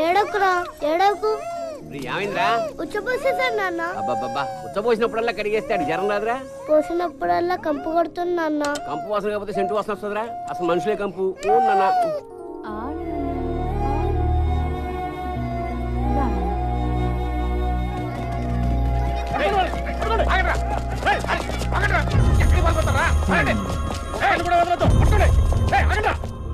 ఏడకురా ఏడకు. ఏమైందిరా? ఉచ్చపోసేసాడు నాన్న. అబ్బాబ్బా ఉచ్చపోసినప్పుడల్లా కడిగేస్తాడు, జ్వరం రాదురా? పోసినప్పుడల్లా కంపు కొడుతుంది నాన్న. కంపు వాసన కాకపోతే సెంటు వాసన వస్తుందిరా? అసలు మనుషులే కంపు. నాన్న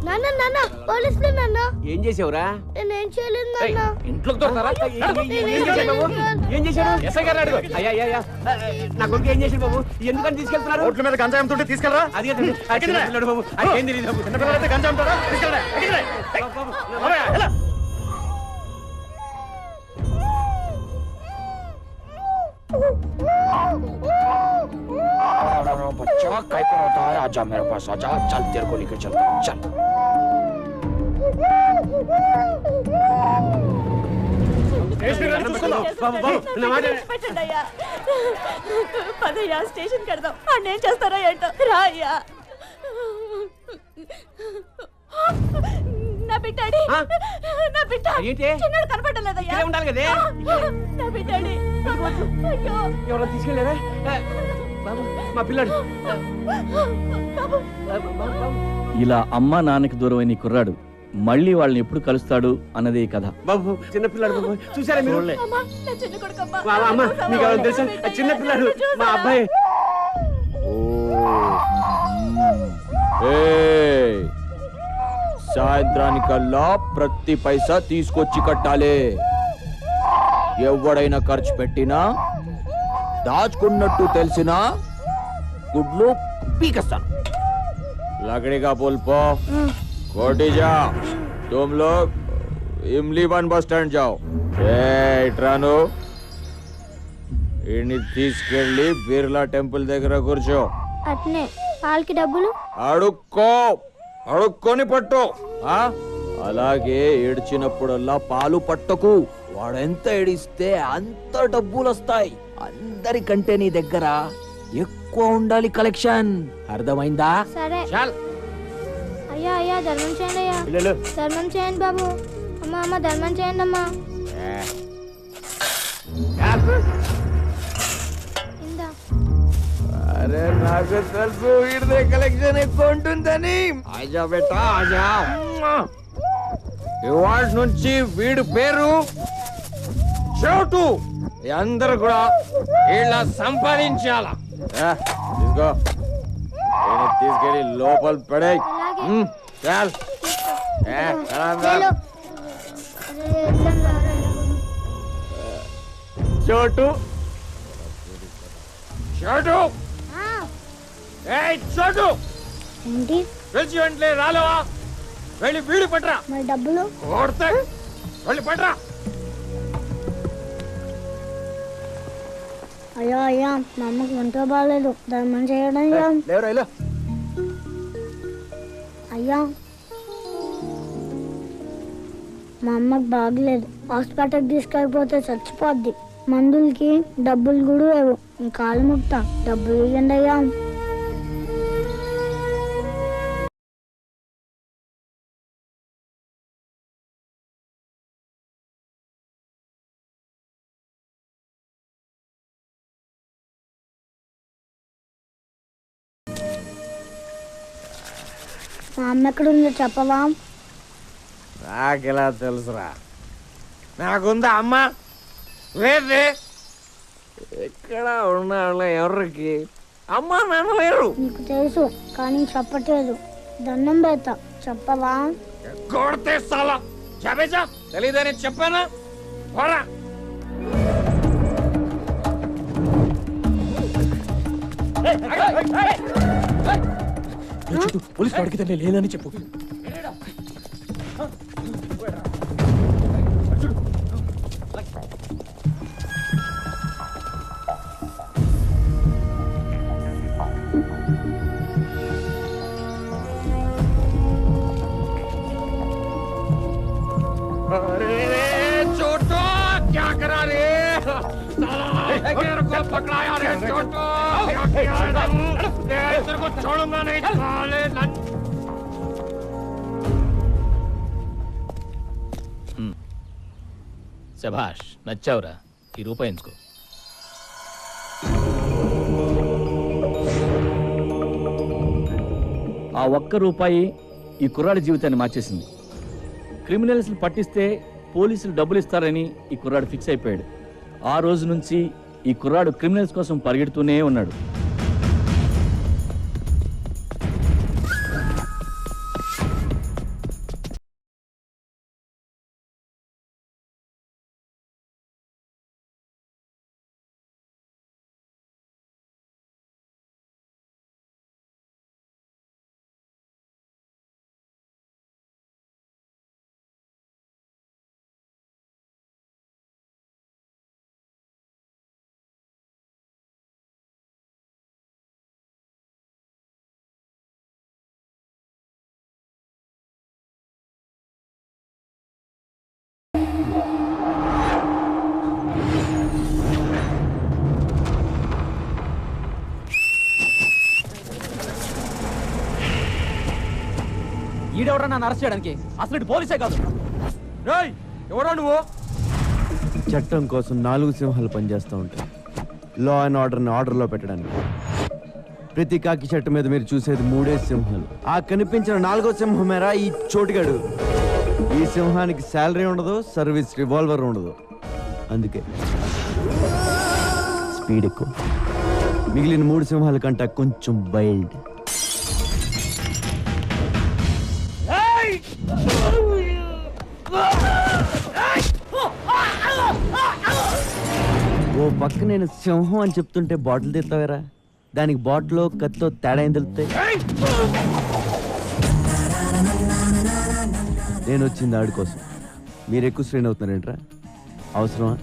నాన్న నాన్న పోలీసులు నాన్న. ఏం చేసావురా? నేనేం చేయలేదు నాన్న. ఇంట్లోకి దొరతారా? ఏం చేశారు? ఎస్ఐ గారు అడుగు. అయ్యా నా కొడుకు ఏం చేశాడు బాబు? ఎందుకని తీసుకెళ్తున్నారు? రోడ్ల మీద గంజాయం తుంటే తీసుకెళ్ళరా? అది పిల్లడు బాబు, అది ఏం తెలియదు బాబు. చిన్నపిల్లలైతే గంజాయం తోడా? తీసుకెళ్ళరా? बच्चा काय कर रहा है? आजा मेरे पास आजा, चल तेरे को लेकर चलता हूँ, चल। పదయ్యా స్టేషన్ కడదాం. అన్నేం చేస్తారో ఏంటో రా అయ్యా. నా బిడ్డాడి నా బిడ్డ చిన్నడు కనపడలేదయ్యా. ఉండాలి కదే. నా బిడ్డాడి అయ్యో ఎవరో తీసుకెళ్ళారా? మా పిల్లాడు. ఇలా అమ్మ నాన్నకి దూరమైన ఈ కుర్రాడు మళ్ళీ వాళ్ళని ఎప్పుడు కలుస్తాడు అన్నదే కథ. బాబు చిన్న పిల్లాడు బాబు, చూసారా మీరు? అమ్మా నా చిన్న కొడుకమ్మా. అమ్మ మీకు ఎవరు తెలుసా? చిన్న పిల్లాడు మా అబ్బాయి. సాయంత్రానికల్లా ప్రతి పైసా తీసుకొచ్చి కట్టాలి. ఎవడైనా ఖర్చు పెట్టినా దాచుకున్నట్టు తెలిసినా గుడ్లు పీకేస్తాను. लकड़ी पुल पो कोटी जा. तुम लोग इमली बन बस स्टैंड जाओ. ఇట్రాను ఇన్ని తీసుకెళ్ళి బిర్లా టెంపుల్ దగ్గర కూర్చో. అట్నే పాలకి డబ్బులు అడుక్కొని పట్టు. అలాగే ఏడ్చినప్పుడల్లా పాలు పట్టకు. వాడెంత ఏడిస్తే అంత డబ్బులు వస్తాయి. అందరికంటే నీ దగ్గర ఎక్కువ ఉండాలి కలెక్షన్. అర్థమైందా? సరే. చాల్. అయ్యా అయ్యా ధర్మం చేయండి అయ్యా. ధర్మం చేయండి బాబు. అమ్మ అమ్మ ధర్మం చేయండి అమ్మా. ఇందా. అరే నాకు తెలుసు వీడిదే కలెక్షన్ ఎక్కువ ఉంటుందని. ఆజా బేటా ఆజా. ఇవాళ నుంచి వీడి పేరు చోటు. అందరు కూడా ఇలా సంపాదించాలా? తీసుకో. తీసుకెళ్ళి లోపల పడే. చాల్. చోటు చోటు చోటు ఏంటి పిలిచి వెంటనే రాలేవా? వెళ్ళి వీడి పట్రా. మరి డబ్బులు కొడతా. వెళ్ళి పట్రా. అయ్యో అయ్యా మా అమ్మకి ఒంట్లో బాగాలేదు, ధర్మం చేయడం అయ్యా. మా అమ్మకి బాగలేదు, హాస్పిటల్కి తీసుకెళ్ళిపోతే చచ్చిపోద్ది. మందులకి డబ్బులు కూడా లేవు. మీ కాలు ముక్తా డబ్బులు ఇవ్వండి అయ్యా. మా అమ్మ ఎక్కడ ఉందో చెప్పవా? నాకెలా తెలుసురా? నాకుందా అమ్మ? లేదే. ఎక్కడ ఉన్నా ఎవరికి అమ్మ నాన్న లేరు. నీకు తెలుసు కానీ చెప్పట్లేదు. దండం పెడతా చెప్పవా? కొడితే సాలా చెప్పేసా తెలీదని చెప్పానా? పోరా. పోలీసు అడిగితే నేను లేనని చెప్పు. छोटो क्या करा रे? साला मेरे को पकड़ा यार ये छोटू तेरे को छोड़ूंगा नहीं साले శభాష్ నచ్చావురా ఈ రూపాయి ఎంచుకో ఆ ఒక్క రూపాయి ఈ కుర్రాడి జీవితాన్ని మార్చేసింది. క్రిమినల్స్ని పట్టిస్తే పోలీసులు డబ్బులు ఇస్తారని ఈ కుర్రాడు ఫిక్స్ అయిపోయాడు. ఆ రోజు నుంచి ఈ కుర్రాడు క్రిమినల్స్ కోసం పరిగెడుతూనే ఉన్నాడు. ఈడెవరా నన్ను అరెస్ట్ చేయడానికి? అసలు ఇటు పోలీసే కాదు. రేయ్ ఎవరా నువ్వు చట్టం కోసం 4 సింహాలు పనిచేస్తూ ఉంటాయి. లా అండ్ ఆర్డర్ని ఆర్డర్లో పెట్టడానికి. ప్రతి కాకి చెట్టు మీద మీరు చూసేది 3 సింహాలు. ఆ కనిపించిన 4వ సింహమేరా ఈ చోటుగాడు. ఈ సింహానికి శాలరీ ఉండదు, సర్వీస్ రివాల్వర్ ఉండదు. అందుకే స్పీడ్ ఎక్కువ. మిగిలిన 3 సింహాల కంటే కొంచెం వైల్డ్. ఓ పక్క నేను సింహం అని చెప్తుంటే బాటిల్ తెస్తావేరా? దానికి బాటిల్ కత్తో తేడా ఏం తెలుస్తాయి? నేను వచ్చింది ఆడి కోసం. మీరు ఎక్కువ స్ట్రెయిన్ అవుతున్నారేంట్రా? అవసరమా?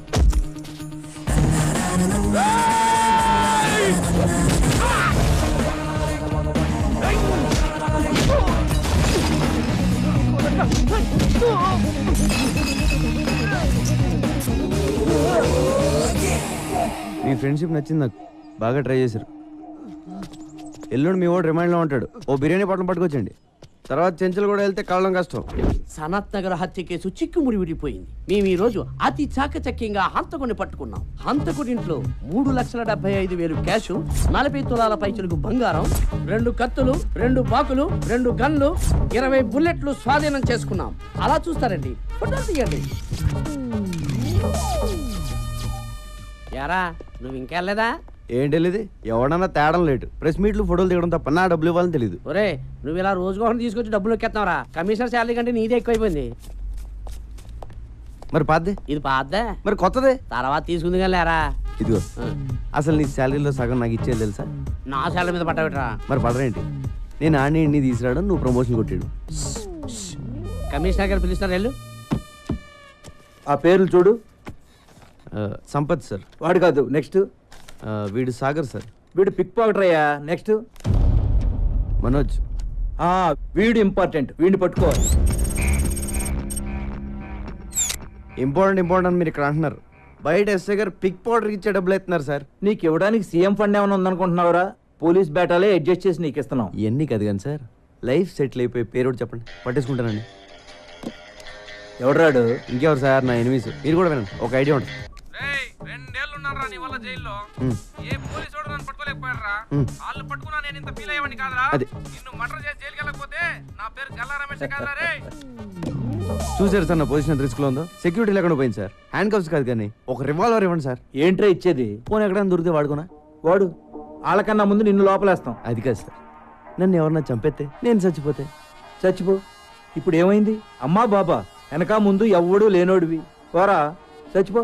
మీ ఫ్రెండ్షిప్ నచ్చింది నాకు. బాగా ట్రై చేశారు. ఎల్లుండి మీ వాడు రిమైండ్లో ఉంటాడు. ఓ బిర్యానీ పట్టణం పట్టుకొచ్చండి. తర్వాత చెంచులు కూడా వెళ్తే కావడం కష్టం. సనత్ నగర్ హత్య కేసు చిక్కుముడి విడిపోయింది. మేము ఈ రోజు అతి చాకచక్యంగా హంతకుని పట్టుకున్నాం. హంతకుడింట్లో 3,75,000 క్యాష్, 40 తులాల పైచులకు బంగారం, 2 కత్తులు, 2 బాకులు, 2 గన్లు, 20 బుల్లెట్లు స్వాధీనం చేసుకున్నాం. అలా చూస్తారండి, ఫోటోలు తీయండి. యారా నువ్వు ఇంకా వెళ్ళలేదా? ఏంటి వెళ్ళేది? ఎవడన్నా తేడం లేటు. ప్రెస్ మీట్లు ఫోటోలు తీయడం తప్ప నా డబ్బులు ఇవ్వాలని తెలియదు. ఒరే నువ్వు ఇలా రోజుకోసం తీసుకొచ్చి డబ్బులు ఎక్కేస్తున్నావురా. కమిషనర్ శాలరీ కంటే నీదే ఎక్కువైపోయింది. మరి పాద్దే? ఇది పాద్దా? మరి కొత్తదే తర్వాత తీసుకుంది కానీ లేరా. ఇదిగో అసలు నీ శాలరీలో సగం నాకు ఇచ్చేది తెలుసా? నా శాలరీ మీద పట్టబెట్టరా. మరి పడరేంటి? నేను ఆడిని ఇన్ని తీసుకురావడం, నువ్వు ప్రమోషన్ కొట్టాడు. కమిషనర్ గారు పిలుస్తారు వెళ్ళు. ఆ పేర్లు చూడు. సంపత్ సార్. వాడు కాదు, నెక్స్ట్. వీడు సాగర్ సార్. వీడు పిక్ పాకెటర్ అయ్యా. నెక్స్ట్ మనోజ్. వీడు ఇంపార్టెంట్, వీడిని పట్టుకోవాలి. ఇంపార్టెంట్ మీరు ఇక్కడ అంటున్నారు. బయట ఎస్ఐ గారు పిక్ పౌడర్కి ఇచ్చే డబ్బులు ఎత్తున్నారు సార్. నీకు ఇవ్వడానికి సీఎం ఫండ్ ఏమైనా ఉందనుకుంటున్నావురా? పోలీస్ బేటాలే అడ్జస్ట్ చేసి నీకు ఇస్తున్నాం. ఇవన్నీ కాదు కానీ సార్, లైఫ్ సెటిల్ అయిపోయి పేరు చెప్పండి, పట్టేసుకుంటానండి. ఎవడరాడు? ఇంకెవరు సార్? నా ఎనిమిస్. మీరు కూడా వినండి, ఒక ఐడియా ఉంటుంది. 2 ఏళ్ళు ఉన్నారా నీ వల్ల జైల్లో? ఏ పోలీసు వాడు నన్ను పట్టుకోలేకపోయారా? వాళ్ళు పట్టుకున్నా నేను ఇంత ఫీల్ అయ్యేవాడిని కాదురా. అది నిన్ను మర్డర్ చేసి జైలుకి వెళ్ళకపోతే నా పేరు గల్లా రమేష్ కాదురా రే. చూసారు సార్ నా పొజిషన్ ఎంత రిస్క్ లో ఉందో? సెక్యూరిటీ లేకుండా పోయింది సార్. హ్యాండ్ కప్స్ కాదు కానీ ఒక రివాల్వర్ ఇవ్వండి సార్. ఏంట్రా ఇచ్చేది? ఫోన్ ఎక్కడైనా దొరికితే వాడుకోనా? వాడు వాళ్ళకన్నా ముందు నిన్ను లోపలేస్తాం. అది కాదు సార్, నన్ను ఎవరన్నా చంపేస్తే, నేను చచ్చిపోతే? చచ్చిపో. ఇప్పుడు ఏమైంది? అమ్మా బాబా వెనక ముందు ఎవ్వడూ లేనోడివి. పోరా చచ్చిపో.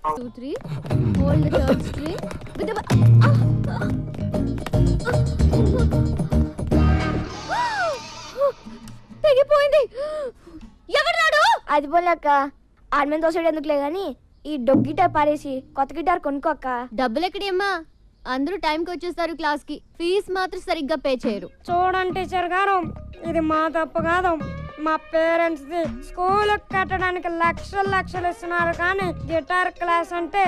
2, 3. Hold the third string with the తెగిపోయింది. ఎవరు? అది పోలేక ఆర్మీ దోసడు ఎందుకులే గాని ఈ డొగ్ గిటార్ పారేసి కొత్త గిటార్ కొనుక్కోక్క. డబ్బులు ఎక్కడమ్మా? అందరూ టైంకి వచ్చేస్తారు క్లాస్ కి. ఫీజు మాత్రం సరిగ్గా పే చేయరు. చూడండి టీచర్ గారు, ఇది మా తప్పు కాదు. మా పేరెంట్స్ ది స్కూల్ కట్టడానికి లక్షలు ఇస్తున్నారు, కానీ గిటార్ క్లాస్ అంటే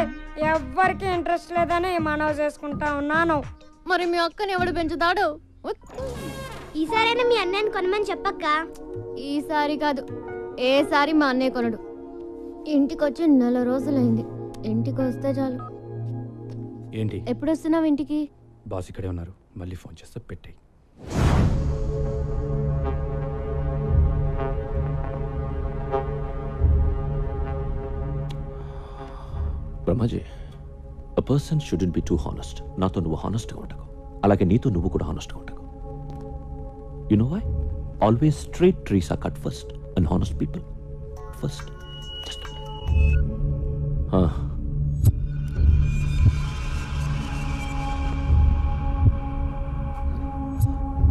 ఎవ్వరికి ఇంట్రెస్ట్ లేదని మనవి చేసుకుంటా ఉన్నాను. మరి మీ అక్కని ఎవడు పెంచుతాడు? ఈసారైనా మీ అన్నయ్యని కొనమని చెప్పక్క. ఈసారి కాదు, ఏసారి మా అన్నయ్య కొనడు. ఇంటికి వచ్చి 4 రోజులైంది. ఇంటికి వస్తే చాలు. ఏంటి? ఎప్పుడు వస్తున్నావు ఇంటికి? బాస్ ఇక్కడే ఉన్నారు, మళ్ళీ ఫోన్ చేస్తే పెట్టేయి. Brahmaji, a person shouldn't be too honest. నాతో నువ్వు హానెస్ట్గా ఉండకు, అలాగే నీతో నువ్వు కూడా హానెస్ట్గా ఉండకు. You know why? Always straight trees are cut first and honest people first. Just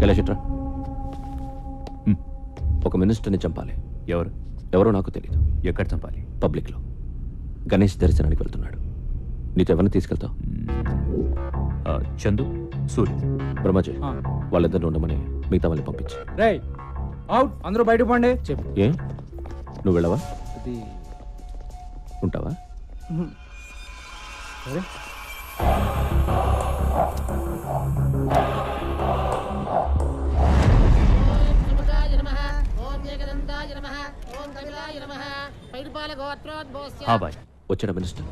కైలాషట్రా, ఒక మినిస్టర్ని చంపాలి. ఎవరో నాకు తెలీదు. ఎక్కడ చంపాలి? పబ్లిక్లో. గణేష్ దర్శనానికి వెళ్తున్నాడు. నీతో ఎవరిని తీసుకెళ్తావు? చందు, సూర్య. బ్రహ్మాజీ, వాళ్ళిద్దరిని ఉండమని మిగతా వాళ్ళని పంపించి. రేయ్ అవుట్, అందరూ బయటకు పండి. చెప్పు. ఏ నువ్వు వెళ్ళవా? ఉంటావా? సరే. వచ్చిన మినిస్టర్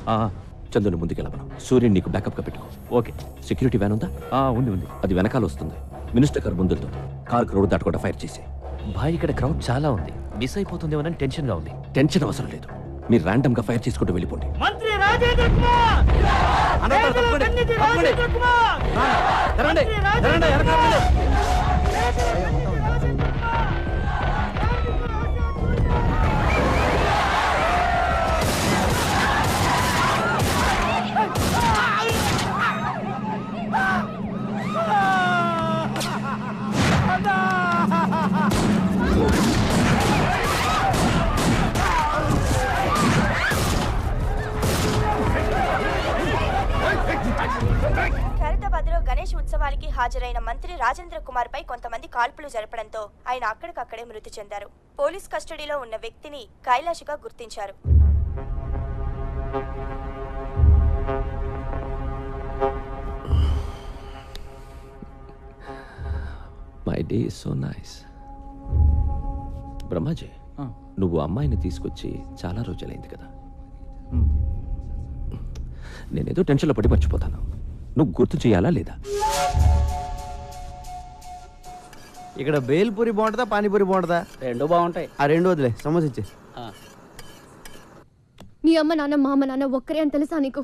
చందుని ముందుకెళ్ళమను. సూర్యుని నీకు బ్యాకప్ గా పెట్టుకో. ఓకే. సెక్యూరిటీ వ్యాన్ ఉందా? ఉంది. అది వెనకాల వస్తుంది. మినిస్టర్ కారు ముందు కార్ రోడ్ దాటకుండా ఫైర్ చేసి. భాయ్, ఇక్కడ క్రౌడ్ చాలా ఉంది, మిస్ అయిపోతుందేమోనని టెన్షన్ గా ఉంది. టెన్షన్ అవసరం లేదు, మీరు ర్యాండమ్ గా ఫైర్ చేసుకుంటూ వెళ్ళిపోండి. మంత్రి రాజేంద్ర కుమార్! ఖైరతాబాద్లో గణేష్ ఉత్సవానికి హాజరైన మంత్రి రాజేంద్ర కుమార్ పై కొంతమంది కాల్పులు జరపడంతో ఆయన అక్కడికక్కడే మృతి చెందారు. పోలీస్ కస్టడీలో ఉన్న వ్యక్తిని కైలాష్గా గుర్తించారు. My day is so nice. Brahmaji, నువ్వు అమ్మాయిని తీసుకొచ్చి చాలా రోజులైంది కదా. నేనేదో టెన్షన్లో పడి మర్చిపోతాను. నువ్వు గుర్తు చేయాలా లేదా? ఇక్కడ బేల్పూరి బాగుంటుందా, పానీపూరి బాగుంటుందా? రెండు బాగుంటాయి. ఆ రెండు వదిలే, సమోసా ఇచ్చే. నీ అమ్మ నాన్న మా అమ్మ నాన్న ఒక్కరే అని తెలుసా నీకు?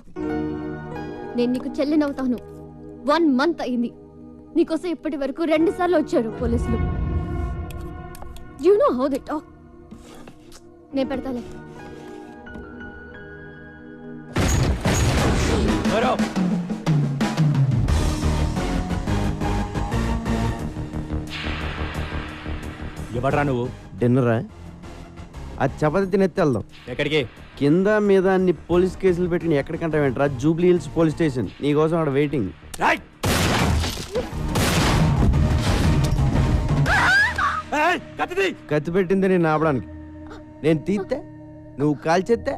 నేను నీకు చెల్లినవుతాను. 1 month అయింది. నీకోసం ఇప్పటి వరకు 2 సార్లు వచ్చారు పోలీసులు. You know how they talk. నేను పెడతాలే. ఎవడ్రా నువ్వు? డిన్నరా? ఆ చపాతి తినెత్తి వెళ్దాం. ఎక్కడికి? కింద మీద అన్ని పోలీస్ కేసులు పెట్టి ఎక్కడికంటే వెంటరా? Jubilee Hills police station. నీకోసం అక్కడ వెయిటింగ్. కత్తి పెట్టింది నేను ఆపడానికి. నేను తీస్తే నువ్వు కాల్చేస్తే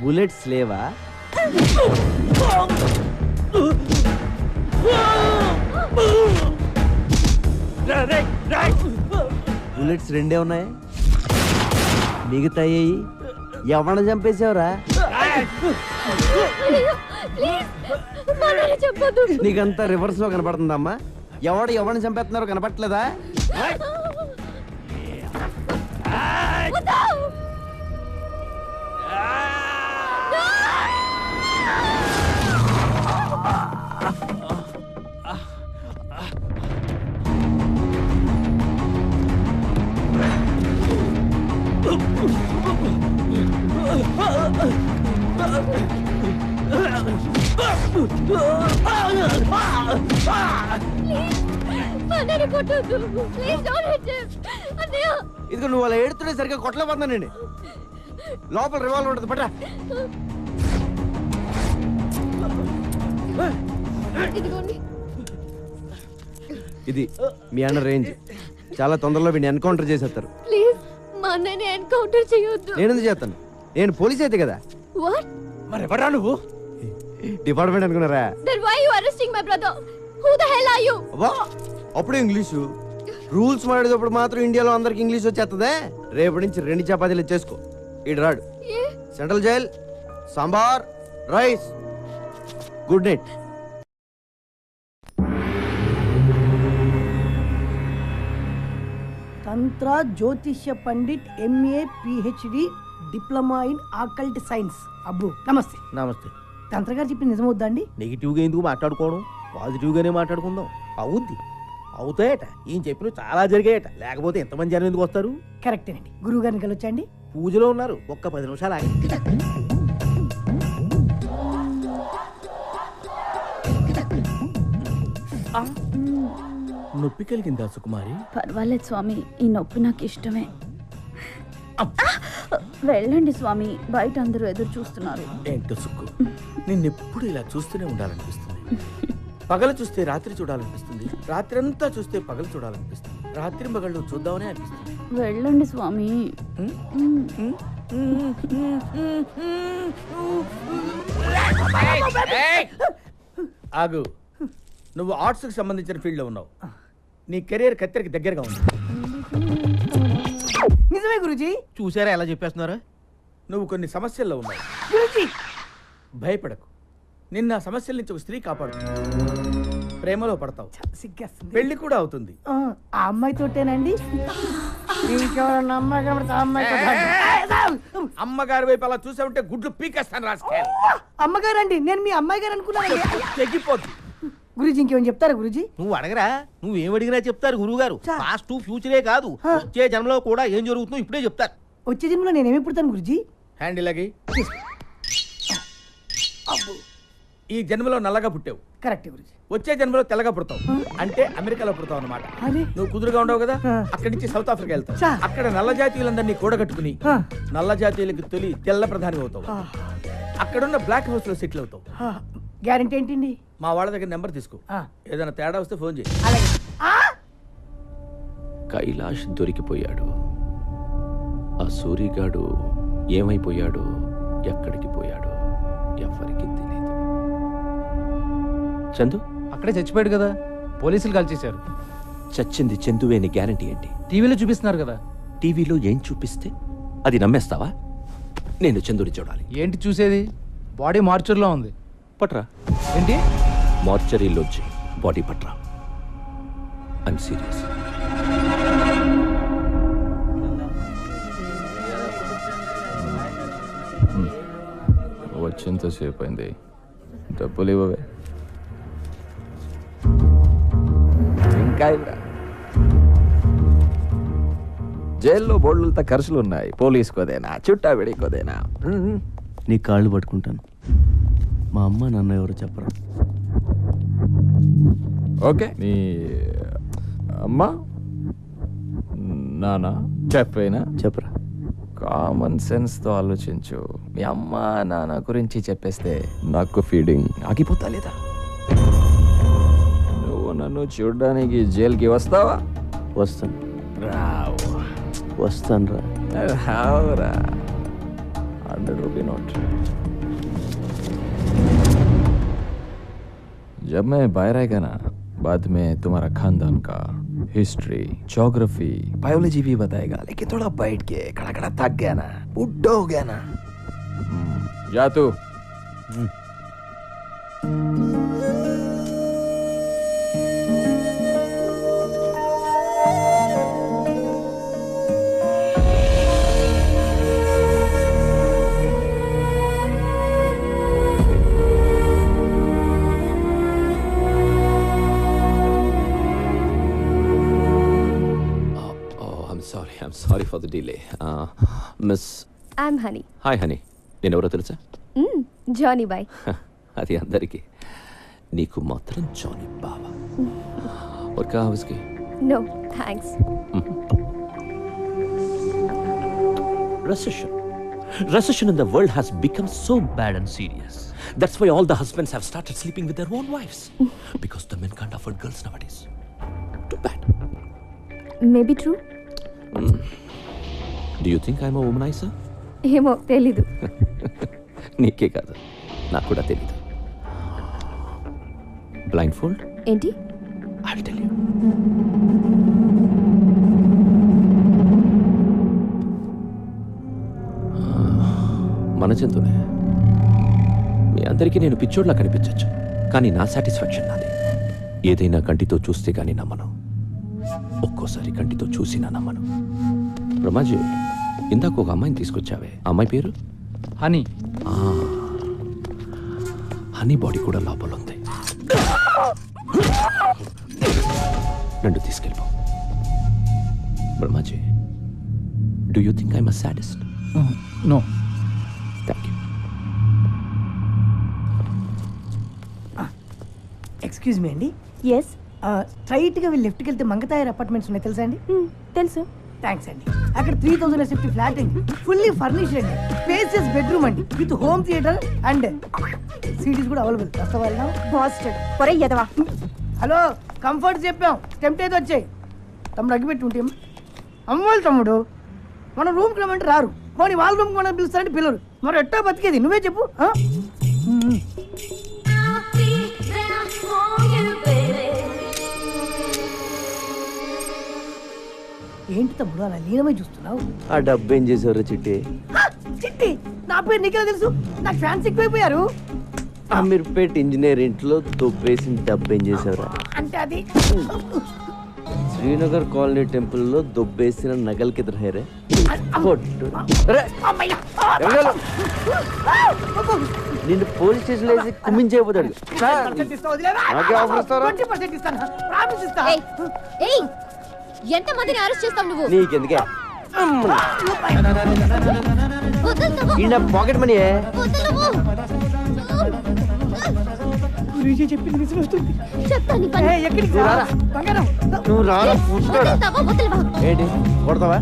బుల్లెట్స్ లేవా? బుల్లెట్స్ 2 ఉన్నాయి. మిగతాయి ఎవరిని చంపేసావురా? నీకంతా రివర్స్ లో కనపడుతుందమ్మా. ఎవరిని చంపేస్తున్నారో కనపట్లేదా? ఇదిగో నువ్వు అలా ఏడుతుంటే సరిగ్గా కొట్టలేకపోతున్నానండి. లోపల రివాల్వర్ ఉంటుంది, పట్రా. ఇది మీ అన్న రేంజ్. చాలా తొందరలో వీడిని ఎన్కౌంటర్ చేసేస్తారు. ప్లీజ్ మా అన్నయ్యని ఎన్కౌంటర్ చేయొద్దు. నేను ఎందుకు చేస్తాను? నేను పోలీస్ అయితే కదా. వాట్? మరి ఎవరా నువ్వు? డిపార్ట్మెంట్ అనుకున్నారా? Then why you arresting my brother? Who the hell are you? అబ్బా అప్పుడు ఇంగ్లీషు రూల్స్ మాడేటప్పుడు మాత్రం ఇండియాలో అందరికి ఇంగ్లీష్ వచ్చేస్తుందే. రేపటి నుంచి 2 చపాతీలు చేసుకో. ఇటు రాడు. Central jail, sambar, rice. Good night. తంత్ర జ్యోతిష్య pandit MA PhD diploma in occult science. అబ్బు నమస్తే. నమస్తే. తంత్ర గారు చెప్పింది నిజమవుద్దా అండి? నెగిటివ్గా ఎందుకు మాట్లాడుకోవడం, పాజిటివ్గానే మాట్లాడుకుందాం. అవుద్ది, అవుతాయట. ఈయన చెప్పిన చాలా జరిగాయట, లేకపోతే ఎంతమంది జనం ఎందుకు వస్తారు? కరెక్టేనండి. గురువు గారిని కలవచ్చండి? పూజలో ఉన్నారు, ఒక్క 10 నిమిషాలు ఆగి. నొప్పి కలిగిందా సుకుమారి? పర్వాలేదు స్వామి, ఈ నొప్పి నాకు ఇష్టమే. వెళ్ళండి స్వామి, బయట అందరూ ఎదురు చూస్తున్నారు. ఏంటో సుక్కు, నిన్నెప్పుడు ఇలా చూస్తూనే ఉండాలనిపిస్తుంది. పగలు చూస్తే రాత్రి చూడాలనిపిస్తుంది, రాత్రి అంతా చూస్తే పగలు చూడాలనిపిస్తుంది, రాత్రి పగళ్ళు చూద్దామనే అనిపిస్తుంది. వెళ్ళండి స్వామి. ఆగు, నువ్వు ఆర్ట్స్కి సంబంధించిన ఫీల్డ్లో ఉన్నావు. నీ కెరీర్ కత్తెరకి దగ్గరగా ఉంది. నిజమే గురుజీ. చూసారా ఎలా చెప్పేస్తున్నారు? నువ్వు కొన్ని సమస్యల్లో ఉన్నావు. భయపడకు, నిన్న ఆ సమస్యల నుంచి ఒక స్త్రీ కాపాడుతుంది. ప్రేమలో పడతావు, సిగ్గేస్తుంది. పెళ్లి కూడా అవుతుంది. ఆ అమ్మాయితోటేనండి? ఇంకెవరన్నా అమ్మాయి కనబడితే ఆ అమ్మాయితో అమ్మగారి వైపు అలా చూసామంటే గుడ్లు పీకేస్తాను రాసుకే. అమ్మగారండి, నేను మీ అమ్మాయి గారు అనుకున్నాను. తెగిపోతుంది. గురుజీ ఇంకేమైనా చెప్తారా గురుజీ? నువ్వు అడగరా, నువ్వేం అడిగినా చెప్తారు గురువు గారు. పాస్ట్ ఫ్యూచరే కాదు, వచ్చే జన్మలో కూడా ఏం జరుగుతుందో ఇప్పుడే చెప్తారు. వచ్చే జన్మలో నేనేమి పుడతాను గురుజీ? హ్యాండిల్ అగి. ఈ జన్మలో నల్లగా పుట్టావు, కరెక్ట్ గురుజీ. వచ్చే జన్మలో తెల్లగా పుడతావు, అంటే అమెరికాలో పుడతావు అన్నమాట. నువ్వు కుదురుగా ఉండవు కదా, అక్కడి నుంచి సౌత్ ఆఫ్రికా వెళ్తావు. అక్కడ నల్ల జాతీయులందరినీ కూడగట్టుకుని నల్ల జాతీయులకు తొలి తెల్ల ప్రధాని అవుతావు. అక్కడున్న బ్లాక్ హౌస్ లో సెటిల్ అవుతావు. గ్యారెంటీ ఏంటండి? మా వాళ్ళ దగ్గర నెంబర్ తీసుకో, ఏదైనా తేడా వస్తే ఫోన్ చేయి. కైలాష్ దొరికిపోయాడు. ఆ సూరిగాడు ఏమైపోయాడు, ఎక్కడికి పోయాడు, ఎవరికి తెలియదు. చందు అక్కడే చచ్చిపోయాడు కదా, పోలీసులు కాల్ చేశారు. చచ్చింది చందువే అని గ్యారంటీ ఏంటి? టీవీలో చూపిస్తున్నారు కదా. టీవీలో ఏం చూపిస్తే అది నమ్మేస్తావా? నేను చందుని చూడాలి. ఏంటి చూసేది? బాడీ మార్చర్లో ఉంది. పట్రా. ఏంటి? మార్చరీలోంచి బాడీ పట్రా. I'm serious. వచ్చేంతసేపు అయింది, డబ్బులు ఇవ్వవే. ఇంకా జైల్లో బోర్డులతో ఖర్చులు ఉన్నాయి. పోలీసుకోదేనా, చుట్టా వెడికోదేనా? నీ కాళ్ళు పట్టుకుంటాను. మా అమ్మ నాన్న ఎవరు చెప్పరా? ఓకే, నీ అమ్మ నాన్న చెప్పేనా? చెప్పరా. కామన్ సెన్స్తో ఆలోచించు. మీ అమ్మ నాన్న గురించి చెప్పేస్తే నాకు ఫీడింగ్ ఆగిపోతా లేదా? నువ్వు నన్ను చూడడానికి జైలుకి వస్తావా? వస్తాను. రావు. వస్తాను రా. రావురా. 100 रुपये नोट. जब मैं बाहर आएगा ना, बाद में तुम्हारा खानदान का हिस्ट्री, ज्योग्राफी, बायोलॉजी भी बताएगा. लेकिन थोड़ा बैठ के खड़ा खड़ा थक गया ना, बुढ़ा हो गया ना. जा तू. I'm sorry for the delay. Miss. I'm Honey. Hi, Honey. నేను ఎవరో తెలుసా? జానీ బాయ్. అది అందరికీ, నీకు మాత్రం జానీ బావా. और क्या उसकी? No, thanks. Recession in the world has become so bad and serious. That's why all the husbands have started sleeping with their own wives. Because the men can't afford girls nowadays. Too bad. Maybe true. Do you think I'm a womaniser? ఏమో తెలీదు. నీకే కాదు, నాకు కూడా తెలీదు. Blindfold ఏంటి? I will tell you. మన జంతువునే. మీ అందరికీ నేను పిచ్చోడ్లా కనిపించచ్చు, కానీ నా సాటిస్ఫాక్షన్ నాది. ఏదైనా కంటితో చూస్తే కానీ నమ్మను, ఒక్కోసారి కంటితో చూసినా నమ్మను. బ్రహ్మాజీ, ఇందాక ఒక అమ్మాయిని తీసుకొచ్చావే, అమ్మాయి పేరు? హనీ. హనీ బాడీ కూడా లోపల ఉంది. నన్ను తీసుకెళ్ళిపో. Brahmaji, do you think I'm a sadist? No. Thank you. Excuse me అండి. ఎస్. స్ట్రైట్గా వెళ్ళి లెఫ్ట్కి వెళ్తే మంగతాయర్ అపార్ట్మెంట్స్ ఉన్నాయి, తెలుసా అండి? తెలుసు. థ్యాంక్స్ అండి. అక్కడ 3000 SFT ఫ్లాట్ అండి, ఫుల్లీ ఫర్నిష్డ్ అండి, స్పేసియస్ బెడ్రూమ్ అండి, with home theatre and cities కూడా అవైలబుల్. వస్తావా? బాస్టర్డ్ పొరే ఎదవా. హలో, కంఫర్ట్ చెప్పాం, టెంప్ట్ అయితే వచ్చాయి. తమ్ముడు అగ్గిపెట్టి ఉంటే అమ్మోళ్ళు తమ్ముడు మన రూమ్కి రమ్మంటే రారు, పోనీ వాళ్ళ రూమ్కి మనం పిలుస్తారంటే పిల్లరు. మరి ఎట్టా బతికేది నువ్వే చెప్పు. ఏంటి తమ్ముడు అలా లీనమై చూస్తున్నావు? ఆ డబ్బు ఏం చేసావురా చిట్టి? చిట్టి నా పేరు నీకెలా తెలుసు? నాకు ఫ్యాన్స్ ఎక్కువైపోయారు. అమీర్పేట్ ఇంజనీర్ ఇంట్లో దొబ్బేసిన డబ్బు ఏం చేసావురా? అంటే అది శ్రీనగర్ కాలనీ టెంపుల్లో దొబ్బేసిన నగల్ కిదర్ హైరే? నిన్ను పోలీస్ స్టేషన్ వేసి కుమ్మించేపోతాడు. ఎంత మందిని అరెస్ట్ చేస్తావు నువ్వు? నీకెందుకే? పాకెట్ మనీ చెప్పింది నిజం వస్తుంది. నువ్వు రారా? ఏంటి కొడతావా?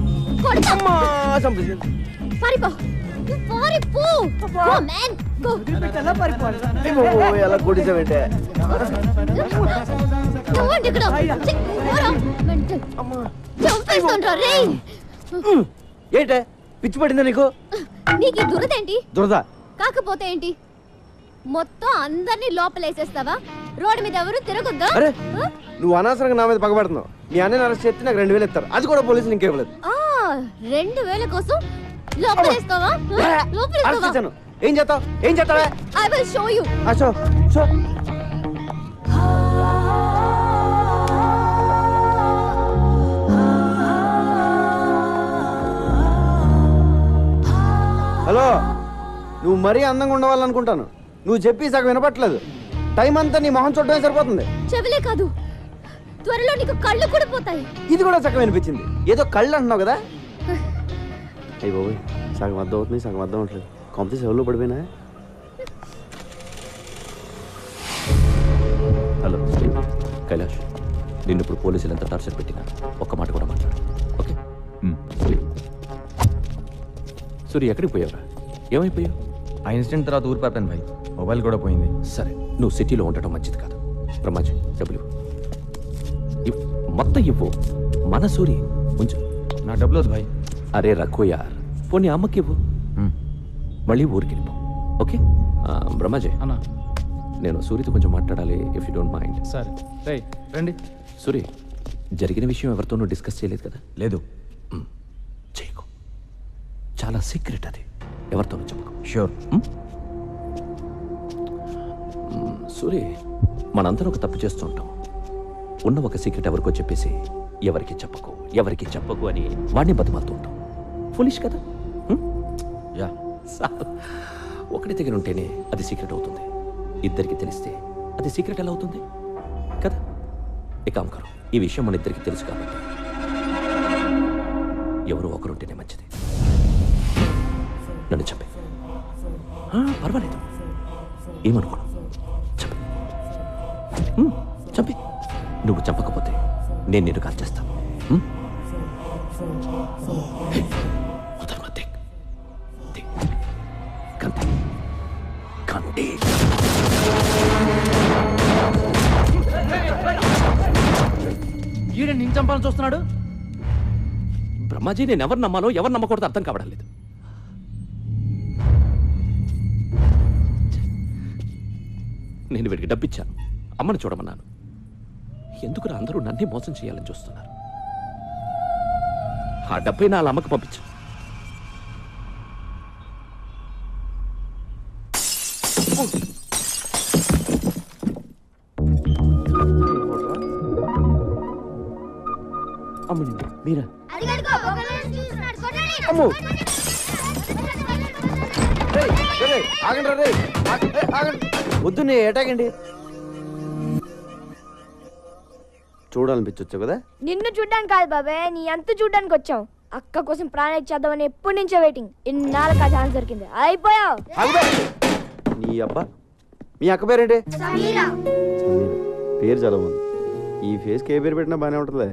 ఎలా కొడిసావంటే? ఏంటే పిచ్చి పడిందా నీకు? నీకు దురదేంటి? దురద కాకపోతే ఏంటి? మొత్తం అందరినీ లోపలేసేస్తావా? రోడ్డు మీద ఎవరు తిరగొద్దా? అరే నువ్వు అనవసరంగా నా మీద పగబడుతున్నావు. మీ అన్నని అరెస్ట్ చేస్తే నాకు 2000 ఇస్తారు, అది కూడా పోలీసులు ఇంకేవ్వలేదు. 2000 కోసం లోపలేస్తావా? ఏం చేస్తావు? ఏం చేస్తావా? I will show you. Show show. Hello, నువ్వు మరీ అందంగా ఉండవాలనుకుంటాను. నువ్వు చెప్పి సగం వినపట్లేదు. టైం అంతా నీ మొహం చూడటమే సరిపోతుంది. చెవులే కాదు, త్వరలో నీకు కళ్ళు కూడా పోతాయి. ఇది కూడా సగం వినిపించింది. ఏదో కళ్ళు అంటున్నావు కదా? అయ్యి బాబోయ్, సగం అర్థం అవుతుంది, సగం అర్థం అవట్లేదు. కాంపిటీ సెవెల్లో పడిపోయినా. హలో కైలాష్, నిన్ను ఇప్పుడు పోలీసులు ఎంత టార్చర్ పెట్టినా ఒక్క మాట కూడా మాట్లాడు, ఓకే? సూరి, ఎక్కడికి పోయావురా? ఏమైపోయావు? ఆ ఇన్సిడెంట్ తర్వాత ఊరు పాపాను భాయ్, మొబైల్ కూడా పోయింది. సరే, నువ్వు సిటీలో ఉండటం మంచిది కాదు. బ్రహ్మాజీ, డబ్బులు మొత్తం ఇవ్వు. మన సూరి ఉంచు. నా డబ్బులు వద్దు భాయ్. అరే రఘోయా, పోనీ అమ్మకి ఇవ్వు, మళ్ళీ ఊరికి వెళ్ళిపో, ఓకే? బ్రహ్మాజీ అన్నా, నేను సూరితో కొంచెం మాట్లాడాలి, ఇఫ్ యూ డోంట్ మైండ్. సరే రండి. సూరి, జరిగిన విషయం ఎవరితోనూ డిస్కస్ చేయలేదు కదా? లేదు. చేయకు, చాలా సీక్రెట్ అది, ఎవరితోనూ చెప్పకు. షూర్. సూరి, మనందరం ఒక తప్పు చేస్తుంటాం. ఉన్న ఒక సీక్రెట్ ఎవరికో చెప్పేసి ఎవరికి చెప్పకు అని వాడిని బతిమాలుతూ ఉంటాం. ఫులిష్ కదా? యా. ఒకటి దగ్గర ఉంటేనే అది సీక్రెట్ అవుతుంది, ఇద్దరికి తెలిస్తే అది సీక్రెట్ ఎలా అవుతుంది కదా? ఇక అంకరు, ఈ విషయం మన ఇద్దరికి తెలుసు కాబట్టి ఎవరో ఒకరుంటేనే మంచిది. నన్ను చెప్పే, పర్వాలేదు, ఏమనుకోను, చంపి. నువ్వు చంపకపోతే నేను నిన్ను కాల్ చేస్తాను. ఈడ నేను చంపాలని చూస్తున్నాడు. బ్రహ్మాజీ నేను ఎవరు నమ్మాలో ఎవరు నమ్మకూడదు అర్థం కావడం లేదు. నేను వీడికి డబ్బిచ్చాను, అమ్మని చూడమన్నాను. ఎందుకు అందరూ నన్ను మోసం చేయాలని చూస్తున్నారు? ఆ డబ్బై నా అమ్మకి పంపించాను. మీరా వద్దు నే ఏటాగండి. చూడాలనిపించొచ్చు కదా. నిన్ను చూడ్డానికి కాదు బాబాయ్, నీ అంత చూడ్డానికి వచ్చాం. అక్క కోసం ప్రాణం ఇచ్చేద్దామని ఎప్పటి నుంచో వెయిటింగ్. ఇన్నాళ్ళకి ఆ ఛాన్స్ దొరికింది, అయిపోయావు. నీ అబ్బా, మీ అక్క పేరేంటి? పేరు చాలా బాగుంది. ఈ ఫేస్కి ఏ పేరు పెట్టినా బాగానే ఉంటుందిలే.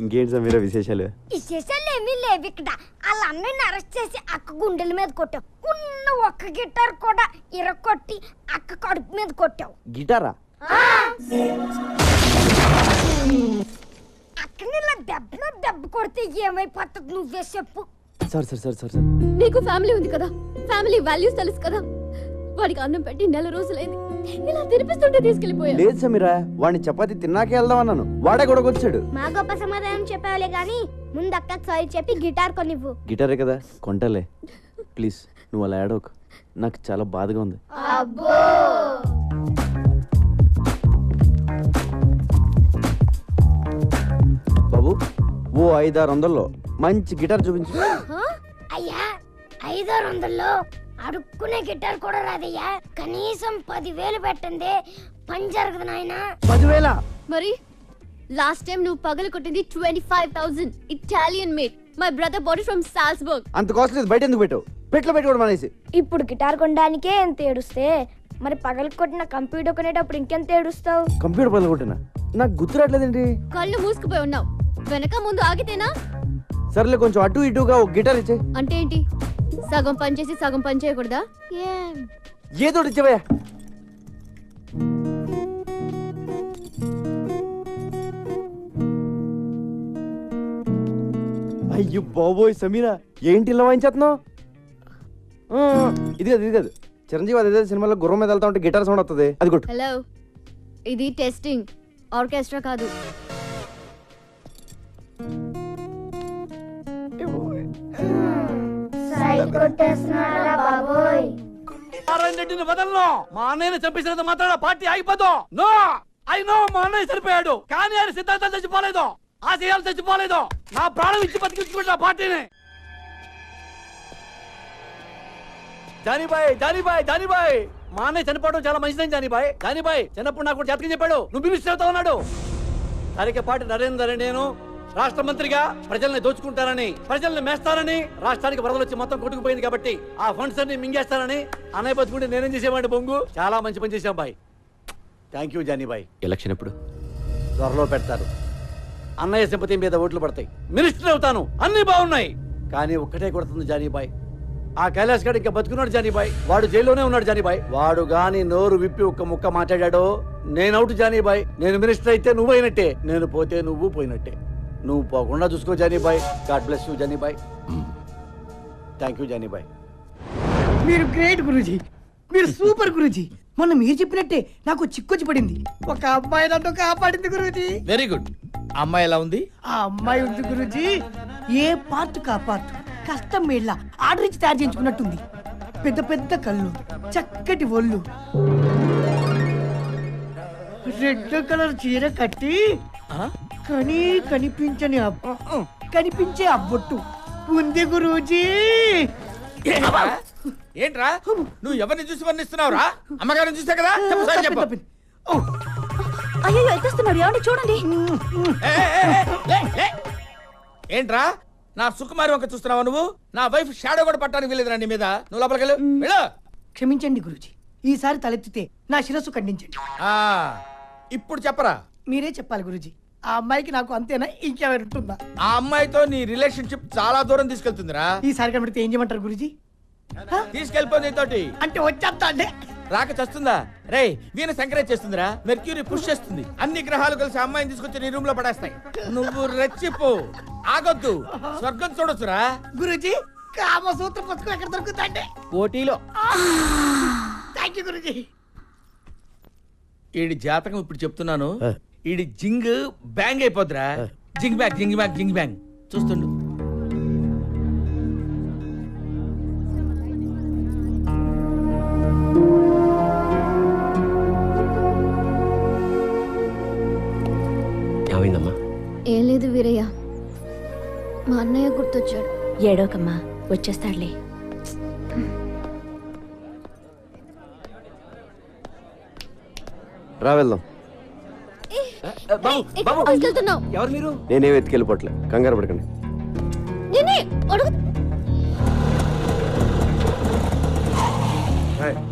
ఇంకేంటి సమీరా విశేషాలు? విశేషాలు ఏమీ లేవు ఇక్కడ. వాళ్ళ అన్నయ్యని అరెస్ట్ చేసి అక్క గుండెల మీద కొట్టావు. ఉన్న ఒక్క గిటార్ కూడా ఇరగొట్టి అక్క కడుపు మీద కొట్టావు. గిటారా? అక్కని ఇలా దెబ్బ కొడితే ఏమైపోతుంది నువ్వే చెప్పు. సార్ సార్ సార్ సార్ నీకు ఫ్యామిలీ ఉంది కదా, ఫ్యామిలీ వాల్యూస్ తెలుసు కదా. వాడికి అన్నం పెట్టి 4 రోజులైంది, ఇలా తినిపిస్తుంటే తీసుకెళ్లిపోయా. లేదు సమీరా, వాడిని చపాతి తిన్నాకే వెళ్దాం అన్నాను, వాడే కూడా వచ్చాడు. మా గొప్ప సమాధానం చెప్పావులే గాని ముందు అక్కకి సారీ చెప్పి గిటార్ కొనివ్వు. గిటారే కదా, కొంటలే. ప్లీజ్ నువ్వు అలా ఏడవకు, నాకు చాలా బాధగా ఉంది. బాబు ఓ 500-600 మంచి గిటార్ చూపించు. అయ్యా 500-600లో అడుక్కునే గిటార్ కూడా రాదయ్యా. కనీసం 10,000 పెట్టండి, పని జరగదు నాయనా. 10,000? మరి లాస్ట్ టైం నువ్వు పగలు కొట్టింది 25,000 Italian made. My brother body from Salzburg. అంత కాస్ట్ లేదు, బయట ఎందుకు పెట్టావు? పెట్లో పెట్టుకోవడం అనేసి. ఇప్పుడు గిటార్ కొనడానికే ఎంత ఏడుస్తే మరి పగలు కొట్టిన కంప్యూటర్ కొనేటప్పుడు ఇంకెంత ఏడుస్తావు? కంప్యూటర్ పగలు కొట్టినా? నాకు గుర్తురాట్లేదండి. కళ్ళు మూసుకుపోయి ఉన్నావు, వెనక ముందు ఆగితేనా? సర్లే కొంచెం అటు ఇటుగా ఒక గిటార్ ఇచ్చే. అంటే ఏంటి, సగం పని చేసి సగం పని చేయకూడదా? ఏదో ఇచ్చేవయ్యా. అయ్యో బాబోయ్ సమీరా, ఏంటి ఇలా వాయించేస్తున్నావు? ఇది కాదు చిరంజీవి అదే సినిమాలో గుర్రం మీద వెళ్తా ఉంటే గిటార్ సౌండ్ వస్తుంది, అది కొట్టు. హలో, ఇది టెస్టింగ్, ఆర్కెస్ట్రా కాదు. రెడ్డిని వదలను. మా అన్నయ్యని చంపేసినంత మాత్రాన పార్టీ ఆగిపోదు. నో, ఐ నో మా అన్నయ్య చనిపోయాడు, కానీ ఆయన సిద్ధాంతాలు చచ్చిపోలేదు, ఆశయాలు చచ్చిపోలేదు. నా ప్రాణం ఇచ్చి బతికించుకుంటా పార్టీని. జానీబాయ్ మా అన్నయ్య చనిపోవడం చాలా మంచిదని జానీబాయ్ చిన్నప్పుడు నాకు జాతకం చెప్పాడు, నువ్వు మినిస్టర్ అవుతా ఉన్నాడు. తరికపాటి నరేందర్ నేను రాష్ట్ర మంత్రిగా ప్రజల్ని దోచుకుంటారని, ప్రజల్ని మేస్తారని, రాష్ట్రానికి వరదలు వచ్చి మొత్తం కొట్టుకుపోయింది కాబట్టి ఆ ఫండ్స్ అన్ని మింగేస్తారని అన్నయ్య బతుకుంటే నేనేం చేసేవాడిని బొంగు. చాలా మంచి పని చేశాం బాయ్. థ్యాంక్ యూ జానీబాయ్. ఎలక్షన్ ఎప్పుడు? త్వరలో పెడతారు. అన్నయ్య సింపతి మీద ఓట్లు పడతాయి, మినిస్టర్ అవుతాను, అన్ని బాగున్నాయి. కానీ ఒక్కటే కొడుతుంది జానీబాయ్, ఆ కైలాస్ గారు ఇంకా బతుకున్నాడు జానీబాయ్. వాడు జైల్లోనే ఉన్నాడు జానీబాయ్. వాడు గాని నోరు విప్పి ఒక్క ముక్క మాట్లాడాడో నేను అవుట్ జానీబాయ్. నేను మినిస్టర్ అయితే నువ్వు అయినట్టే, నేను పోతే నువ్వు పోయినట్టే. నువ్వు పోకుండా చూసుకో Jani Bhai. God bless you Jani Bhai. Thank you Jani Bhai. మీరు గ్రేట్ గురూజీ, మీరు సూపర్ గురూజీ. మొన్న మీరు చెప్పినట్టే నాకు చిక్కొచ్చి పడింది. ఒక అమ్మాయి నన్ను కాపాడింది గురూజీ. Very good. అమ్మాయి ఎలా ఉంది? ఆ అమ్మాయి ఉంది గురూజీ, ఏ పార్ట్ కా పార్ట్ కష్టం మేళ్ళ ఆర్డర్ ఇచ్చి తయారు చేయించుకున్నట్టుంది. పెద్ద పెద్ద కళ్ళు, చక్కటి ఒళ్ళు, రెడ్ కలర్ చీర కట్టి కనిపించే అబ్బొట్టు ఉంది గురూజీ. ఏంట్రా నువ్వు ఎవరిని చూసి వర్ణిస్తున్నావురా? అమ్మగారిని చూసా కదా, చెప్పు. అయ్యో ఎత్తేస్తున్నాడు, ఏమండి చూడండి. ఏంట్రా నా సుకుమారి వంక చూస్తున్నావా నువ్వు? నా వైఫ్ షాడో కూడా పట్టడానికి వెళ్ళేదిరా నీ మీద. నువ్వు లోపలికి వెళ్ళు. క్షమించండి గురూజీ, ఈసారి తలెత్తితే నా శిరస్సు ఖండించండి. ఇప్పుడు చెప్పరా? మీరే చెప్పాలి గురూజీ. ఆ అమ్మాయికి నాకు అంతేనా, ఇంకెవరు ఉంటుందా? ఆ అమ్మాయితో నీ రిలేషన్షిప్ చాలా దూరం తీసుకెళ్తుందిరా. ఈసారి కనబడితే ఏం చేయమంటారు గురూజీ? తీసుకెళ్ళిపోయి తోటి అంటే వచ్చేస్తా అంటే రాక చస్తుందా? రేయ్ వీణ సంక్రాంతి చేస్తుందిరా, మెర్క్యూరీ పుష్ చేస్తుంది. అన్ని గ్రహాలు కలిసి అమ్మాయిని తీసుకొచ్చి నీ రూమ్ లో పడేస్తాయి. నువ్వు రెచ్చిపో, ఆగొద్దు, స్వర్గం చూడొచ్చురా. గురుజీ కామసూత్ర పుస్తకం ఎక్కడ దొరుకుతుందండి? కోటిలో. Thank you Guruji. ఈడి జాతకం ఇప్పుడు చెప్తున్నాను, ఈడి జింగ్ బ్యాంగ్ అయిపోద్దిరా. జింగ్ బ్యాంగ్ జింగ్ బ్యాంగ్ జింగ్ బ్యాంగ్. చూస్తుండు. ఏమైందమ్మా? ఏం లేదు వీరయ్య, మా అన్నయ్య గుర్తొచ్చాడు. ఏడోకమ్మా, వచ్చేస్తాడులే. రా వెళ్దాం. వెళ్తున్నావు? ఎవరు మీరు? నేనే వెతికెళ్ళిపోవట్లే, కంగారు పడకండి.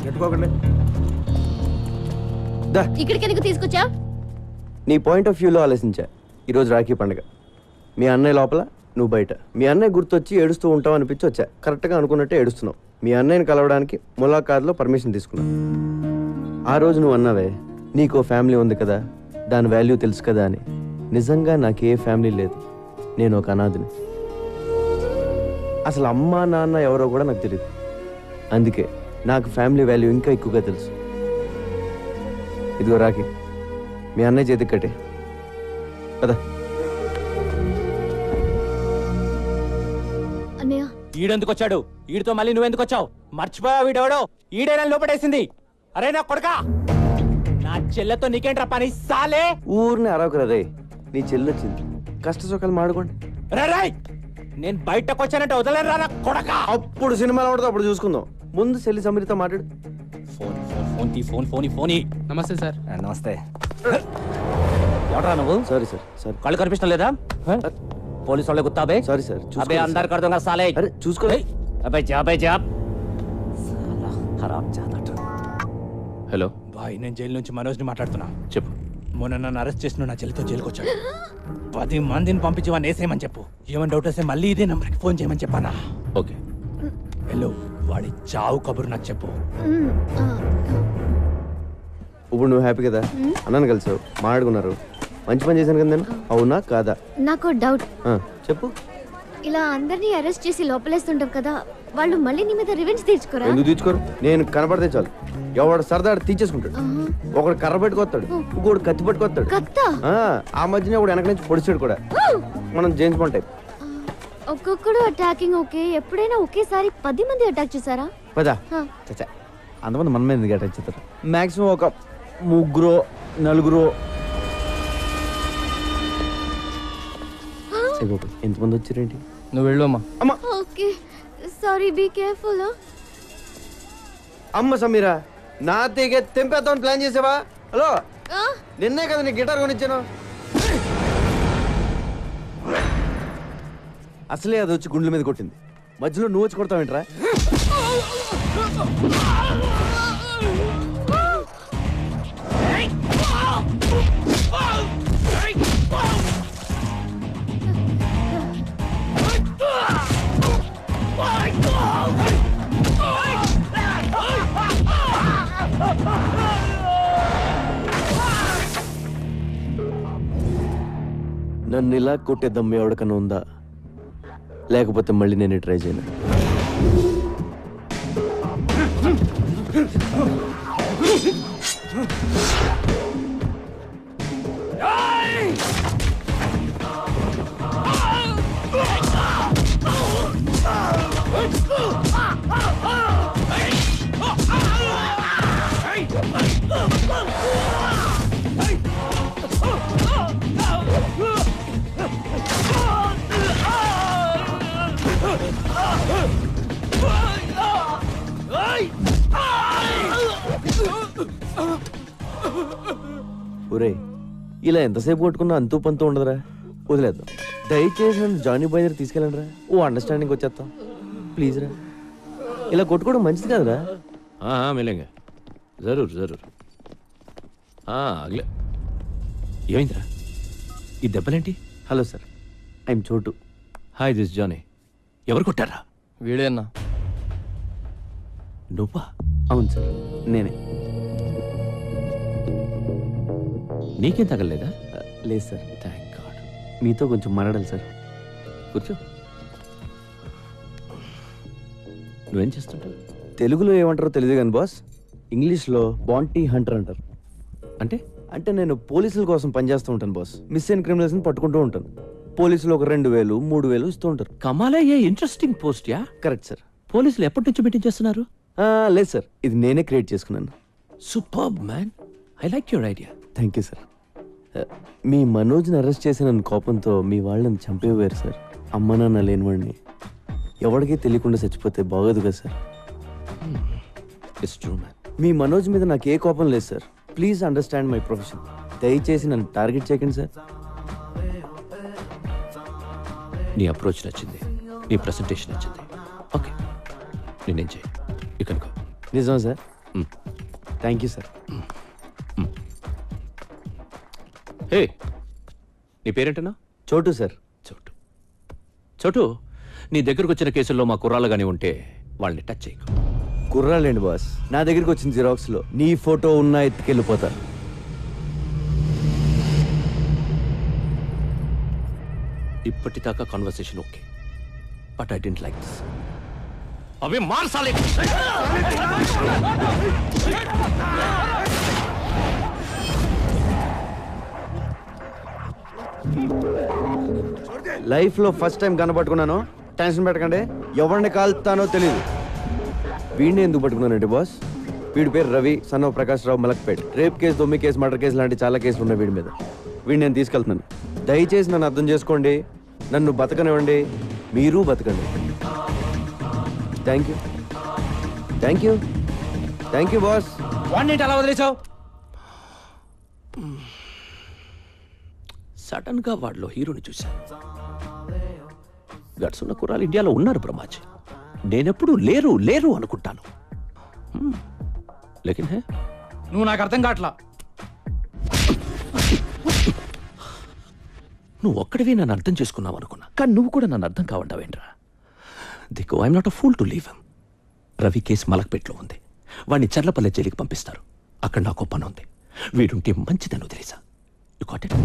పెట్టుకోకండి. ఇక్కడికి ఎందుకు తీసుకొచ్చా? నీ పాయింట్ ఆఫ్ వ్యూలో ఆలోచించా. ఈరోజు రాఖీ పండుగ, మీ అన్నయ్య లోపల, నువ్వు బయట. మీ అన్నయ్య గుర్తొచ్చి ఏడుస్తూ ఉంటావు అనిపించి వచ్చా. కరెక్ట్గా అనుకున్నట్టే ఏడుస్తున్నావు. మీ అన్నయ్యని కలవడానికి ములాఖాత్లో పర్మిషన్ తీసుకున్నావు. ఆ రోజు నువ్వు అన్నావే, నీకో ఫ్యామిలీ ఉంది కదా, దాని వాల్యూ తెలుసు కదా అని. నిజంగా నాకు ఏ ఫ్యామిలీ లేదు, నేను ఒక అనాథని. అసలు అమ్మ నాన్న ఎవరో కూడా నాకు తెలియదు. అందుకే నాకు ఫ్యామిలీ వాల్యూ ఇంకా ఎక్కువగా తెలుసు. ఇదిగో రాఖీ, మీ అన్నయ్య చేతికి కట్టే కదా. అన్నయ్య ఈడెందుకు వచ్చాడు? ఈడితో మళ్ళీ నువ్వెందుకు వచ్చావు? మర్చిపోయా వీడెవడో? ఈడైనా లోపడేసింది. అరే నా కొడకా, నా చెల్లెతో నీకేంట్రా పని సాలే? ఊరిని అరవకురా రే, నీ చెల్లొచ్చింది, కష్ట సుఖాలు మాడుకోండి. రాయ్, నేను బయటకు వచ్చానంటే వదలరా నా కొడకా. అప్పుడు సినిమాలో పడితే అప్పుడు చూసుకుందాం. ముందు చెల్లి సమీరితో మాట్లాడు. ఫోన్. నమస్తే సార్. నమస్తే. ఎవరా నువ్వు? Sorry sir. సారీ. కళ్ళు కనిపించడం లేదా? పోలీసు వాళ్ళే గుత్తాబే. Sorry sir. అబే అందరు కడదాం సాలే. అరే చూసుకో. అబే జాబ్. హలో బాయ్, నేను జైలు నుంచి మనోజ్ని మాట్లాడుతున్నా. చెప్పు. మొన్న నన్ను అరెస్ట్ చేసిన నా చెల్లితో జైలుకి వచ్చాడు. 10 మందిని పంపించి వాడిని వేసేయమని చెప్పు. ఏమైనా డౌట్ వస్తే మళ్ళీ ఇదే నంబర్కి ఫోన్ చేయమని చెప్పానా? ఓకే. హలో, వాడి చావు కబురు నాకు చెప్పు. ఇప్పుడు నువ్వు హ్యాపీ కదా? అన్నాను కలిసావు, మాట్లాడుకున్నారు, మంచి పని చేశాను కదా నేను. అవునా కాదా? నాకు డౌట్. చెప్పు. ఇలా అందరినీ అరెస్ట్ చేసి లోపలేస్తుంటావు కదా, వాళ్ళు మళ్ళీ నీ మీద రివెంజ్ తీర్చుకోరా? ఎందుకు తీర్చుకోరు? నేను కనపడితే చాలు, ఎవడు సరదా తీర్చేసుకుంటాడు. ఒకడు కర్ర పెట్టుకొస్తాడు, ఇంకోడు కత్తి పట్టుకొస్తాడు. ఆ మధ్యన ఒకడు వెనక నుంచి పొడిచాడు కూడా. మనం జేమ్స్ బాండ్ టైప్. ఒక్కొక్కడు అటాకింగ్ ఓకే, ఎప్పుడైనా ఒకేసారి 10 మంది అటాక్ చేశారా? పదా చచ్చా, అంతమంది మన మీద ఎందుకు అటాక్ చేస్తారు? మాక్సిమం ఒక 3-4 ఎంతమంది వచ్చారేంటి? నువ్వు వెళ్ళు అమ్మా. అమ్మా ఓకే సారీ, బీ కేర్ఫుల్. అమ్మ సమీరా, నా తీగ తెంపేద్దామని ప్లాన్ చేసావా? హలో, నిన్నే కదా నీ గిటార్ కొనిచ్చాను. అసలే అది వచ్చి గుండెల మీద కొట్టింది, మధ్యలో నువ్వు వచ్చి కొడతావేంట్రా? నన్ను ఇలా కొట్టే దమ్ము ఎవరికన్నా ఉందా? లేకపోతే మళ్ళీ నేను ట్రై చేయను. ఒరే, ఇలా ఎంతసేపు కొట్టుకున్నా అంతూ పంతూ ఉండదురా, వదిలేద్దాం. దయచేసి నన్ను జానీ బాయ్ దగ్గర తీసుకెళ్ళండి రా, ఓ అండర్స్టాండింగ్ వచ్చేస్తాం ప్లీజ్ రా. ఇలా కొట్టుకోవడం మంచిది కాదురా. మిలేంగా, జరూర్ జరూర్. అగలే. ఏమైందిరా? ఈ దెబ్బలేంటి? Hello sir, I'm Chhotu. Hi, this Johnny. ఎవరు కొట్టారా? వీడేనా? నువ్వా? అవును సార్, నేనే. నీకేం తగలలేదా? లేదు సార్. Thank God. మీతో కొంచెం మాట్లాడాలి సార్. కూర్చో. నువ్వేం చేస్తుంటావు? తెలుగులో ఏమంటారో తెలియదు కానీ బాస్, ఇంగ్లీష్లో బాంటీ హంటర్ అంటారు. అంటే అంటే నేను పోలీసుల కోసం పనిచేస్తూ ఉంటాను బాస్. మిస్ అయిన క్రిమినల్స్ని పట్టుకుంటూ ఉంటాను. పోలీసులు ఒక 2,000, 3,000 ఇస్తూ ఉంటారు. కమాలే, ఏ ఇంట్రెస్టింగ్ పోస్ట్ యా. Correct sir. పోలీసులు ఎప్పటి నుంచి మీటింగ్ చేస్తున్నారు? లేదు సార్, ఇది నేనే క్రియేట్ చేసుకున్నాను. Superb man, I like your idea. Thank you sir. మీ మనోజ్ని అరెస్ట్ చేసిన కోపంతో మీ వాళ్ళని చంపేవారు సార్. అమ్మ నాన్న లేనివాడిని ఎవరికీ తెలియకుండా చచ్చిపోతే బాగోదు కదా సార్. It's true man. మీ మనోజ్ మీద నాకు ఏ కోపం లేదు sir. Please understand my profession. దయచేసి నన్ను టార్గెట్ చేయకండి సార్. నీ అప్రోచ్ నచ్చింది, నీ ప్రెసెంటేషన్ నచ్చింది. ఓకే, నేనేం చేయి ఇక్కడ. నిజమా sir? Thank you sir. Hey, నీ పేరేంటనా? చోటు సార్. చోటు. చోటు, నీ దగ్గరకు వచ్చిన కేసుల్లో మా కుర్రాళ్ళు కానీ ఉంటే వాళ్ళని టచ్ చేయకు. కుర్రాలేండి బాస్, నా దగ్గరికి వచ్చిన జిరాక్స్లో నీ ఫోటో ఉన్నా ఎత్తుకెళ్ళిపోతారు. ఇప్పటిదాకా conversation okay, but I don't like this. అవి మార్చాలి. లైఫ్లో ఫస్ట్ టైం కనపట్టుకున్నాను. టెన్షన్ పెట్టకండి, ఎవరిని కాల్తానో తెలియదు. వీడిని ఎందుకు పట్టుకున్నానండి బాస్? వీడి పేరు Ravi, son of Prakash Rao, Malakpet. Rape case, దొమ్మి కేసు, మర్డర్ కేసు లాంటి చాలా కేసులు ఉన్నాయి వీడి మీద. వీడిని నేను తీసుకెళ్తున్నాను. దయచేసి నన్ను అర్థం చేసుకోండి, నన్ను బతకనివ్వండి, మీరు బతకండి. Thank you, thank you, thank you boss. వాడిని అలా వదిలేసావు? సడన్ గా వాడిలో హీరోని చూశాను. గట్స్ ఉన్న కుర్రాలు ఇండియాలో ఉన్నారు బ్రహ్మాజీ. నేనెప్పుడు లేరు లేరు అనుకుంటాను. లేకిన్ హే, నువ్వు నాకు అర్థం కావట్లా. నువ్వు ఒక్కడివి నన్ను అర్థం చేసుకున్నావు అనుకున్నా, కానీ నువ్వు కూడా నన్ను అర్థం కావంటావేంట్రా? దిక్కు, I'm not a fool to leave him. Ravi case మలక్పేట్లో ఉంది. వాడిని చర్లపల్లె జైలుకి పంపిస్తారు. అక్కడ నాకు పని ఉంది. వీడుంటే మంచిదని వదిలేసా. You got it?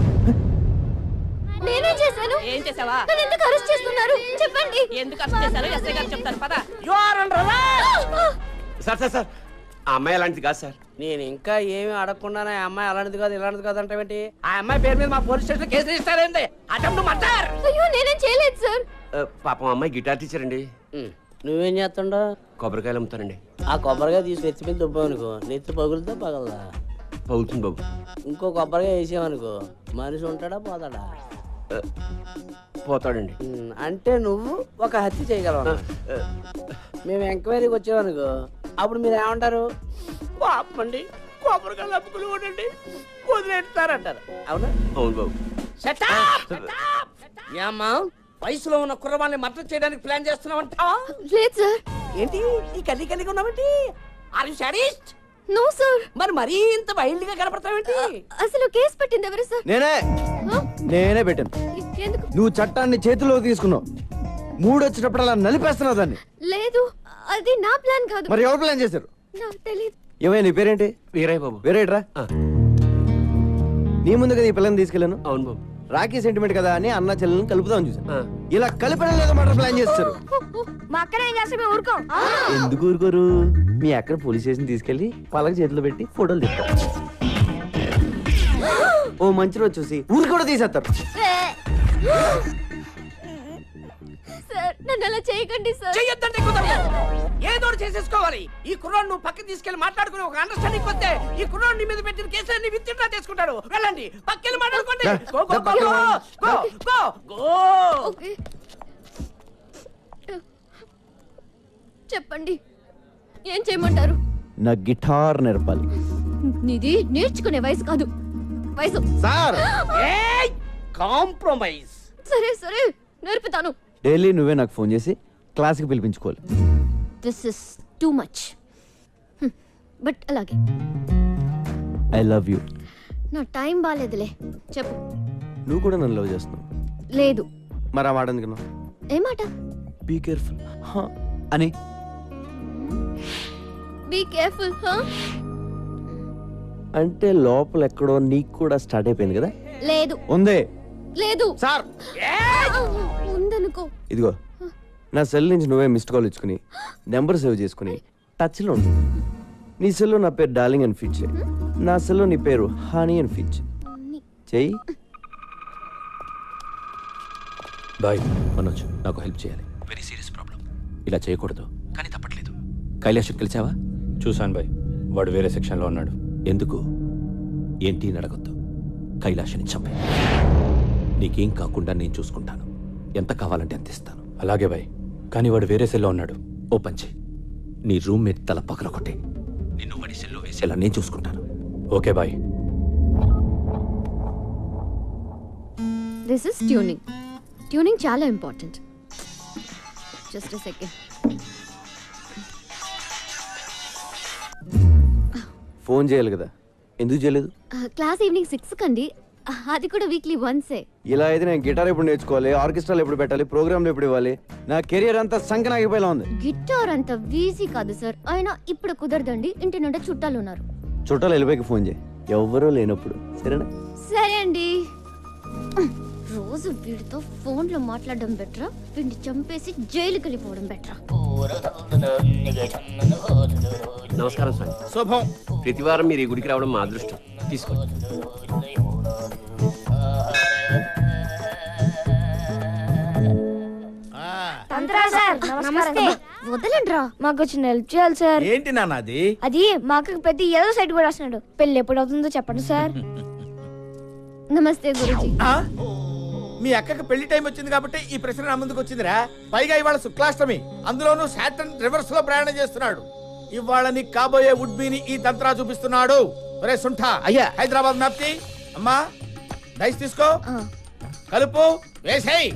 నేనే చేశాను. ఏం చేసావా? నన్ను ఎందుకు అరెస్ట్ చేస్తున్నారు చెప్పండి. ఎందుకు అరెస్ట్ చేశారో ఎస్ఐ గారు చెప్తారు. పద. సార్ సార్ సార్, ఆ అమ్మాయి అలాంటిది కాదు సార్. నేను ఇంకా ఏమి అడగకుండానే ఆ అమ్మాయి అలాంటిది కాదు ఇలాంటిది కాదు అంటే ఆ అమ్మాయి పేరు మీద మా police station case register attempt murder. అయ్యో నేనేం చేయలేదు సార్. పాపం అమ్మాయి గిటార్ టీచర్ అండి. నువ్వేం చేస్తుండో? కొబ్బరికాయలు అమ్ముతానండి. ఆ కొబ్బరికాయ తీసి ఎత్తి మీద దుబ్బావనుకో, నెత్తి పగులుతో పగలదా? పగులుతుంది బాబు. ఇంకో కొబ్బరికాయ వేసావనుకో, మనిషి ఉంటాడా పోతాడా? పోతాడండి. అంటే నువ్వు ఒక హత్య చేయగలవా? మేము ఎంక్వైరీకి వచ్చామనుకో, అప్పుడు మీరు ఏమంటారు? పాపండి, కొబ్బరికాయలు అమ్ముకుని ఉండండి, వదిలేస్తారంటారు. అవునా? అవును బాబు. ఏమ్మా, వయసులో ఉన్న కుర్రవాళ్ళని మర్డర్ చేయడానికి ప్లాన్ చేస్తున్నావంటా? లేదు సార్. ఏంటి ఈ కల్లి కల్లిగా ఉన్నావేంటి? Are you sadist? No sir. మరి మరీ ఇంత వైల్డ్ గా కనపడతావేంటి? అసలు కేసు పెట్టింది ఎవరు సార్? నేనే పెట్టాను. ఎందుకు? నువ్వు చట్టాన్ని చేతిలోకి తీసుకున్నావు. మూడొచ్చినప్పుడు అలా నలిపేస్తున్నావు దాన్ని. లేదు, అది నా ప్లాన్ కాదు. మరి ఎవరు ప్లాన్ చేశారు? నాకు తెలియదు. ఏమైనా నీ పేరేంటి? వీరయ్య బాబు. వీరయ్యరా? నీ ముందు కదా ఈ పిల్లని తీసుకెళ్ళాను. అవును బాబు. రాఖీ సెంటిమెంట్ కదా అని అన్న చెల్లెలను కలుపుదామని చూసాను. ఇలా కలిపడం లేదో మర్డర్ ప్లాన్ చేస్తారు. మా అక్కనే ఏం చేస్తే మేము ఊరుకోం. ఎందుకు ఊరుకోరు? మీ అక్కడ పోలీస్ స్టేషన్ తీసుకెళ్లి పలక చేతిలో పెట్టి ఫోటోలు తీస్తారు. ఓ మంచి రోజు చూసి ఊరు కూడా తీసేస్తారు. సార్ నన్ను అలా చేయకండి సార్. చెయ్యొద్దంటే కుదరదు. ఏదో చేసేసుకోవాలి. ఈ కుర్రాడు నువ్వు పక్కకి తీసుకెళ్లి మాట్లాడుకుని ఒక అండర్స్టాండింగ్ వస్తే ఈ కుర్రాడు నీ మీద పెట్టిన కేసులన్నీ విత్డ్రా చేసుకుంటాడు. వెళ్ళండి, పక్కకి మాట్లాడుకోండి. Go go go go go go. Okay చెప్పండి, ఏం చేయమంటారు? నా గిటార్ నేర్పాలి. నీది నేర్చుకునే వయసు కాదు, వయసు. Sir compromise. సరే సరే నేర్పుతాను. డైలీ నువ్వే నాకు ఫోన్ చేసి క్లాస్కి పిలిపించుకోవాలి. This is too much, but అలాగే. I love you. నా టైం బాగాలేదులే, చెప్పు. నువ్వు కూడా నన్ను లవ్ చేస్తున్నావు. లేదు. మరి ఆ మాట ఎందుకు? ఏ మాట? బీ కేర్ఫుల్ అని. Be careful. అంటే లోపల ఎక్కడో నీకు కూడా స్టార్ట్ అయిపోయింది కదా? లేదు ఉందే. లేదు సార్ ఉందనుకో. ఇదిగో నా సెల్ నుంచి నువ్వే మిస్డ్ కాల్ ఇచ్చుకుని నెంబర్ సేవ్ చేసుకుని టచ్లో ఉండు. నీ సెల్లో నా పేరు డార్లింగ్ అని ఫిట్ చేయి, నా సెల్లో నీ పేరు హనీ అని ఫిట్ చెయ్యి. బాయ్ మనోజ్, నాకు హెల్ప్ చేయాలి. Very serious problem. ఇలా చేయకూడదు కానీ తప్పట్లేదు. కైలాష్ కలిసావా? చూశాను బాయ్, వాడు వేరే సెక్షన్లో ఉన్నాడు. ఎందుకు ఏంటి అడగొద్దు. కైలాష్ని చంపే. నీకేం కాకుండా నేను చూసుకుంటాను. ఎంత కావాలంటే అంత ఇస్తాను. అలాగే బాయ్, కానీ వాడు వేరే సెల్లో ఉన్నాడు. ఓ పంచే, నీ రూమ్మేట్ తల పగల కొట్టే. నిన్ను వాడి సెల్లో వేసేలా నేను చూసుకుంటాను. Okay bye. This is tuning. Tuning చాలా important. Just a second. Phone చేయాలి కదా, ఎందుకు చేయలేదు? క్లాస్ ఈవినింగ్ 6 కండి, అది కూడా వీక్లీ వన్సే. ఇలా అయితే నేను గిటార్ ఎప్పుడు నేర్చుకోవాలి, ఆర్కెస్ట్రాలు ఎప్పుడు పెట్టాలి, ప్రోగ్రాంలు ఎప్పుడు ఇవ్వాలి? నా కెరియర్ అంతా సంకనాగిపోయేలా ఉంది. గిటార్ అంత వీజీ కాదు సార్. అయినా ఇప్పుడు కుదరదండి, ఇంటి నుండి చుట్టాలు ఉన్నారు. చుట్టాలు వెళ్ళిపోయి ఫోన్ చేయి, ఎవరూ లేనప్పుడు. సరేనా? సరే అండి. రోజు వీడితో ఫోన్ లో మాట్లాడడం బెటరా, వీడిని చంపేసి జైలుకి వెళ్ళిపోవడం బెటరా? నమస్కారం సార్. శుభం. ప్రతి వారం మీరు ఈ గుడికి రావడం మా అదృష్టం. తీసుకోండి. నమస్తే. వదలండ్రా, మాకు చిన్న హెల్ప్ చేయాలి సార్. ఏంటి నాన్న అది? అది మాకు పెద్ద ఏదో సైడ్ కూడా వస్తున్నాడు. పెళ్లి ఎప్పుడు అవుతుందో చెప్పండి సార్. నమస్తే గురుజీ. మీ అక్కకి పెళ్లి టైం వచ్చింది కాబట్టి ఈ ప్రశ్న నా ముందుకు వచ్చిందిరా. పైగా ఇవాళ శుక్లాష్టమి, అందులోనూ సాటర్న్ రివర్స్ లో ప్రయాణం చేస్తున్నాడు. ఇవాళ నీకు కాబోయే వుడ్బీని ఈ తంత్రా చూపిస్తున్నాడు. ఒరే సుంఠా, అయ్యా, హైదరాబాద్ మ్యాప్ కి. అమ్మా డైస్ తీసుకో, కలుపు, వేసేయ్.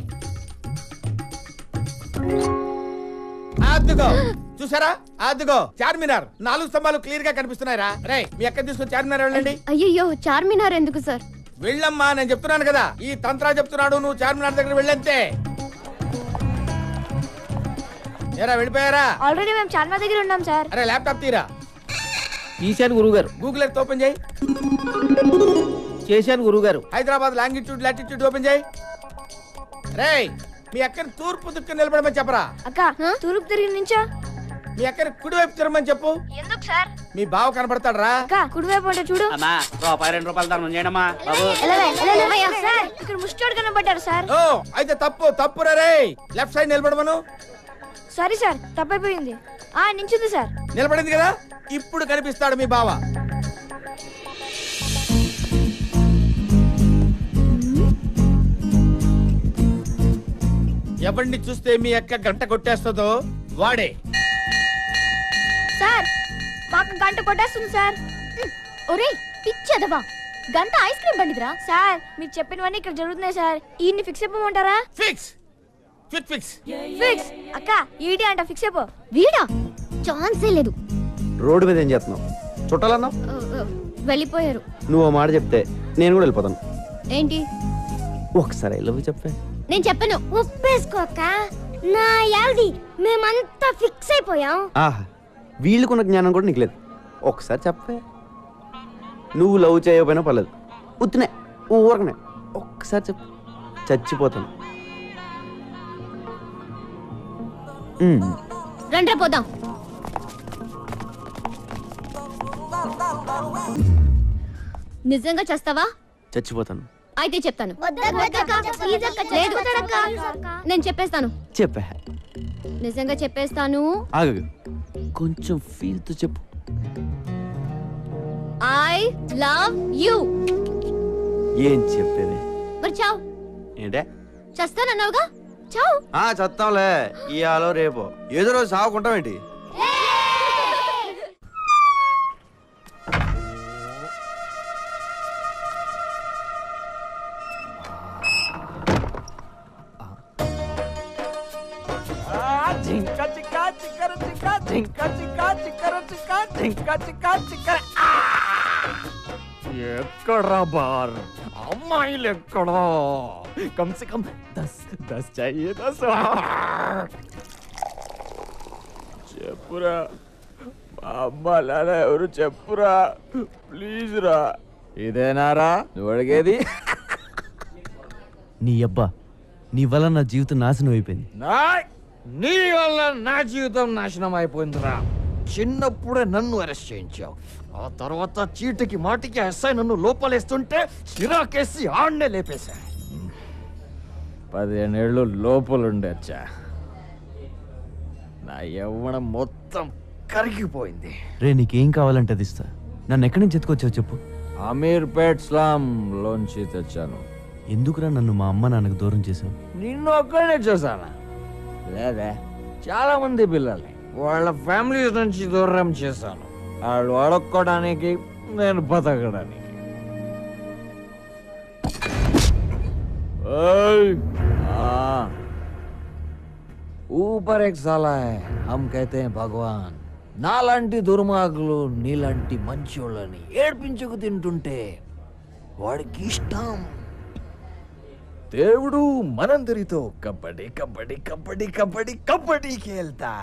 అద్దుగో, చూసారా? అద్దుగో చార్మినార్ 4 స్తంభాలు క్లియర్ గా కనిపిస్తున్నాయిరా. రే మీ అక్క తీసుకొని చార్మినార్ వెళ్ళండి. అయ్యయ్యో, చార్మినార్ ఎందుకు సార్? వెళ్ళమ్మా, నేను చెప్తున్నాను కదా, ఈ తంత్రా చెప్తున్నాడు, నువ్వు చార్మినార్ దగ్గర వెళ్ళంతే. ఏరా వెళ్ళిపోయారా? ఆల్రెడీ మేము చార్మినార్ దగ్గర ఉన్నాం సార్. అరే ల్యాప్టాప్ తీరా. తీశాను గురుగారు. గూగుల్ ఎర్త్ ఓపెన్ చేయి. చేశాను గురుగారు. హైదరాబాద్ లాంగిట్యూడ్ లాటిట్యూడ్ ఓపెన్ చేయి. రే మీ అక్కని తూర్పు దిక్కు నిలబడమని చెప్పరా. అక్క తూర్పు తిరిగి నుంచా? మీ అక్కని కుడివైపు తిరగమని చెప్పు. ఎందుకు సార్? మీ బావ కనబడతాడు రా. అక్క కుడివైపు అంటే చూడు. అమ్మా ₹2 ధర్మం చేయడమ్మా బాబు. సార్ ఇక్కడ ముష్టోడు కనబడ్డారు సార్. ఓ అయితే తప్పు రే. లెఫ్ట్ సైడ్ నిలబడమను. సారీ సార్, తప్పైపోయింది. నించుంది సార్. నిలబడింది కదా, ఇప్పుడు కనిపిస్తాడు మీ బావ. ఎవరిని చూస్తే మీ అక్క గంట కొట్టేస్తుందో వాడే. సార్ మాకు గంట కొట్టేస్తుంది సార్. ఒరేయ్ పిచ్చదవా, గంట ఐస్ క్రీమ్ బండిదిరా. సార్ మీరు చెప్పినవన్నీ ఇక్కడ జరుగుతున్నాయి సార్. ఈయన్ని ఫిక్స్ అయిపోమంటారా? Fix fix fix. అక్క ఈడి అంట ఫిక్స్ అయిపో. వీడా? ఛాన్సే లేదు. రోడ్డు మీద ఏం చేస్తున్నావు? చుట్టాలన్నావు, వెళ్ళిపోయారు. నువ్వు ఆ మాట చెప్తే నేను కూడా వెళ్ళిపోతాను. ఏంటి? ఒకసారి ఐ లవ్ యు చెప్పే. నేను చెప్పను. ఒప్పేసుకోక నా యాది, మేమంతా ఫిక్స్ అయిపోయాం. ఆహా, వీళ్ళకున్న జ్ఞానం కూడా నీకు లేదు. ఒకసారి చెప్పే. నువ్వు లవ్ చేయకపోయినా పర్లేదు, ఉత్తినే ఊరకనే ఒక్కసారి చెప్పు, చచ్చిపోతాను. రండ్రా పోదాం. నిజంగా చేస్తావా? చచ్చిపోతాను. అయితే చెప్తాను. లేదు, నేను చెప్పేస్తాను. చెప్పే. నిజంగా చెప్పేస్తాను. ఆగు, కొంచెం ఫీల్ తో చెప్పు. I love you. ఏం చెప్పేది? మరి చావు. ఏంటే? చేస్తానన్నావుగా, చావు. చస్తాంలే, ఇయాలో రేపో ఏదో రోజు సాగుకుంటామేంటి? ఎక్కడ్రా బార్? అమ్మాయిలు ఎక్కడా? కమ్ సే కమ్ 10 चाहिए 10. చెప్పురా అమ్మా నాన్న ఎవరు చెప్పురా ప్లీజ్ రా. ఇదేనారా నువ్వు అడిగేది? నీ అబ్బా, నీ వల్ల నా జీవితం నాశనం అయిపోయింది. నీ వల్ల నా జీవితం నాశనం అయిపోయిందిరా. చిన్నప్పుడే నన్ను అరెస్ట్ చేయించావు, ఆ తర్వాత చీటికి మాటికి ఎస్ఐ నన్ను లోపలేస్తుంటే చిరాకేసి ఆడనే లేపేశా. 15 ఏళ్ళు లోపలుండొచ్చా. నా యవ్వనం మొత్తం కరిగిపోయింది. రే నీకేం కావాలంటే అది ఇస్తా. నన్ను ఎక్కడి నుంచి ఎత్తుకొచ్చావు చెప్పు. అమీర్పేట్ స్లామ్ లోంచి తెచ్చాను. ఎందుకురా నన్ను మా అమ్మ నాన్నకు దూరం చేశావు? నిన్ను ఒక్కడే చూసానా? లేదా చాలా మంది పిల్లల్ని వాళ్ళ ఫ్యామిలీస్ నుంచి దూరం చేశాను. వాళ్ళు అడుక్కోవడానికి, నేను బతకడానికి. ऊपर एक साला है, हम कहते हैं भगवान. నాలాంటి దుర్మార్గులు నీలాంటి మంచోళ్ళని ఏడ్పించుకు తింటుంటే వాడికి ఇష్టం. దేవుడు మనందరితో కబడ్డీ కబడ్డీ కబడ్డీ కబడ్డీ కబడ్డీ ఖేల్తా.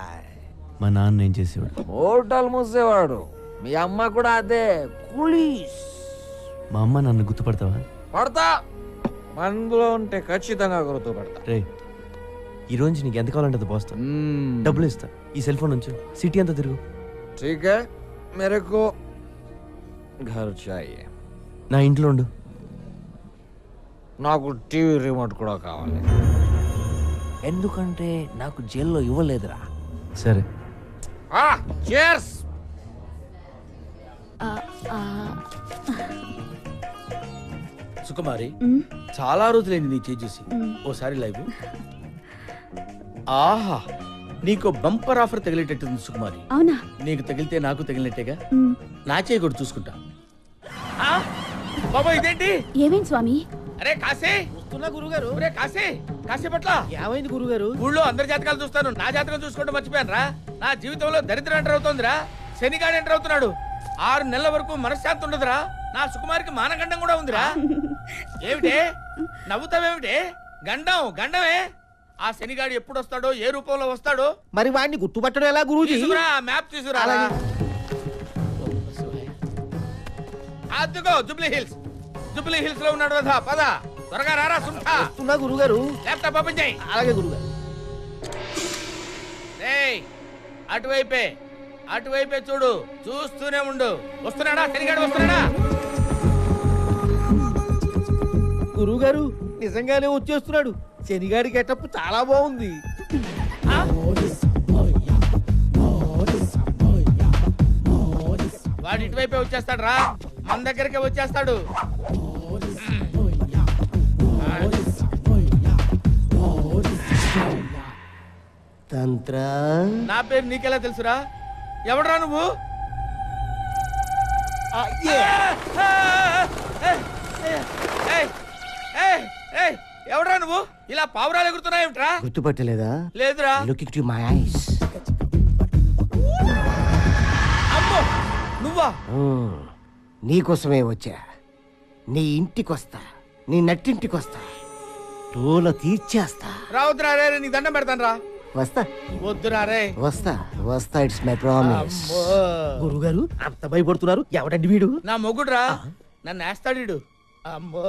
మా నాన్న ఏం చేసేవాడు? హోటల్ మూసేవాడు. మీ అమ్మ కూడా అదే, పోలీస్. మా అమ్మ నన్ను గుర్తుపడతావా? పడతా, మనలో ఉంటే ఖచ్చితంగా గుర్తుపడతా. రే ఈ రోజు నీకు ఎంత కావాలంటే అది పోస్తా. డబ్బులు ఇస్తా. ఈ సెల్ ఫోన్ ఉంచు, సిటీ అంతా తిరుగు. ठीक है, मेरे को घर चाहिए. నా ఇంట్లో ఉండు. నాకు టీవీ రిమోట్ కూడా కావాలి, ఎందుకంటే నాకు జైల్లో ఇవ్వలేదురా. సరే. చేర్స్. సుకుమారి, చాలా రోజులైంది నీ చేసి. ఓసారి లైవ్. ఆహా, నీకు బంపర్ ఆఫర్ తగిలేటట్టుంది సుకుమారి. అవునా? నీకు తగిలితే నాకు తగిలినట్టేగా. నా చేయి కూడా చూసుకుంటా. బాబా ఇదేంటి? ఏమైంది స్వామి? అరే కాశీ, వస్తున్నా గురుగారు. అరే కాశీ, కాశీ పట్ల ఏమైంది గురుగారు? ఊళ్ళో అందరి జాతకాలు చూస్తాను, నా జాతకం చూసుకోవడం మర్చిపోయాను రా. నా జీవితంలో దరిద్రం ఎంటర్ అవుతోందిరా. శనిగాడు ఎంటర్ అవుతున్నాడు. 6 నెలల వరకు మనశ్శాంతి ఉండదురా. నా సుకుమారికి మానగండం కూడా ఉందిరా. ఏమిటే నవ్వుతావేమిటే? గండం గండమే. ఆ శనిగాడు ఎప్పుడు వస్తాడో, ఏ రూపంలో వస్తాడో మరి వాడిని గుర్తుపట్టడం ఎలా గురూజీ? తీసుకురా, మ్యాప్ తీసుకురా. అదిగో జూబ్లీ హిల్స్. జూబ్లీ హిల్స్ లో ఉన్నాడు కదా. పద త్వరగా రారా. సుంఠా గురుగారు. ల్యాప్టాప్ ఓపెన్ చేయి. అలాగే గురుగారు. అటువైపే అటువైపే చూడు, చూస్తూనే ఉండు. వస్తున్నాడా శనిగాడు? వస్తున్నాడా? గురుగారు నిజంగానే వచ్చేస్తున్నాడు. శనిగాడి గెటప్ చాలా బాగుంది. వాడు ఇటువైపే వచ్చేస్తాడు రా. మన దగ్గరికి వచ్చేస్తాడు. తంత్ర. నా పేరు నీకెలా తెలుసురా? ఎవడరా నువ్వు? ఎవడరా నువ్వు? ఇలా పావురాలు ఎగురుతున్నాయేమిట్రా? గుర్తుపట్టలేదా? లేదురా. Look into my eyes. అమ్మో, నువ్వా? నీకోసమే వచ్చా. నీ ఇంటికొస్తా, నీ నట్టింటికొస్తా, తోల తీర్చేస్తా. రావద్దురా రే, నీ దండం పెడతాను రా. వస్తా. వద్దురా రే. వస్తా వస్తా. It's my promise. గురుగారు అంత భయపడుతున్నారు. ఎవడండి వీడు? నా మొగుడురా. నన్ను వేస్తాడు వీడు. అమ్మో.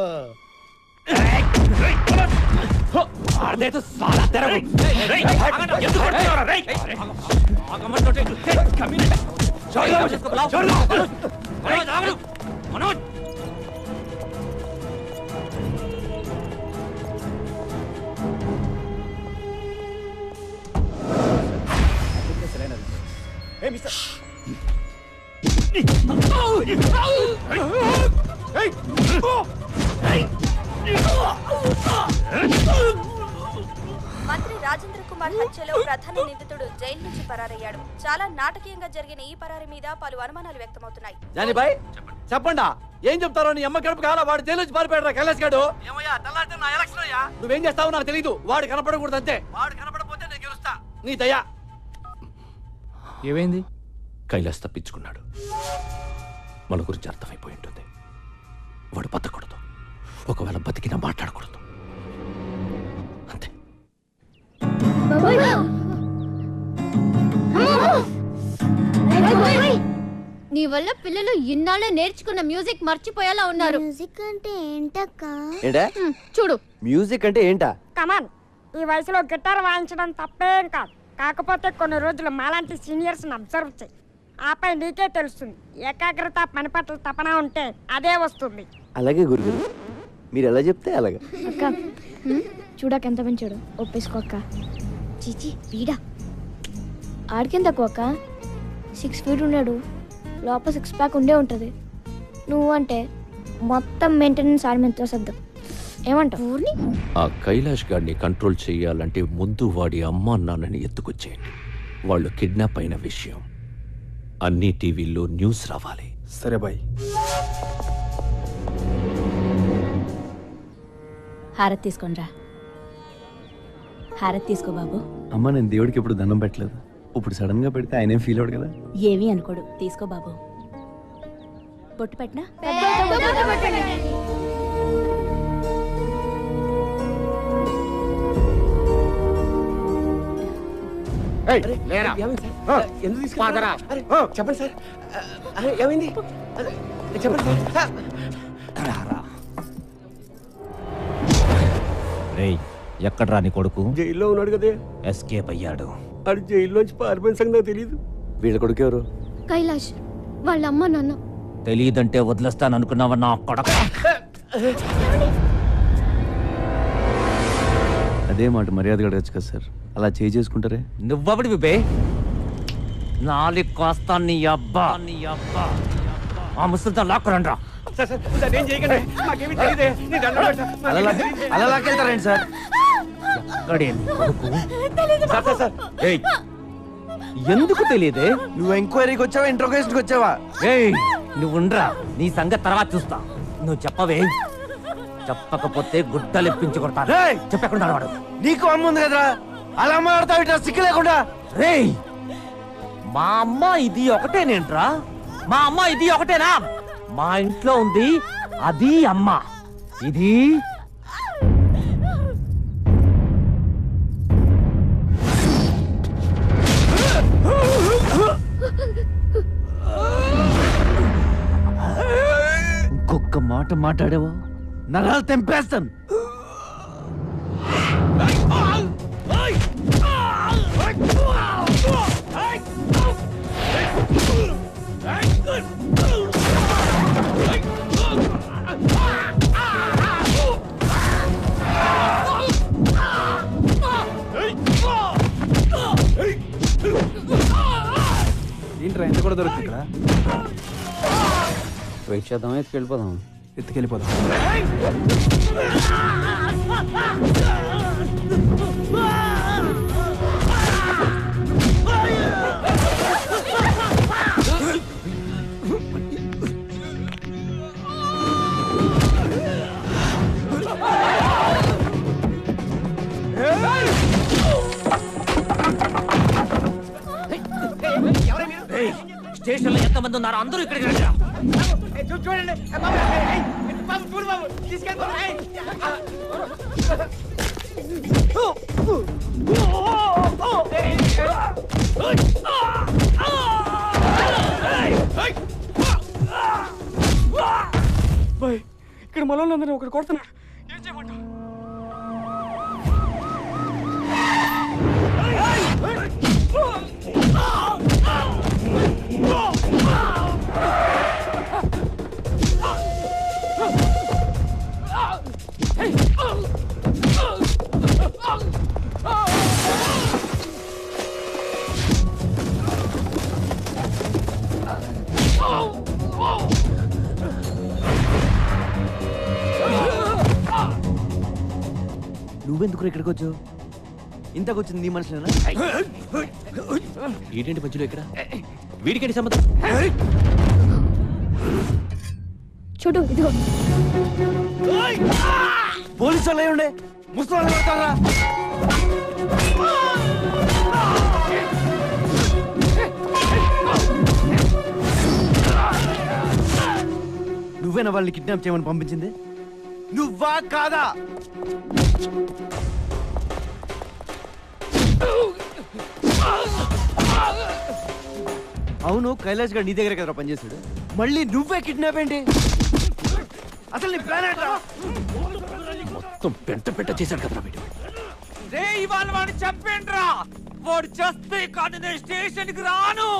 మంత్రి రాజేంద్ర కుమార్ హత్యలో ప్రధాన నిందితుడు జైలు నుంచి పరారయ్యాడు. చాలా నాటకీయంగా జరిగిన ఈ పరారి మీద పలు అనుమానాలు వ్యక్తమవుతున్నాయి. జానీబాయ్ చెప్పండా, ఏం చెప్తారో? నీ అమ్మ కడుపు కావాలా? వాడు జైలు నుంచి పారిపోయాడు. కైలాస్ గాడు. ఏమయ్యా తెల్లారితే నా ఎలక్షన్ అయ్యా. నువ్వేం చేస్తావో నాకు తెలీదు. వాడు కనపడకూడదు అంతే. వాడు కనపడకపోతే నేను గెలుస్తా. నీ దయా. ఏమైంది? కైలాస్ తప్పించుకున్నాడు. మన గురించి అర్థమైపోయి ఉంటుంది. వాడు బతకూడదు. ఒకవేళ బతికినా మాట్లాడకూడదు. అంతే. బాబాయ్ నీ వల్ల పిల్లలు ఇన్నాళ్ళే నేర్చుకున్న మ్యూజిక్ మర్చిపోయేలా ఉన్నారు. మ్యూజిక్ అంటే ఏంటక్క? ఏంటా చూడు, మ్యూజిక్ అంటే ఏంటా? కమాన్, ఈ వయసులో గిటార్ వాయించడం తప్పేం కాదు. కాకపోతే కొన్ని రోజులు మాలాంటి సీనియర్స్ని అబ్జర్వ్ చేయి. ఆపై నీకే తెలుస్తుంది. ఏకాగ్రత, పని పట్ల తపన ఉంటే అదే వస్తుంది. అలాగే గురుగారు, మీరు ఎలా చెప్తే అలాగే. అక్క చూడక ఎంత పెంచాడు, ఒప్పేసుకో అక్క. చీచి వీడా ఆడికేం తక్కువ అక్క, 6 feet ఉన్నాడు, లోపల 6 pack ఉండే ఉంటుంది. నువ్వు అంటే మొత్తం మెయింటెనెన్స్ ఆడి మీద తోసద్దు. ఏమంటావు? ఆ కైలాష్ గాడిని కంట్రోల్ చేయాలంటే ముందు వాడి అమ్మా నాన్నని ఎత్తుకొచ్చేయండి. వాళ్ళు కిడ్నాప్ అయిన విషయం అన్ని టీవీల్లో న్యూస్ రావాలి. సరే బాయ్. హారతి తీసుకోనరా. హారతి తీసుకో బాబు. అమ్మ, నేను దేవుడికి ఎప్పుడు దండం పెట్టలేదు. ఇప్పుడు సడన్ గా పెడితే ఆయనేం ఫీల్ అవడు కదా. ఏమీ అనుకోడు. తీసుకో బాబు. బొట్టు పెట్టినా? ఎందుకు తీసుకున్నారా? చెప్పండి సార్, ఏమైంది చెప్పండి సార్. రేయ్, ఎక్కడ్రా నీ కొడుకు? జైల్లో ఉన్నాడు కదే. ఎస్కేప్ అయ్యాడు. అది జైల్లోంచి పారిపోయిన సంగతి నాకు తెలియదు. వీళ్ళ కొడుకు ఎవరు? కైలాష్ వాళ్ళ అమ్మ నాన్న. తెలియదంటే వదిలేస్తాననుకున్నావా నా కొడక? అదే మాట మర్యాద అడగచ్చు కదా సార్, అలా చేసుకుంటారే. నువ్వెవడివి బే? నాలుగు కోస్తా నీ అబ్బా. ఆ ముసలితో లాక్కురండ్రా. అలా లాక్కెళ్తారండి సార్. ఎందుకు తెలియదే? నువ్వు ఎంక్వైరీకి వచ్చావా, ఇంట్రోగేషన్కి వచ్చావా? నువ్వుండ్రా, నీ సంగతి తర్వాత చూస్తా. నువ్వు చెప్పవే. చెప్పకపోతే గుడ్డలిప్పించి కొడతాను. చెప్పకుండా వాడు. నీకు అమ్మ ఉంది కదరా, అలా మాడతావు ఇట్లా సిక్కు లేకుండా. రేయ్, మా అమ్మ ఇది ఒకటేనేంట్రా? మా అమ్మ ఇది ఒకటేనా? మా ఇంట్లో ఉంది అది అమ్మ, ఇది ఇంకొక మాట మాట్లాడావో నరాలు తెంపేస్తాను. ఏంట్రా ఎంత కూడా దొరుకుతుంది ఇక్కడ? వెయిట్ చేద్దాం, ఎత్తుకెళ్ళిపోదాం. ఎత్తుకెళ్ళిపోదాం. స్టేషన్ లో ఎంతమంది ఉన్నారు? అందరూ ఇక్కడికి రండి. చూడండి బాబు, చూడు బాబు, తీసుకెళ్ళిపోయి. ఇక్కడ మనోళ్ళందరూ ఒకటి కొడుతున్నాడు. ఏం చేయమంటావు? నువ్వెందుకు ఇక్కడికి వచ్చావు? ఇంతకొచ్చింది నీ మనుషులేనా? ఏంటంటే మధ్యలో ఇక్కడ వీడికేంటి సంబంధం? చూడు ఇదిగో. పోలీసు వాళ్ళు ఉండే ముసలి పడతారా? నువ్వేనా వాళ్ళని కిడ్నాప్ చేయమని పంపించింది? నువ్వా కాదా? అవును కైలాష్ గారు నీ దగ్గర కదా పనిచేస్తాడు, మళ్ళీ నువ్వే కిడ్నాప్ ఏంటి? అసలు నీ ప్లాన్ ఏంట్రా? మొత్తం పెంట చేశాడు కదా వీడు. రే ఇవాళ వాడిని చంపేండ్రా, వాడు చేస్తే కాదు నేను స్టేషన్కి రాను.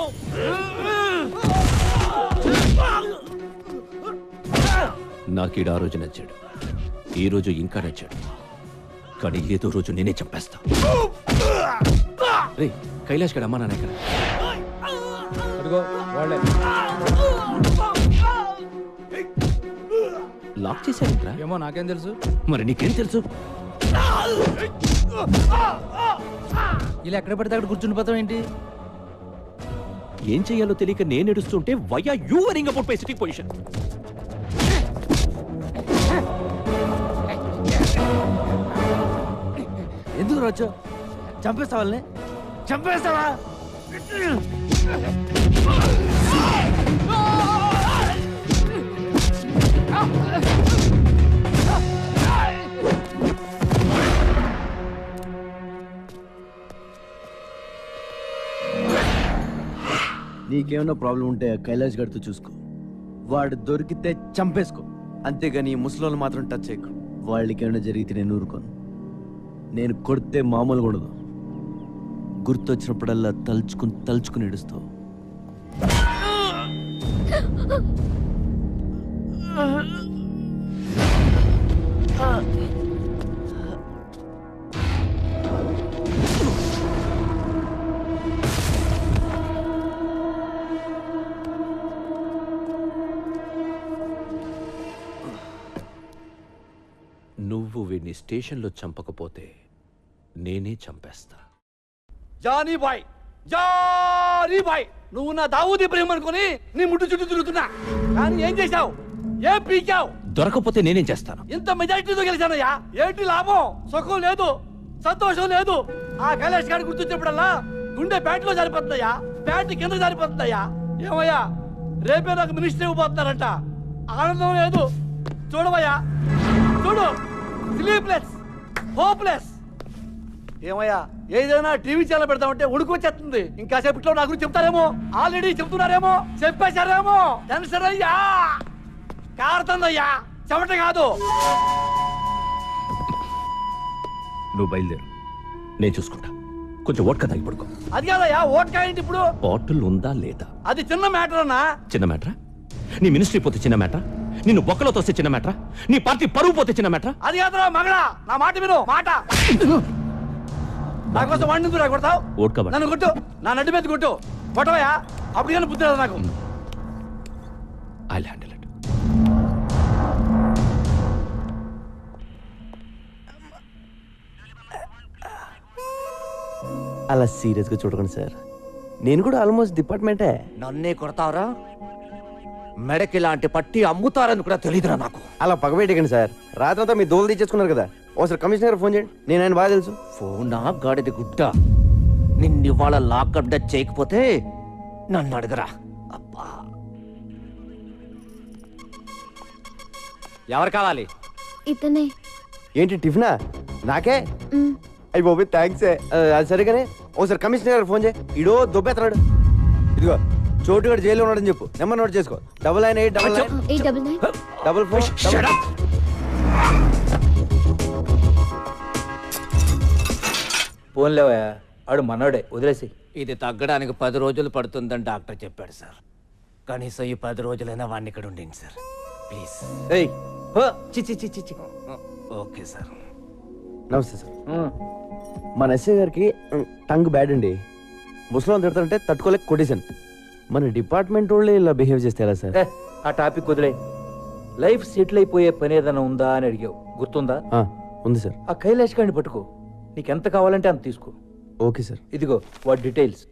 నాకీడు ఆ రోజు నచ్చాడు, ఈ రోజు ఇంకా నచ్చాడు, కానీ ఏదో రోజు నేనే చంపేస్తా. రే కైలాష్ గడ అమ్మా నాన్న ఇక్కడ. లాక్ చేశారు. ఏమో నాకేం తెలుసు. మరి నీకేం తెలుసు? ఇలా ఎక్కడ పడితే అక్కడ కూర్చుండిపోతాం ఏంటి? ఏం చెయ్యాలో తెలియక నేను ఎడుస్తుంటే why are you worrying about my sitting position? ఎందుకు రాజు చంపేస్తావాళ్ళని? చంపేస్తావా? నీకేమైనా ప్రాబ్లం ఉంటే కైలాష్ గడితో చూసుకో, వాడు దొరికితే చంపేసుకో, అంతేగాని ఈ ముసలోళ్ళు మాత్రం టచ్ చేయకు. వాళ్ళకి ఏమైనా జరిగితే నేను ఊరుకోను. నేను కొడితే మామూలుగా ఉండదు, గుర్తొచ్చినప్పుడల్లా తలుచుకుని ఏడుస్తావు. నువ్వు వీడిని స్టేషన్లో చంపకపోతే నేనే చంపేస్తా. జానీ బాయ్, జానీ బాయ్, నువ్వు నా దావూద్ ఇబ్రహీం అనుకుని నీ ముట్టు చుట్టూ తిరుగుతున్నా, కానీ ఏం చేశావు? ఏం పీకావు? దొరకపోతే నేనేం చేస్తాను? ఇంత మెజారిటీతో గెలిచానయ్యా, ఏంటి లాభం? సుఖం లేదు, సంతోషం లేదు. ఆ కైలాష్ గారి గుర్తొచ్చినప్పుడల్లా గుండె ప్యాంట్లో జారిపోతుందయ్యా, ప్యాంట్ కింద జారిపోతుందయ్యా. ఏమయ్యా, రేపే నాకు మినిస్టర్ ఇవ్వబోతున్నారంట, ఆనందం లేదు. చూడవయ్యా, చూడు, స్లీప్లెస్, హోప్లెస్. ఏమయ్యా, ఏదైనా టీవీ ఛానల్ పెడతామంటే ఉడుకు వచ్చేస్తుంది. ఇంకా సేపట్లో నా గురించి చెప్తారేమో, ఆల్రెడీ చెప్తున్నారేమో, చెప్పేశారేమో. టెన్షన్ అయ్యా, కారుతుందయ్యా, చెమట కాదు. నువ్వు బయలుదేరు, నేను చూసుకుంటా. కొంచెం ఓట్కా తాగి పడుకో. అది కాదయ్యా, ఓట్కా ఏంటి ఇప్పుడు? బాటిల్ ఉందా లేదా? అది చిన్న మ్యాటర్ అన్నా. చిన్న మ్యాటరా? నీ మినిస్ట్రీ పోతే చిన్న మ్యాటరా? నిన్ను బొక్కలో తోస్తే చిన్న మ్యాటరా? నీ పార్టీ పరువు పోతే చిన్న మ్యాటరా? అది కాదురా మగడా, నా మాట విను, మాట. నా కోసం వండింది రా, కొడతావు? ఓట్కా నన్ను కొట్టు, నా నడ్డి మీద కొట్టు, కొట్టవయ్యా, అప్పుడు కానీ బుద్ధి రాదు నాకు. I'll handle it. అలా సీరియస్గా చూడకండి సార్, నేను కూడా ఆల్మోస్ట్ డిపార్ట్మెంటే. నన్నే కొడతావరా? మెడకి లాంటి పట్టి అమ్ముతారని కూడా తెలియదురా నాకు. అలా పగబెట్టకండి సార్, రాత్రంతా మీ దోలు తీసేసుకున్నారు కదా. ఒకసారి కమిషనర్ ఫోన్ చేయండి, నేను ఆయన బాగా తెలుసు. ఫోనా గాడిది గుడ్డ, నిన్నివాళ లాకప్ డచ్ చేయకపోతే నన్ను అడగరా. అబ్బా, ఎవరు కావాలి? ఇతనే. ఏంటి టిఫినా? నాకే? అయ్యి బాబు థ్యాంక్స్. అది సరిగానే ఒకసారి కమిషనర్ ఫోన్ చేయి, ఇడో దొబ్బెత్తనాడు. ఇదిగో చోటుగాడు జైల్లో ఉన్నాడని చెప్పు, నెంబర్ నోట్ చేసుకో. 998944. ఫోన్లేవా, ఆడు మనోడే, వదిలేసి. ఇది తగ్గడానికి 10 రోజులు పడుతుందని డాక్టర్ చెప్పాడు సార్. కనీసం ఈ 10 రోజులైనా వాడిని ఇక్కడ ఉండండి సార్, ప్లీజ్. Okay sir. నమస్తే సార్. మన ఎస్ఐ గారికి టంగ్ బ్యాడ్ అండి, ముసలాం తిడతారంటే తట్టుకోలేక కొట్టేశాను. మన డిపార్ట్మెంట్ వాళ్ళే ఇలా బిహేవ్ చేస్తే ఎలా సార్? ఆ టాపిక్ వదిలే. లైఫ్ సెటిల్ అయిపోయే పని ఏదైనా ఉందా అని అడిగావు, గుర్తుందా? ఉంది సార్. ఆ కైలాష్ గారిని పట్టుకో, నీకెంత కావాలంటే అంత తీసుకో. Okay sir. ఇదిగో వాటి డీటెయిల్స్.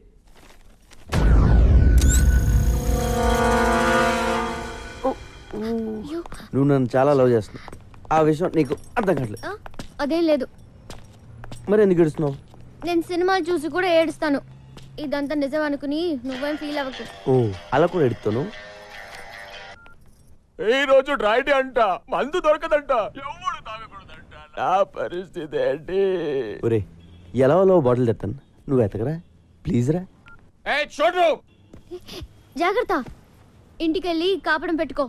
నువ్వు నన్ను చాలా లవ్ చేస్తున్నావు, ఆ విషయం నీకు అర్థం కావట్లేదు. అదేం లేదు. మరి ఎందుకు ఏడుస్తున్నావు? నేను సినిమాలు చూసి కూడా ఏడుస్తాను. ఇదంతా నిజం అనుకుని నువ్వేం ఫీల్ అవ్వకు. ఓ అలా కూడా ఎడుతాను. ఈ రోజు డ్రైడే అంట, మందు దొరకదంట, ఎవడు తాగకూడదంట. నా పరిస్థితి ఏంటి? ఒరే ఎలా బాటిల్ తెస్తాను, నువ్వు ఎతకరా ప్లీజ్ రా. చూడు, జాగ్రత్త, ఇంటికెళ్ళి కాపడం పెట్టుకో.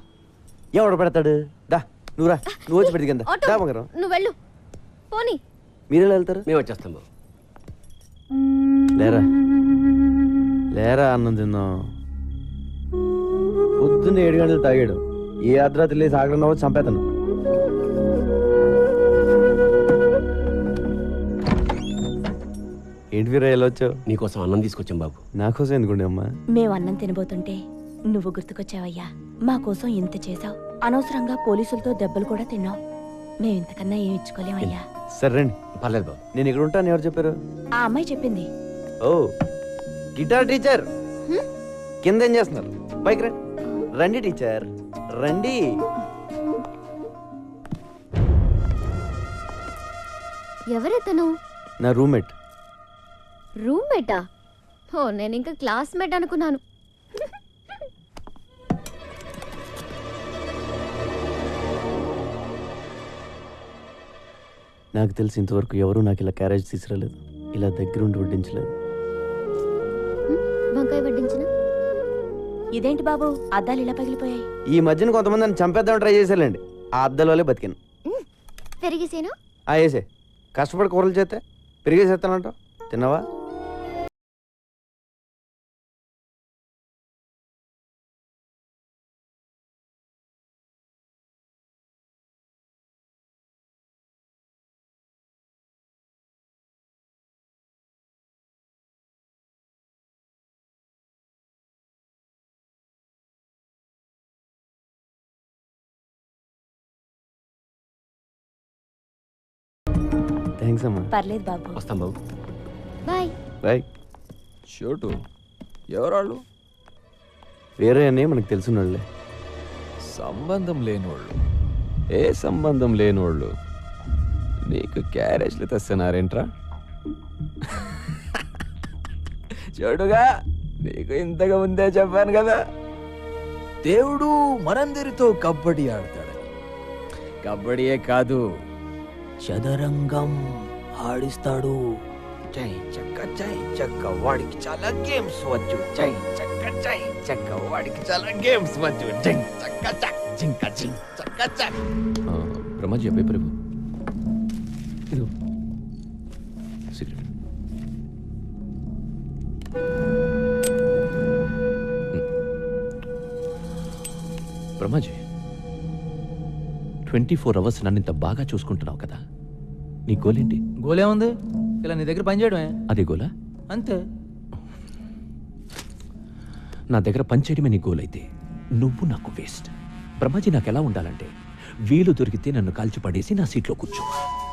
ఎవడు పెడతాడు? దా నువ్వు రా, నువ్వు వచ్చి పెడితే కింద. ఆటో, దా బంగారం. నువ్వు వెళ్ళు. పోనీ. మీరెలా వెళ్తారు? మేము వచ్చేస్తాం బాబు. లేరా లేరా, అన్నం తిందాం. పొద్దున్న 7 గంటలు తాగాడు. ఏ అర్ధరాత్రి లేసి ఆగడం చంపేతాను. ఏంటి వీరా ఎలా వచ్చావు? నీకోసం అన్నం తీసుకొచ్చాం బాబు. నాకోసం ఎందుకుండే అమ్మా? మేము అన్నం తినబోతుంటే నువ్వు గుర్తుకొచ్చావయ్యా. మా కోసం ఇంత చేసావు. అనవసరంగా పోలీసులతో దెబ్బలు కూడా తిన్నావు. మేము ఇంతకన్నా ఏం ఇచ్చుకోలేమయ్యా. సరే రండి. పర్లేదు బాబు. నేను ఇక్కడ ఉంటాను. ఎవరు చెప్పారు? ఆ అమ్మాయి చెప్పింది. ఓ గిటార్ టీచర్, కింద ఏం చేస్తున్నారు? పైకి రండి. రండి టీచర్ రండి. ఎవరెతను? నా రూమ్మేట్. రూమ్మేటా? ఓ, నేను ఇంకా క్లాస్మేట్ అనుకున్నాను. నాకు తెలిసి ఇంతవరకు ఎవరూ నాకు ఇలా క్యారేజ్ తీసుకురాలేదు, ఇలా దగ్గరుండి వడ్డించలేదు. వంకాయ వడ్డించిన? ఇదేంటి బాబు, అద్దాలు ఇలా పగిలిపోయాయి? ఈ మధ్యన కొంతమంది నన్ను చంపేద్దామని ట్రై చేశారండి. ఆ అద్దాల వల్లే బతికాను. పెరిగేసేను? వేసే కష్టపడి కూరలు చేస్తే పెరిగేసేస్తానంట. తిన్నావా? థ్యాంక్స్ అమ్మా. పర్లేదు బాబు. వస్తాం బాబు. బాయ్. బాయ్. చోటు ఎవరాళ్ళు? వేరే అనే మనకు తెలిసినోళ్ళే. సంబంధం లేనోళ్ళు. ఏ సంబంధం లేనోళ్ళు నీకు క్యారేజ్లు తెస్తున్నారేంట్రా? చోటుగా నీకు ఇంతగా ముందే చెప్పాను కదా, దేవుడు మనందరితో కబడ్డీ ఆడతాడని. కబడ్డీయే కాదు, చదరంగం ఆడిస్తాడు. చై చక్క వాడికి చాలా గేమ్స్ వచ్చు. చై చక్క వాడికి చాలా గేమ్స్ వచ్చు. బ్రహ్మాజీ అబ్బాయి ప్రభు సిగరెట్. బ్రహ్మాజీ 24 hours నన్ను ఇంత బాగా చూసుకుంటున్నావు కదా, నీ గోలేంటి? గోలే ఉంది, ఇలా నీ దగ్గర పని చేయడమే. అదే గోలా? అంతే. నా దగ్గర పనిచేయడమే నీ గోల్ అయితే నువ్వు నాకు వేస్ట్. బ్రహ్మాజీ నాకు ఎలా ఉండాలంటే, వీలు దొరికితే నన్ను కాల్చి పడేసి నా సీట్లో కూర్చో.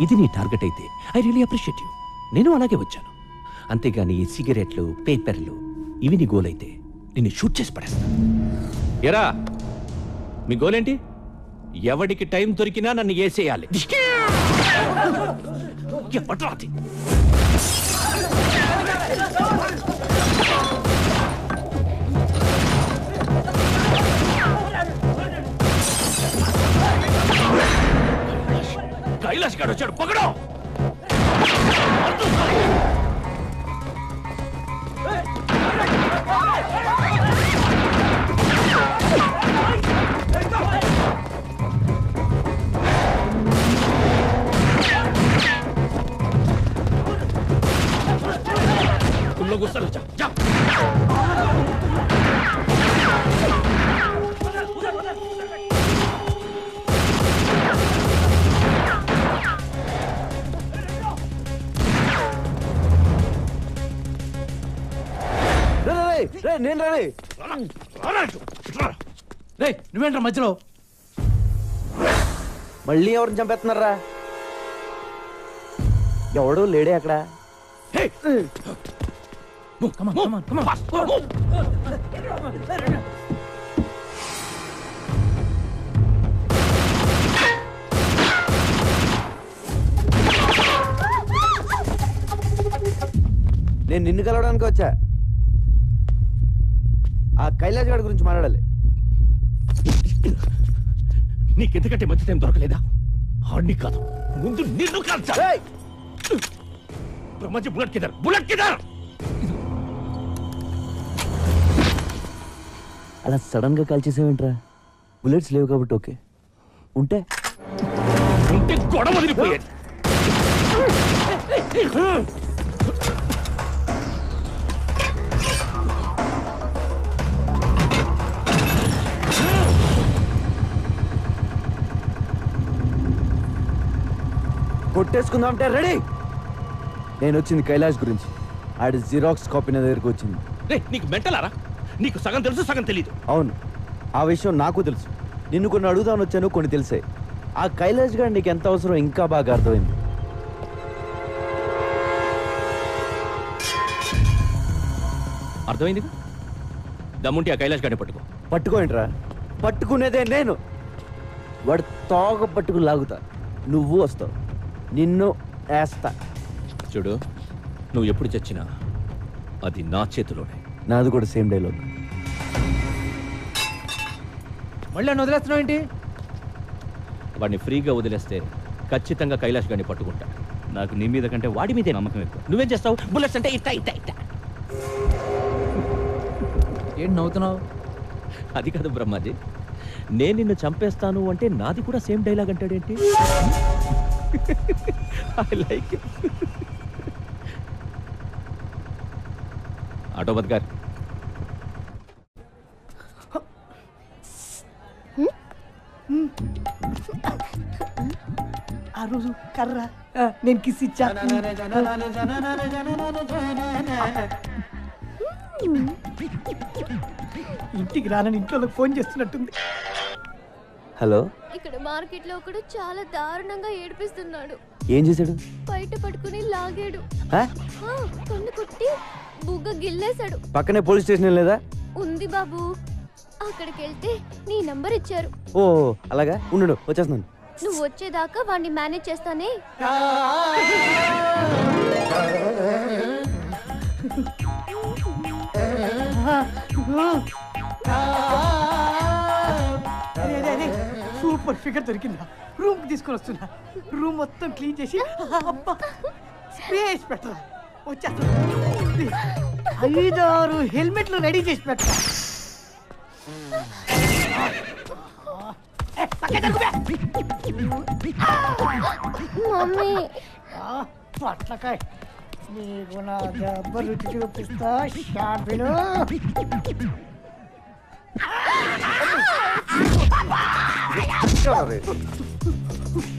ఇది నీ టార్గెట్ అయితే ఐ రియలీ అప్రిషియేట్ యూ. నేను అలాగే వచ్చాను. అంతేగాని ఈ సిగరెట్లు, పేపర్లు ఇవి నీ గోల్ అయితే నిన్ను షూట్ చేసి పడేస్తాను. ఎరా, మీ గోలేంటి? ఎవడికి టైం దొరికినా నన్ను వేసేయాలి. కైలాష్ గారు వచ్చాడు, పకడో. गुस्सा जा जा। నేను రే నువ్వేంట్రా మధ్యలో? మళ్ళీ ఎవరిని చంపేస్తున్నారా? ఎవడు లేడే అక్కడ? నేను నిన్ను కలవడానికి వచ్చా. ఆ కైలాష్ గారి గురించి మాట్లాడాలి. నీకెందుకంటే మంచి టైం దొరకలేదా? ఆడిని కాదు, ముందు నిన్ను కాల్చా. బ్రహ్మాజీ, బుల్లెట్ కిదర్, బుల్లెట్ కిదర్. అలా సడన్ గా కాల్ చేసావేంట్రా? బుల్లెట్స్ లేవు కాబట్టి ఓకే, ఉంటే గొడవ వదిలిపోయేది. కొట్టేసుకుందాం అంటే రెడీ. నేను వచ్చింది కైలాష్ గురించి. ఆడి జిరాక్స్ కాపీ నా దగ్గరికి వచ్చింది. నీకు మెంటలారా? నీకు సగం తెలుసు, సగం తెలీదు. అవును, ఆ విషయం నాకు తెలుసు. నిన్ను కొన్ని అడుగుదామని వచ్చాను, కొన్ని తెలిసాయి. ఆ కైలాష్ గారు నీకు ఎంత అవసరం ఇంకా బాగా అర్థమైంది. అర్థమైంది. దమ్ముంటే ఆ కైలాష్ గారిని పట్టుకో. పట్టుకోండిరా, పట్టుకునేదే నేను. వాడు తోక పట్టుకు లాగుతా, నువ్వు వస్తావు, నిన్ను వేస్తా. చూడు, నువ్వు ఎప్పుడు చచ్చినా అది నా చేతిలోనే. నాది కూడా సేమ్ డైలాగ్. మళ్ళీ నన్ను వదిలేస్తున్నావు ఏంటి? వాడిని ఫ్రీగా వదిలేస్తే ఖచ్చితంగా కైలాష్ గారిని పట్టుకుంటా. నాకు నీ మీద కంటే వాడి మీదే నమ్మకం ఎక్కువ. నువ్వేం చేస్తావు? బుల్లెట్స్ అంటే ఇట్టా ఇట్టా ఇట్టా. ఏంటి నవ్వుతున్నావు? అది కాదు బ్రహ్మాజీ, నేను నిన్ను చంపేస్తాను అంటే నాది కూడా సేమ్ డైలాగ్ అంటాడేంటి? I like it. ఆటోబద్ గారు, ఆ రోజు కర్ర నేను కిస్ ఇచ్చా. ఇంటికి రానని ఇంట్లో ఫోన్ చేస్తున్నట్టుంది. హలో, ఇక్కడ మార్కెట్ లో ఒకడు చాలా దారుణంగా ఏడిపిస్తున్నాడు. ఏం చేశాడు? బయట పట్టుకుని లాగాడు, ఆ? కన్ను కొట్టి బుగ్గ గిల్లేశాడు. పక్కనే పోలీస్ స్టేషన్ లేదా? ఉంది బాబు, అక్కడికి వెళ్తే నీ నంబర్ ఇచ్చారు. ఓ అలాగా, ఉండు వచ్చేస్తున్నాను. నువ్వు వచ్చేదాకా వాడిని మేనేజ్ చేస్తానే. సూపర్ ఫిగర్ దొరికిందా? రూమ్ కి తీసుకొని వస్తున్నా. రూమ్ మొత్తం క్లీన్ చేసి స్పేస్ పెట్టరా. వచ్చేస్తా. 5-6 హెల్మెట్లు రెడీ చేసి పెట్టరా. మమ్మీ పట్లకాయ నీకు నా దెబ్బ రుచి చూపిస్తా. షాపిలు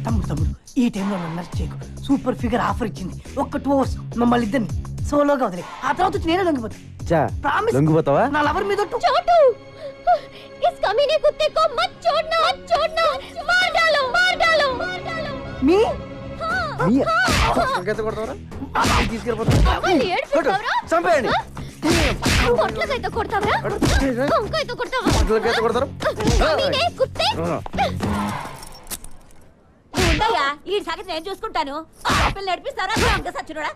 తమ్ముడు ఈ టైంలో నన్ను నర్స్ చేయకు. సూపర్ ఫిగర్ ఆఫర్ ఇచ్చింది. ఒక్క 2 hours మమ్మల్ని ఇద్దరిని సోలోగా వదిలే. ఆ తర్వాత నేనే లొంగిపోతా. లొంగిపోతావా? నా లవర్ మీద छोटू, इस कमीने कुत्ते को मत छोड़ना, मत छोड़ना, मार डालो, मार डालो, मार डालो. మీ చంపేయండి. పొట్లకైతే కొడతావరా? వంకైతే కొడతావా? కమీనే కుత్తే. ఉండయ్యా, ఈ సంగతి నేను చూసుకుంటాను. పిల్లలు నడిపిస్తారా? సచ్చినోడా.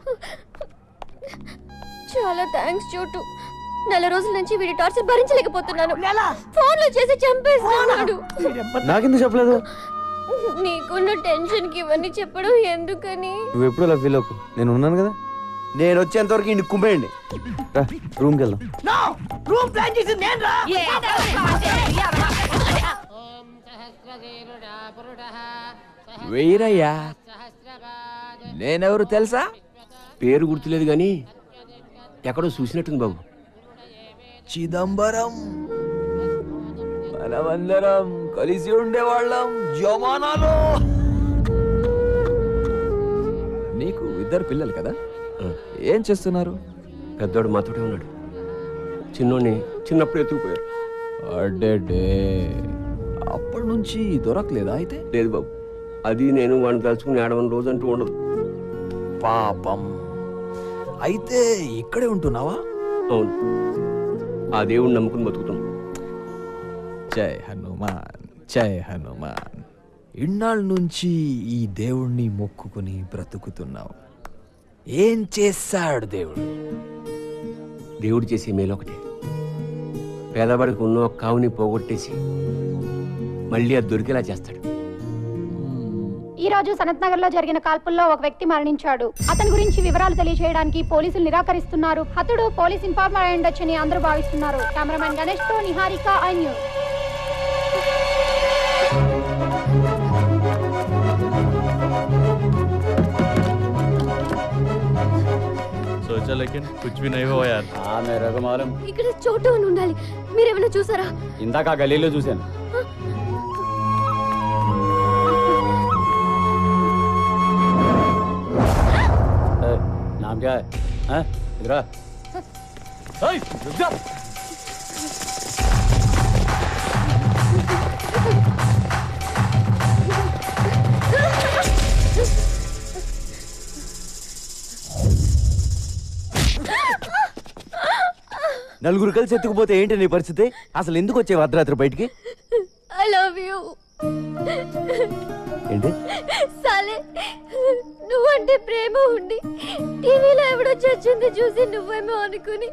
చాలా థ్యాంక్స్ చోటు. 4 రోజుల నుంచి వీడి టార్చర్ భరించలేకపోతున్నాను. ఫోన్లో చేసి చంపేస్తున్నాడు. నాకెందుకు చెప్పలేదు? నీకున్న టెన్షన్ కి ఇవన్నీ చెప్పడం ఎందుకని? నువ్వు ఎప్పుడు అలా ఫీల్ అవ్వకు, నేను ఉన్నాను కదా. నేను వచ్చేంత వరకు ఇంటికి కుమ్మేయండి. రూమ్కి వెళ్దాం. రూమ్ ప్లాన్ చేసింది నేను రా. వెయ్యరయ్యా. నేనెవరు తెలుసా? పేరు గుర్తులేదు గాని ఎక్కడో చూసినట్టుంది బాబు. చిదంబరం. మనమందరం కలిసి ఉండేవాళ్ళం జమానాలో. నీకు 2 పిల్లలు కదా? ఏం చేస్తున్నారు? పెద్దోడు మాతోటే ఉన్నాడు, చిన్నోడిని చిన్నప్పుడు ఎత్తుకుపోయారు. అడ్డే, అప్పటి నుంచి దొరకలేదా అయితే? లేదు బాబు, అది నేను వాడిని తలుచుకుని ఆడవని రోజు అంటూ ఉండదు. పాపం. అయితే ఇక్కడే ఉంటున్నావా? అవును, ఆ దేవుడిని నమ్ముకుని బతుకుతున్నాం. జై హనుమాన్, జై హనుమాన్. ఇన్నాళ్ళ నుంచి ఈ దేవుణ్ణి మొక్కుకుని బ్రతుకుతున్నావు. ఏం చేశాడు దేవుడు? దేవుడు చేసే మేలు ఒకటే, పేదవాడికి ఉన్న ఒక కావుని పోగొట్టేసి మళ్ళీ అది దొరికేలా చేస్తాడు. ఈ రోజు సనత్ నగర్ లో జరిగిన కాల్పుల్లో ఒక వ్యక్తి మరణించాడు. అతని గురించి వివరాలు తెలియజేయడానికి పోలీసులు నిరాకరిస్తున్నారు. హతుడు పోలీస్ ఇన్ఫార్మర్ అయి ఉండొచ్చని అందరూ భావిస్తున్నారు. కెమెరామెన్ గణేష్ తో నిహారిక, ఐ న్యూస్. सोचा लेकिन कुछ भी नहीं हुआ यार। हाँ मेरे को मालूम। ఇక్కడ చోటు అని ఉండాలి. మీరేమైనా చూసారా? ఇందాక ఆ గలీలో చూశాను. नाम क्या है? हैं? इधर आ। रुक जा। నలుగురు కలిసి ఎత్తుకుపోతే ఏంటి నీ పరిస్థితి? అసలు ఎందుకు వచ్చేవి అర్ధరాత్రి బయటికి? I love you. ఏంటి? సాలే, నువ్వంటే ప్రేమ ఉండి టీవీలో ఎవడో చచ్చింది చూసి నువ్వేమో అనుకుని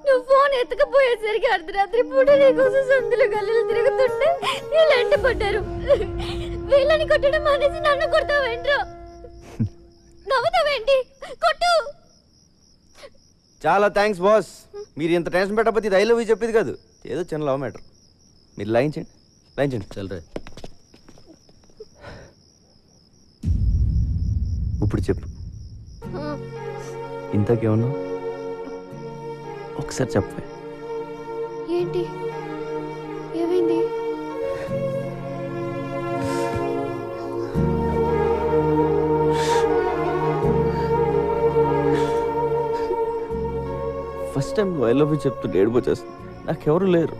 నువ్వు ఫోన్ ఎత్తుకపోయేసరికి అర్ధరాత్రి పూట నీకోసం సందులు గల్లీలు తిరుగుతుంటే వీళ్ళంట పడ్డారు. వీళ్ళని కొట్టడం మానేసి నన్ను కొడతావేంట్రా? నవ్వుతావేంటి? కొట్టు. చాలా థ్యాంక్స్ బాస్. మీరు ఇంత టెన్షన్ పెట్టకపోతే ఇది ఐ లవ్ యూ చెప్పేది కాదు. ఏదో చిన్న లవ్ మ్యాటర్. మీరు లాయించండి చల్రే. ఇప్పుడు చెప్పు, ఇంతకేమన్నా ఒకసారి చెప్పే. ఏంటి ఏమైంది? ఫస్ట్ టైం నువ్వు ఐ లవ్ యూ చెప్తుంటే ఏడిపోచేస్తుంది. నాకెవరు లేరు.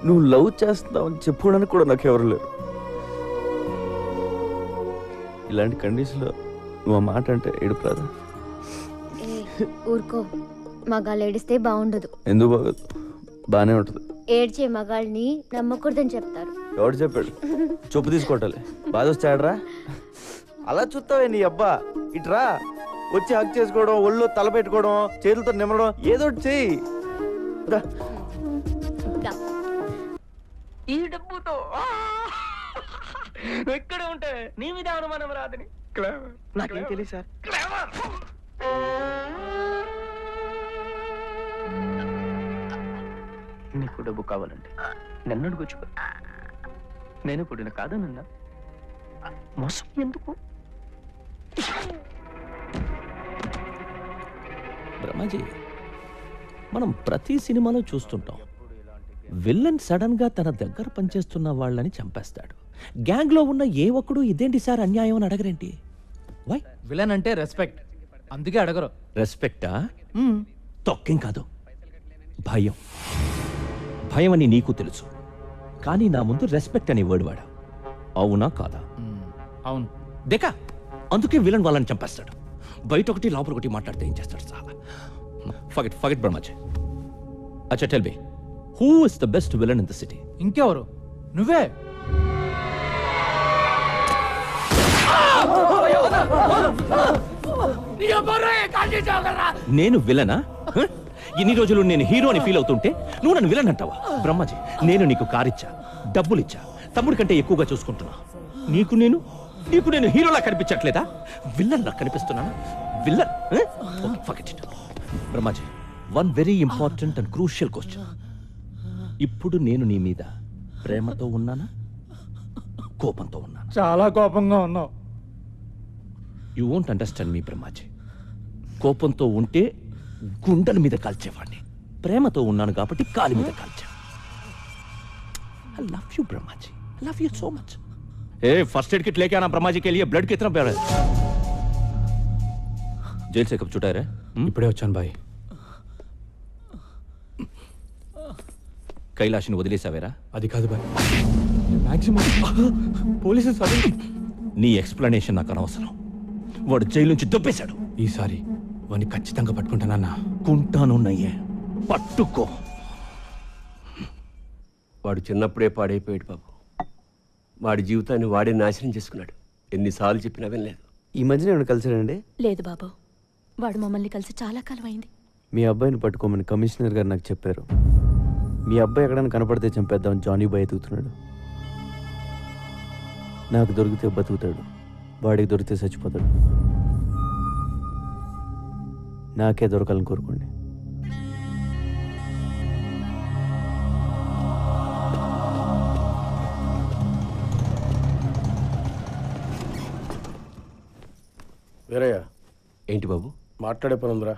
నువ్వు లవ్ చేస్తున్నావు అని చెప్పుకోవడానికి కూడా నాకెవరు లేరు. ఇలాంటి కండిషన్లో నువ్వు ఆ మాట అంటే ఏడుపు రాదా? ఊరుకో, మగాళ్ళు ఏడిస్తే బాగుండదు. ఎందుకు బాగోదు? బాగానే ఉంటుంది. ఏడ్చే మగాళ్ళని నమ్మకూడదని చెప్తారు. ఎవడు చెప్పాడు? చొప్పు తీసుకోవటాలి. బాధ వచ్చాడరా? అలా చూస్తావే నీ అబ్బా. ఇట్రా వచ్చి హక్ చేసుకోవడం, ఒళ్ళో తల పెట్టుకోవడం, చేతులతో నిమ్మడం, ఏదో ఒకటి చెయ్యి. ఈ డబ్బుతో ఎక్కడ ఉంటే నీ మీద అనుమానం రాదని నాకేం తెలియదు సార్. నీకు డబ్బు కావాలంటే నన్ను అడుగుచ్చుకో. నేను పుట్టిన కాదనన్నా మోసం ఎందుకు? బ్రహ్మాజీ, మనం ప్రతి సినిమాలో చూస్తుంటాం, విల్లన్ సడన్ గా తన దగ్గర పనిచేస్తున్న వాళ్ళని చంపేస్తాడు. గ్యాంగ్ లో ఉన్న ఏ ఒక్కడు ఇదేంటి సార్ అన్యాయం అని అడగరేంటి? వై? విలన్ అంటే రెస్పెక్ట్, అందుకే అడగరు. రెస్పెక్టా? తొక్కేం కాదు, భయం. భయం అని నీకు తెలుసు, కానీ నా ముందు రెస్పెక్ట్ అనే వర్డ్ వాడా. అవునా కాదా? అవును. దేకా, అందుకే విలన్ వాళ్ళని చంపేస్తాడు. బయట ఒకటి లోపల ఒకటి మాట్లాడితే ఏం చేస్తాడు సార్? ఫర్గెట్ బ్రహ్మాజీ. అచ్చా tell me, who is the best villain in the city? ఇంకెవరు? నువ్వే. నేను విలనా? ఇన్ని రోజులు నేను హీరో అని ఫీల్ అవుతుంటే నువ్వు నన్ను విలన్ అంటావా? బ్రహ్మాజీ, నేను నీకు కారిచ్చా, డబ్బులిచ్చా, తమ్ముడి కంటే ఎక్కువగా చూసుకుంటున్నా. నీకు నేను హీరోలా కనిపించట్లేదా? విల్లన్ లా కనిపిస్తున్నానా? Villain? Forget it. Brahmaji, one very important and crucial question. ఇప్పుడు నేను నీ మీద ప్రేమతో ఉన్నానా, కోపంతో ఉన్నానా? చాలా కోపంగా ఉన్నావు. యూ వోంట్ అండర్స్టాండ్ మీ బ్రహ్మాజీ. కోపంతో ఉంటే గుండెల మీద కాల్చేవాడిని, ప్రేమతో ఉన్నాను కాబట్టి కాలి మీద కాల్చా. I love you Brahmaji, I love you so much. A first aid kit लेके आना ब्रह्माजी के लिए. ब्लड कितना प्यारा है. जेल से कब छुटा है? ఇప్పుడే వచ్చాను బాయ్. కైలాష్ని వదిలేసావేరా? అది కాదు బాయ్, మాక్సిమం పోలీసు నీ ఎక్స్ప్లెనేషన్ నాకు అనవసరం. వాడు జైలు నుంచి దొబ్బేశాడు. ఈసారి వాడిని ఖచ్చితంగా పట్టుకుంటానన్నా. కుంటాను నయ్యే, పట్టుకో. వాడు చిన్నప్పుడే పాడైపోయాడు బాబు. వాడి జీవితాన్ని వాడే నాశనం చేసుకున్నాడు. ఎన్నిసార్లు చెప్పినా వినలేదు. ఈ మధ్యన ఏమైనా కలిసాడండి? లేదు బాబు, వాడు మమ్మల్ని కలిసి చాలా కాలం అయింది. మీ అబ్బాయిని పట్టుకోమని కమిషనర్ గారు నాకు చెప్పారు. మీ అబ్బాయి ఎక్కడైనా కనపడితే చంపేద్దామని జానీ బాయ్ ఎదుగుతున్నాడు. నాకు దొరికితే బతుకుతాడు, వాడికి దొరికితే చచ్చిపోతాడు. నాకే దొరకాలని కోరుకోండి. వీరయ్య, ఏంటి బాబు? మాట్లాడే పని ఉందిరా,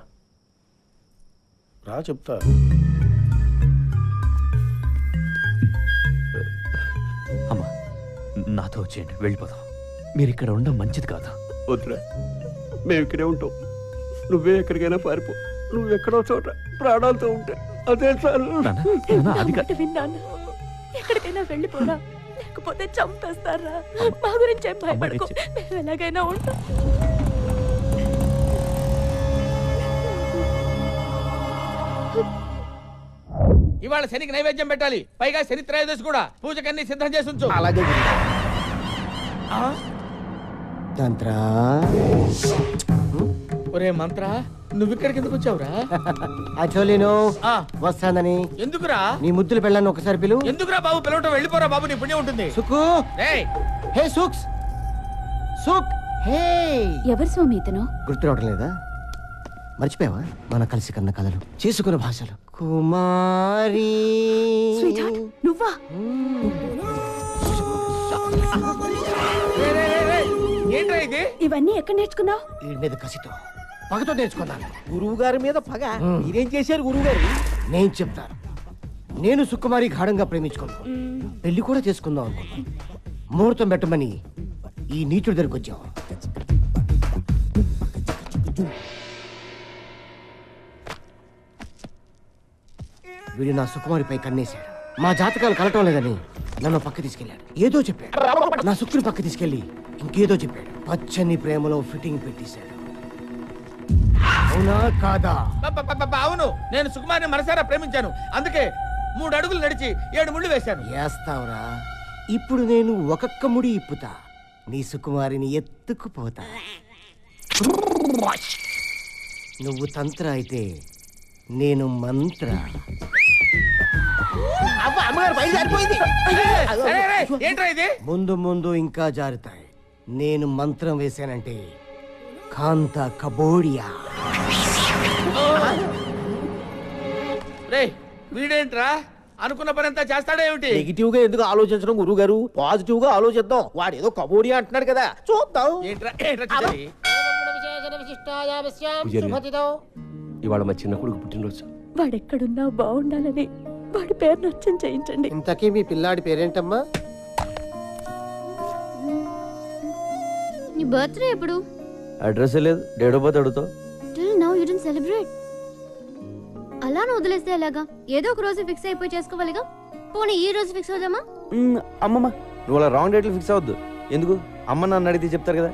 రా చెప్తా. అమ్మా నాతో వచ్చేయండి, వెళ్ళిపోదాం. మీరు ఇక్కడ ఉండడం మంచిది కాదు. వద్దురా, మేము ఇక్కడే ఉంటాం. నువ్వే ఎక్కడికైనా పారిపో. నువ్వు ఎక్కడో చోట ప్రాణాలతో ఉంటే అదే చాలు. విన్నాను, ఎక్కడికైనా వెళ్ళిపోరా, లేకపోతే చంపేస్తారా. మా గురించి ఏం భయపడకు, మేము ఎలాగైనా ఉంటాం. ఇవాళ శనికి నైవేద్యం పెట్టాలి, పైగా శని త్రయోదశి కూడా. పూజకన్నీ సిద్ధం చేసి ఉంచు. అలాగే. ఒరే మంత్ర, నువ్వు ఇక్కడికి ఎందుకు వచ్చావురా? యాక్చువల్లీ వస్తానని. ఎందుకురా? నీ ముద్దులు పెళ్ళాను ఒకసారి పిలు. ఎందుకురా బాబు పిలవటం? వెళ్ళిపోరా బాబు, నీ పుణ్యం ఉంటుంది. సుకు, హే సుక్స్, సుక్, హే. ఎవరు స్వామి ఇతను? గుర్తు రావడం లేదా? మర్చిపోయావా? మన కలిసి కన్న కథలు, చేసుకున్న భాషలు. కుమారి, నువ్వా? ఏంట్రా ఇది? ఇవన్నీ ఎక్కడ నేర్చుకున్నావు? వీడి మీద కసితో, పగతో నేర్చుకున్నాను. గురువు గారి మీద పగ? మీరేం చేశారు గురువు గారు? నేను చెప్తాను. నేను సుకుమారి గాఢంగా ప్రేమించుకున్నాను, పెళ్లి కూడా చేసుకుందాం అనుకున్నాను. ముహూర్తం పెట్టమని ఈ నీచుడి దగ్గరికి వచ్చాం. వీడు నా సుకుమారిపై కన్నేశాడు. మా జాతకాలు కలటం లేదని నన్ను పక్క తీసుకెళ్ళాడు. ఏదో చెప్పాడు. నా సుక్కుని పక్క తీసుకెళ్లి ఇంకేదో చెప్పాడు. పచ్చని ప్రేమలో ఫిట్టింగ్ పెట్టేశాడు. అవునా కాదా? అవును, నేను సుకుమారిని మనసారా ప్రేమించాను. అందుకే 3 అడుగులు నడిచి 7 ముళ్ళు వేశాను. వేస్తావురా? ఇప్పుడు నేను ఒక్కొక్క ముడి ఇప్పుతా, నీ సుకుమారిని ఎత్తుకుపోతా. నువ్వు తంత్ర అయితే నేను మంత్ర. ముందు ముందు ఇంకా జారుతాయి. నేను మంత్రం వేశానంటే కాంత కబోడియా. వీడేంట్రా అనుకున్న పని అంతా చేస్తాడేమిటి? నెగిటివ్ గా ఎందుకు ఆలోచించడం గురువు గారు? పాజిటివ్ గా ఆలోచిద్దాం. వాడు ఏదో కబోడి అంటున్నాడు కదా, చూద్దాం. ఇవాళ మా చిన్న కొడుకు పుట్టినరోజు. వాడెక్కడున్నా బాగుండాలని వాడి పేరు నచ్చం చేయించండి. ఇంతకీ మీ పిల్లాడి పేరేంటమ్మా? నీ బర్త్డే ఎప్పుడు? అడ్రస్ లేదు, డేట్ ఆఫ్ బర్త్ అడుగుతావు. Till now you didn't celebrate. అలానే వదిలేస్తే ఎలాగా? ఏదో ఒక రోజు ఫిక్స్ అయిపోయి చేసుకోవాలిగా. పోనీ ఈ రోజు ఫిక్స్ అవుదామా? అమ్మమ్మ, నువ్వు అలా రాంగ్ డేట్లు ఫిక్స్ అవద్దు. ఎందుకు? అమ్మ నన్ను అడిగితే చెప్తారు కదా.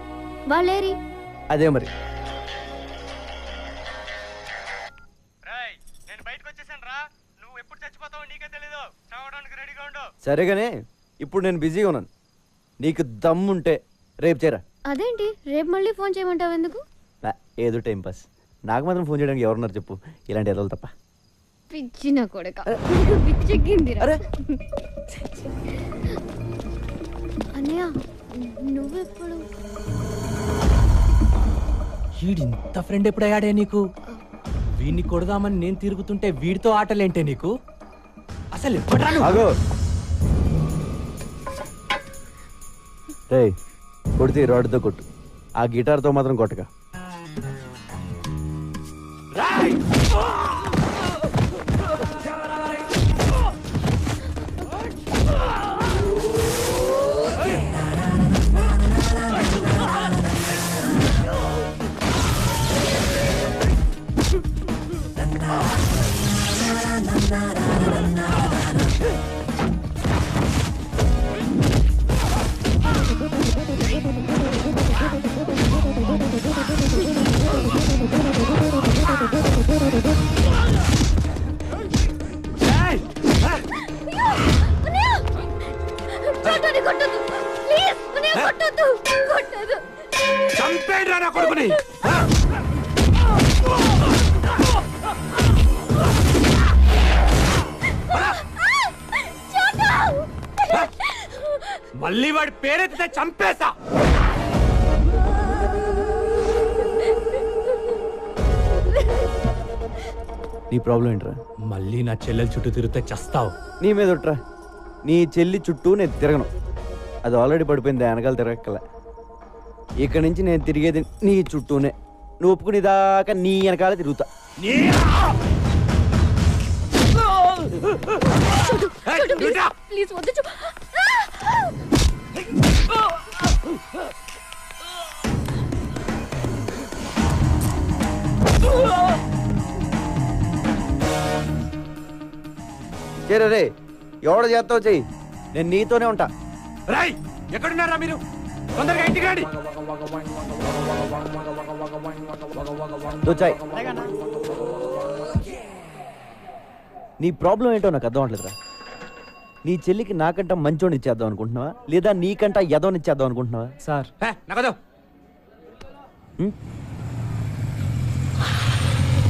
వాళ్ళేరి అదే మరి. సరేగానే, ఇప్పుడు నేను బిజీగా ఉన్నాను. నీకు దమ్ముంటే రేపు చేరా. అదేంటి రేపు మళ్ళీ ఫోన్ చేయమంటావు ఎందుకు? ఏదో టైం పాస్. నాకు మాత్రం ఫోన్ చేయడానికి ఎవరున్నారు చెప్పు, ఇలాంటి ఎదలు తప్ప. పిచ్చి నా కొడక, పిచ్చెక్కిందిరా. అన్నయ్య నువ్వెప్పుడు? వీడింత ఫ్రెండ్ ఎప్పుడయ్యాడే నీకు? వీడిని కొడదామని నేను తిరుగుతుంటే వీడితో ఆటలేంటే నీకు? అసలు ఆగో. రేయ్, కొడితే రాడ్తో కొట్టు, ఆ గిటార్తో మాత్రం కొట్టగా. చంపేడ్రా నా కొడుకుని. మళ్ళీ వాడి పేరెత్తితే చంపేశా. నీ ప్రాబ్లం ఏంట్రా? మళ్ళీ నా చెల్లెల చుట్టూ తిరిగితే చస్తావు. నీ మీద ఒట్రా. నీ చెల్లి చుట్టూ నేను తిరగను. అది ఆల్రెడీ పడిపోయింది, వెనకాల తిరగక్కల. ఇక్కడి నుంచి నేను తిరిగేది నీ చుట్టూనే. నువ్వు ఒప్పుకుని దాకా నీ వెనకాల తిరుగుతా. ప్లీజ్ వద్దు. చేరే రే, ఎవడ చేస్తావు చెయ్యి, నేను నీతోనే ఉంటా. రై ఎక్కడున్నారా మీరు? తొందరగా ఇంటికి రండి. దొచ్చాయి. నీ ప్రాబ్లం ఏంటో నాకు అర్థం అవట్లేదురా. నీ చెల్లికి నాకంట మంచోని ఇచ్చేద్దాం అనుకుంటున్నావా, లేదా నీకంట ఎదోని ఇచ్చేద్దాం అనుకుంటున్నావా? సార్ నగదు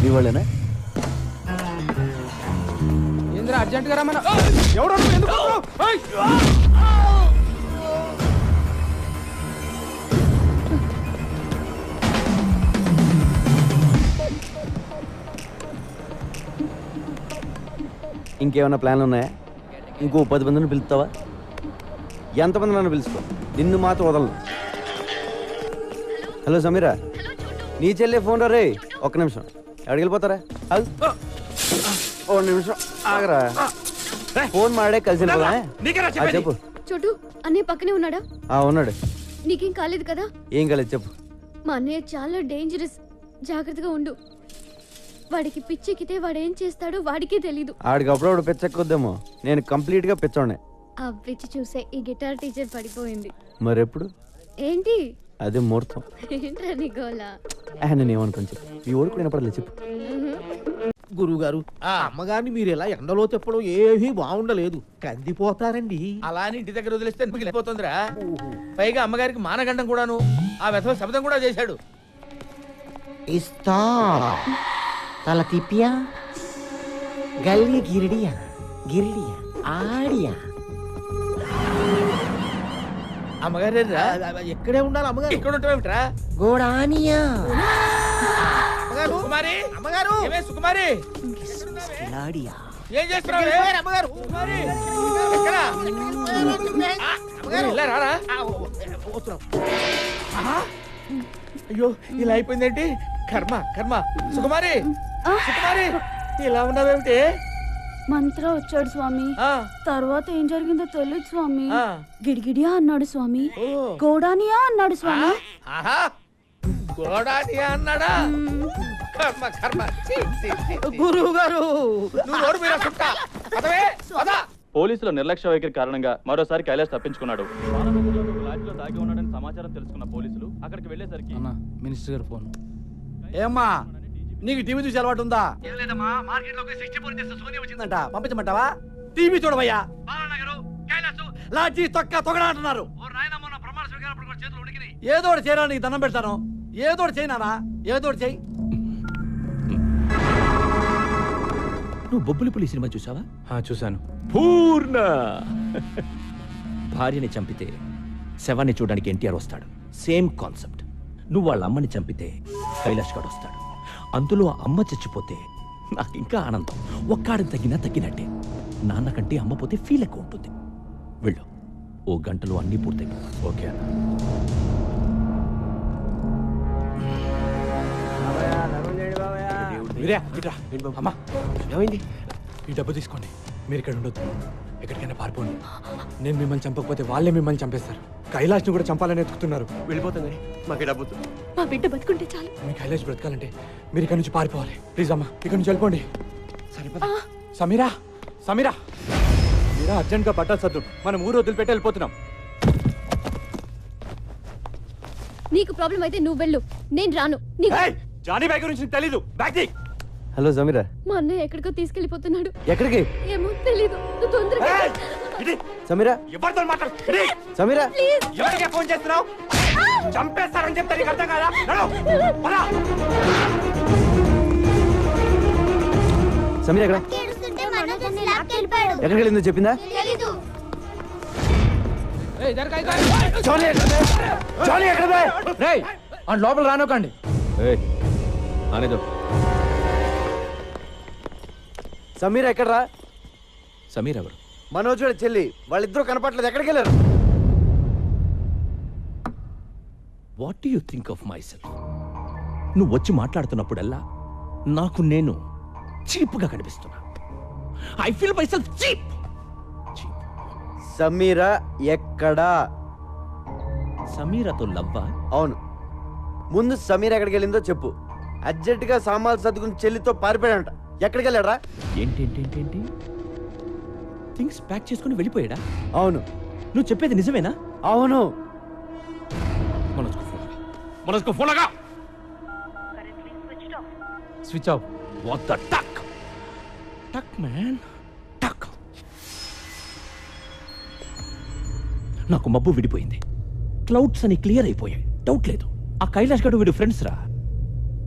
నీ వాళ్ళేనా? ఏంద్రా అర్జెంట్ గా రమ్మన్నా. ఎవరు ఇంకేమైనా ప్లాన్లు ఉన్నాయా? ఇంకో 10 మందిని పిలుస్తావా? ఎంతమంది నన్ను పిలుచుకో, నిన్ను మాత్రం వదలను. హలో సమీరా, నీ చెల్లె ఫోన్ రా రే. ఒక్క నిమిషం, ఎక్కడికి వెళ్ళిపోతారా? ఓ నిమిషం ఆగరా. ఫోన్ మాడే కలిసి చెప్పు. చోటు అన్నయ్య పక్కనే ఉన్నాడా? ఉన్నాడు. నీకేం కాలేదు కదా? ఏం కాలేదు చెప్పు. మా అన్నయ్య చాలా డేంజరస్, జాగ్రత్తగా ఉండు. వాడికి పిచ్చెక్కితే వాడేం చేస్తాడో వాడికే తెలీదు. ఆడికి అప్పుడప్పుడు పిచ్చెక్కొద్దేమో, నేను కంప్లీట్ గా పిచ్చోనే. ఆ పిచ్చి చూసే ఈ గిటార్ టీచర్ పడిపోయింది. మరెప్పుడు? ఏంటి అదే ముహూర్తం. ఏంట్రా నీ గోలా? నేను ఏమనుకోని చెప్పు, ఈ ఓడికి వినపడలేదు చెప్పు. గురువు గారు, అమ్మగారిని మీరు ఇలా ఎండలో తెప్పడం ఏమీ బాగుండలేదు, కందిపోతారండి. అలా అని ఇంటి దగ్గర వదిలేస్తే మిగిలిపోతుందిరా. పైగా అమ్మగారికి మానగండం కూడాను, ఆ వెధవ శబ్దం కూడా చేశాడు. ఇస్తా తల తిప్పియా, గల్లి గిరిడియా, గిరిడియా ఆడియా. అమ్మగారు ఎక్కడే ఉండాలి అమ్మగారు? ఇక్కడ ఉంటావేమిట్రా? గోడానియా. సుకుమారి, అమ్మగారు, ఏమే సుకుమారి, ఏం చేస్తున్నావు? అమ్మగారు, సుకుమారి, ఎక్కడ? ఇలా రారా. అయ్యో ఇలా అయిపోయిందేంటి? కర్మ కర్మ. సుకుమారి, సుకుమారి, ఇలా ఉన్నావేమిటి? మంత్ర వచ్చాడు స్వామి. తర్వాత ఏం జరిగిందో తెలియదు స్వామి. గిడిగిడియా అన్నాడు స్వామి, గోడానియా అన్నాడు స్వామి. గోడానియా అన్నాడా? కర్మ కర్మ. గురువు గారు, పోలీసుల నిర్లక్ష్య వైఖరి కారణంగా మరోసారి కైలాష్ తప్పించుకున్నాడు. లాడ్జిలో దాగి ఉన్నాడని సమాచారం తెలుసుకున్న పోలీసులు అక్కడికి వెళ్ళేసరికి మినిస్టర్ గారు ఫోన్. ఏమ్మా నీకు టీవీ చూసి అలవాటు ఉందా? వచ్చిందంట, పంపించమంటావా? టీవీ చూడవయ్యా. లాడ్జీ తొక్క తొగడా అంటున్నారు. ఏదో ఒకటి చేయరా, నీకు దండం పెడతాను. ఏదో ఒకటి చేయనా, ఏదో ఒకటి చేయి. నువ్వు బొబ్బులిపులి సినిమా చూసావా? చూశాను. పూర్ణ భార్యని చంపితే శవాన్ని చూడడానికి ఎన్టీఆర్ వస్తాడు. Same concept. నువ్వు వాళ్ళ అమ్మని చంపితే కైలాష్ గాడు వస్తాడు. అందులో అమ్మ చచ్చిపోతే నాకు ఇంకా ఆనందం. ఒక్కాడిని తగ్గినా తగ్గినట్టే. నాన్న కంటే అమ్మ పోతే ఫీల్ ఎక్కువ ఉంటుంది. వెళ్ళు, ఓ గంటలో అన్నీ పూర్తయిపోయి. ఓకే అన్న. అమ్మా ఏమైంది? ఈ డబ్బు తీసుకోండి, మీరు ఇక్కడ ఉండొద్దు, ఎక్కడికైనా పారిపోండి. నేను మిమ్మల్ని చంపకపోతే వాళ్ళే మిమ్మల్ని చంపేస్తారు. కైలాష్ని కూడా చంపాలని ఎత్తుకుతున్నారు. వెళ్ళిపోతుంది, మాకు డబ్బు. మా బిడ్డ బతుకుంటే చాలు. మీ కైలాష్ బ్రతకాలంటే మీరు ఇక్కడ నుంచి పారిపోవాలి. ప్లీజ్ అమ్మా, ఇక్కడ నుంచి వెళ్ళిపోండి. సమీరా, సమీరా, మీరా అర్జెంట్గా బట్టలు సర్దు, మనం ఊరు వదిలిపెట్టి వెళ్ళిపోతున్నాం. నీకు ప్రాబ్లం అయితే నువ్వు వెళ్ళు, నేను రాను. జానీ బాయ్ గురించి తెలీదు. బ్యాగ్ తీ. హలో సమీరా. మా అన్నయ్య ఎక్కడికో తీసుకెళ్లిపోతున్నాడు. ఎక్కడికి? ఏమో తెలీదు. నువ్వు తొందరగా సమీరా. ఎవరితో మాట్లాడు? సమీరా, ఎవరికే ఫోన్ చేస్తున్నావు? చంపేస్తారని చెప్తా, నీకు అర్థం కాదా? సమీరా ఎక్కడ? ఎక్కడికి వెళ్ళిందో చెప్పిందా? లోపల రానోకండి. అనేదో సమీర ఎక్కడరా? సమీర్ ఎవరు? మనోజుడు చెల్లి, వాళ్ళిద్దరూ కనపట్లేదు. ఎక్కడికి వెళ్ళారు? What do you think of myself? నువ్వు వచ్చి మాట్లాడుతున్నప్పుడల్లా నాకు నేను చీప్గా కనిపిస్తున్నా. I feel myself cheap. Sameera ఎక్కడా? సమీరతో లవ్వా? అవును. ముందు సమీర ఎక్కడికి వెళ్ళిందో చెప్పు. అర్జెంటుగా సామాన్లు సర్దుకుని చెల్లితో పారిపోయాడంట. ఎక్కడికి వెళ్ళాడా? ఏంటి థింగ్స్ ప్యాక్ చేసుకుని వెళ్ళిపోయాడా? అవును. నువ్వు చెప్పేది నిజమేనా? అవును. మనోజ్కు ఫోన్ లగా. Switch off. What the tuck tuck man టక్. నాకు మబ్బు విడిపోయింది. క్లౌడ్స్ అని క్లియర్ అయిపోయాయి. డౌట్ లేదు, ఆ కైలాష్ గడు వీడు ఫ్రెండ్స్ రా.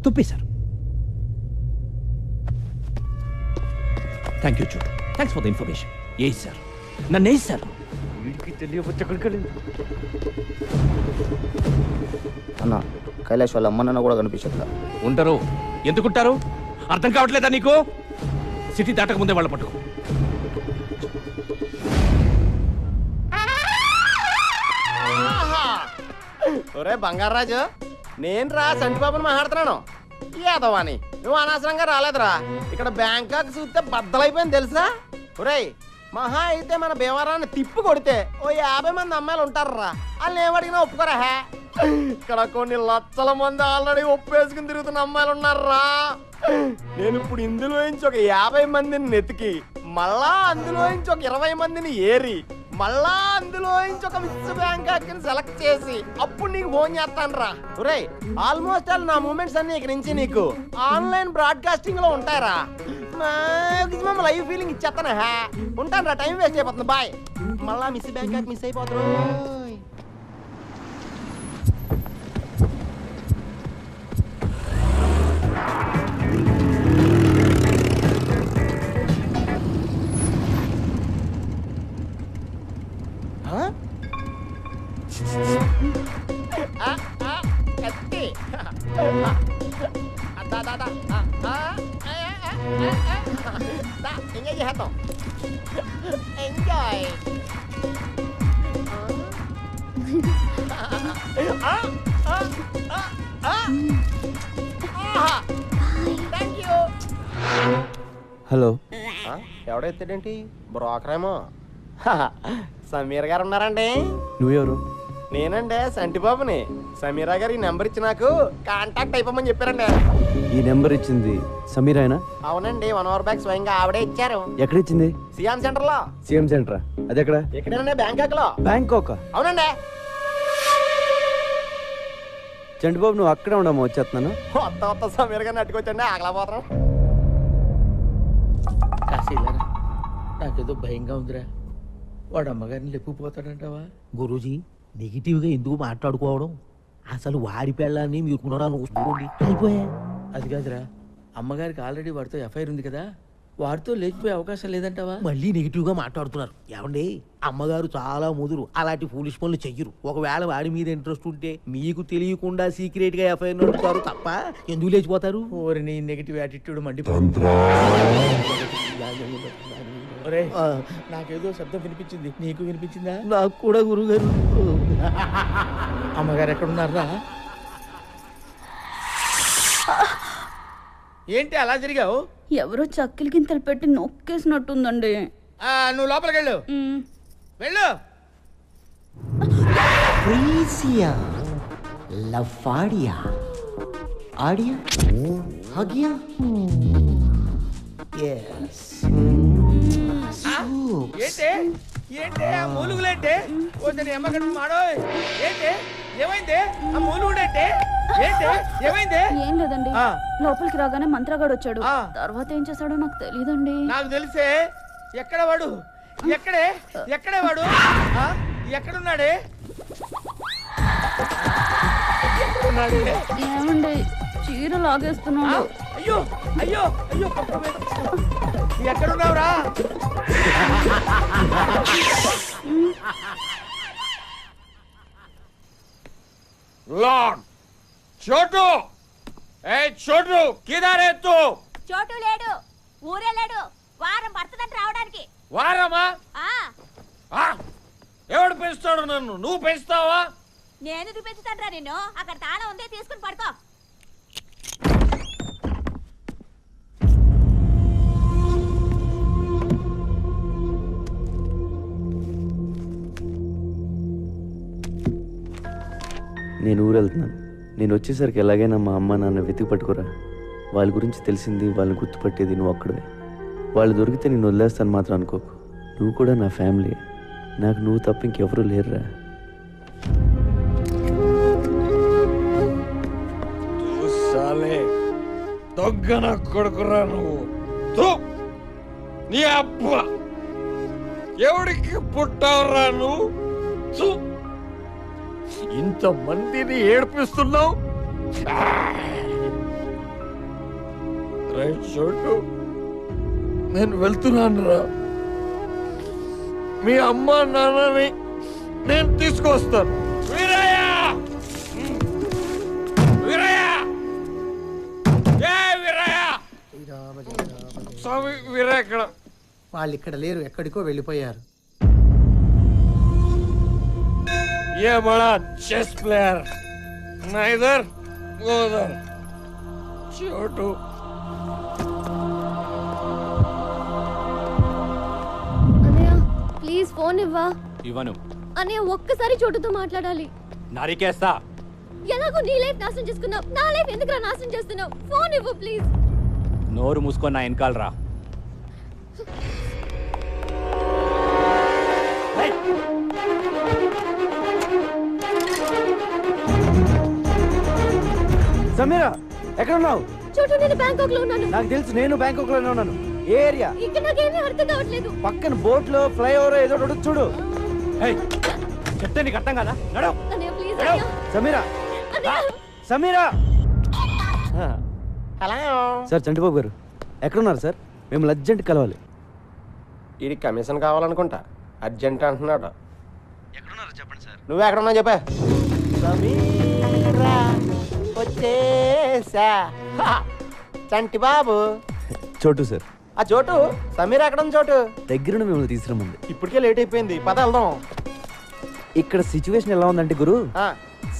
తుప్పేశారు. థ్యాంక్ యూ చూడు. Thanks for the information. A sir నన్ను ఏ సార్ వీడికి తెలియవచ్చు. అన్న కైలాష్ వాళ్ళ అమ్మ నాన్న కూడా కనిపించట్లా. ఉంటారు. ఎందుకుంటారు? అర్థం కావట్లేదా నీకు? సిటీ దాటక ముందే వాళ్ళ పట్టుకో. ఒరే బంగారాజు, నేను రా సంటిబాబుని మాట్లాడుతున్నాను. ఏదవాని నువ్వు అనవసరంగా రాలేదురా. ఇక్కడ బ్యాంకాక్ చూస్తే బద్దలైపోయింది తెలుసా? ఒరేయ్, మహా అయితే మన భీమవరాన్ని తిప్పి కొడితే ఓ 50 మంది అమ్మాయిలు ఉంటారా. వాళ్ళు ఏమడిగినా ఒప్పుకోరా. ఇక్కడ కొన్ని లక్షల మంది ఆల్రెడీ ఒప్పేసుకుని తిరుగుతున్న అమ్మాయిలు ఉన్నారా. నేను ఇప్పుడు ఇందులో నుంచి ఒక 50 మందిని నెతికి, మళ్ళా అందులో నుంచి ఒక 20 మందిని ఏరి, మళ్ళా అందులో నుంచి ఒక మిస్ బ్యాంకాక్ సెలెక్ట్ చేసి అప్పుడు నీకు ఫోన్ చేస్తాను రా. ఒరే, ఆల్మోస్ట్ ఆల్ నా మూమెంట్స్ అన్ని ఇక్కడ నుంచి నీకు ఆన్లైన్ బ్రాడ్కాస్టింగ్ లో ఉంటారా. మాక్సిమం లైవ్ ఫీలింగ్ ఇచ్చేస్తాను. ఉంటాను రా, టైం వేస్ట్ అయిపోతుంది. బాయ్. మళ్ళా మిస్ బ్యాంకాక్ మిస్ అయిపోతారు. కత్తి ఎంజాయ్ చేద్దాం. ఎంజాయ్. Thank you. హలో. ఎవడెత్తాడేంటి? బ్రోకరేమో. సమీర్ గారు ఉన్నారండి? నువ్వెవరు? నేనండి సంటిబాబుని. సమీరా గారు ఈ నెంబర్ ఇచ్చి నాకు కాంటాక్ట్ అయిపోమని చెప్పారండి. ఈ నెంబర్ ఇచ్చింది సమీరానా? అవునండి, 1 అవర్ బ్యాక్ స్వయంగా ఆవిడే ఇచ్చారు. ఎక్కడ ఇచ్చింది? సిఎం సెంటర్ లో. సిఎం సెంటరా? అది ఎక్కడ? ఎక్కడేనండి? బ్యాంకాక్ లో. బ్యాంకాక్? అవునండి. చంటిబాబు నువ్వు అక్కడే ఉండమా, వచ్చేస్తున్నాను. కొత్త సమీర్ గారిని అట్టుకొచ్చండి, ఆగలేకపోతాం. కాశీలరా, నాకేదో భయంగా ఉందిరా. వాడు అమ్మగారిని లేపుకుపోతాడంటావా? గురూజీ, నెగిటివ్గా ఎందుకు మాట్లాడుకోవడం? అసలు వాడి పెళ్ళాన్ని మీరు కొనడానికి వస్తుంది అయిపోయా. అది కాదురా, అమ్మగారికి ఆల్రెడీ వాడితో ఎఫ్ఐఆర్ ఉంది కదా, వాడితో లేచిపోయే అవకాశం లేదంటావా? మళ్ళీ నెగిటివ్గా మాట్లాడుతున్నారు. ఏమండి, అమ్మగారు చాలా ముదురు, అలాంటి ఫూలిష్ పనులు చెయ్యరు. ఒకవేళ వాడి మీద ఇంట్రెస్ట్ ఉంటే మీకు తెలియకుండా సీక్రెట్ గా ఎఫ్ఐఆర్ నడుపుతారు తప్ప ఎందుకు లేచిపోతారు? ఓరిని నెగిటివ్ యాటిట్యూడ్ నాకేదో శబ్దం వినిపించింది, నీకు వినిపించిందా? నాకు కూడా గురుగారు. అమ్మగారు ఎక్కడున్నారా? ఏంటి అలా జరిగావు? ఎవరో చక్కెల గింతలు పెట్టి నొక్కేసినట్టుందండి. నువ్వు లోపలికి వెళ్ళు. వెళ్ళు. ప్రీసియా, లఫాడియా, ఆడియా, హగియా. yes. ఏంటి ఏంటి ఆ మూలుగులేంటి? ఓదని అమ్మగడు మాడో. ఏంటి ఏమైంది? ఆ మూలుగుడేంటి? ఏంటి ఏమైంది? ఏం లేదండి, లోపలికి రాగానే మంత్రగాడు వచ్చాడు. తర్వాత ఏం చేశాడో నాకు తెలియదండి. నాకు తెలిసే. ఎక్కడ వాడు? ఎక్కడే వాడు? ఎక్కడున్నాడే? ఏమండి, చీర లాగేస్తున్నాడు. అయ్యో అయ్యో అయ్యో, ఎక్కడున్నావురా? लॉर्ड छोटू ए छोटू किधर है तू చోటు లేడు ఊరే లేడు వారం పడుతుందంట రావడానికి వారమా ఎవడు పెంచుతాడు నన్ను నువ్వు పెంచుతావా నేను పెంచుతాడ్రా నిన్ను అక్కడ తాళం ఉంది తీసుకుని పడుకో నేను ఊరు వెళ్తున్నాను. నేను వచ్చేసరికి ఎలాగైనా మా అమ్మ నాన్న వెతికి పట్టుకురా. వాళ్ళ గురించి తెలిసింది, వాళ్ళని గుర్తుపట్టేది నువ్వు అక్కడే. వాళ్ళు దొరికితే నేను వదిలేస్తాను మాత్రం అనుకోకు. నువ్వు కూడా నా ఫ్యామిలీ. నాకు నువ్వు తప్ప ఇంకెవరూ లేరురా. దొగ్గన కొడుకురా నువ్వు. నీ అబ్బా ఎవడికి పుట్టావురా నువ్వు? ఇంతమందిని ఏడిపిస్తున్నావు. చోటు నేను వెళ్తున్నాను రా. మీ అమ్మ నాన్నని నేను తీసుకొస్తాను. వీరయ్య వీరయ్య వీరయ్య స్వామి వీరయ్య ఇక్కడ. వాళ్ళు ఇక్కడ లేరు, ఎక్కడికో వెళ్ళిపోయారు. ये बड़ा चेस प्लेयर ना इधर वो उधर. छोटू అన్నయ్య ప్లీజ్ ఫోన్ ఇవ్వా. ఇవ్వను. అన్నయ్య ఒక్కసారి చోటుతో మాట్లాడాలి. నరికేస్తా. ఎలాగో నీ లైఫ్ నాశనం చేసుకున్నావు, నా లైఫ్ ఎందుకు నాశనం చేస్తున్నావు? ఫోన్ ఇవ్వు ప్లీజ్. నోరు మూసుకొని నా వెనకాల రా. సమీరా ఎక్కడున్నావు? చోటు నేను బ్యాంకాక్ లో ఉన్నాను. నాకు తెలుసు, నేను బ్యాంకాక్ లోనే ఉన్నాను. ఏ ఏరియా? ఇక్కడ నాకేమీ అర్థం కావట్లేదు. పక్కన బోట్ లో ఫ్లైఓవర్ ఏదో ఒకటి చూడు. చెప్తే నీకు అర్థం కదా. అన్నయ్య ప్లీజ్ అన్నయ్య. సమీరా సమీరా. హలో సార్ చంటిబాబు గారు ఎక్కడున్నారు సార్? మేము అర్జెంట్ కలవాలి. వీడికి కమిషన్ కావాలనుకుంటా, అర్జెంట్ అంటున్నాడు. నువ్వు ఎక్కడ ఉన్నావు చెప్పా. సమీరా వచ్చేసా. చంటి బాబు చోటు సార్. ఆ చోటు సమీరా ఎక్కడ ఉంది? చోటు దగ్గర మిమ్మల్ని తీసుకురమ్మంది. ఇప్పటికే లేట్ అయిపోయింది, పద వెళ్దాం. ఇక్కడ సిచ్యువేషన్ ఎలా ఉందంటే గురు,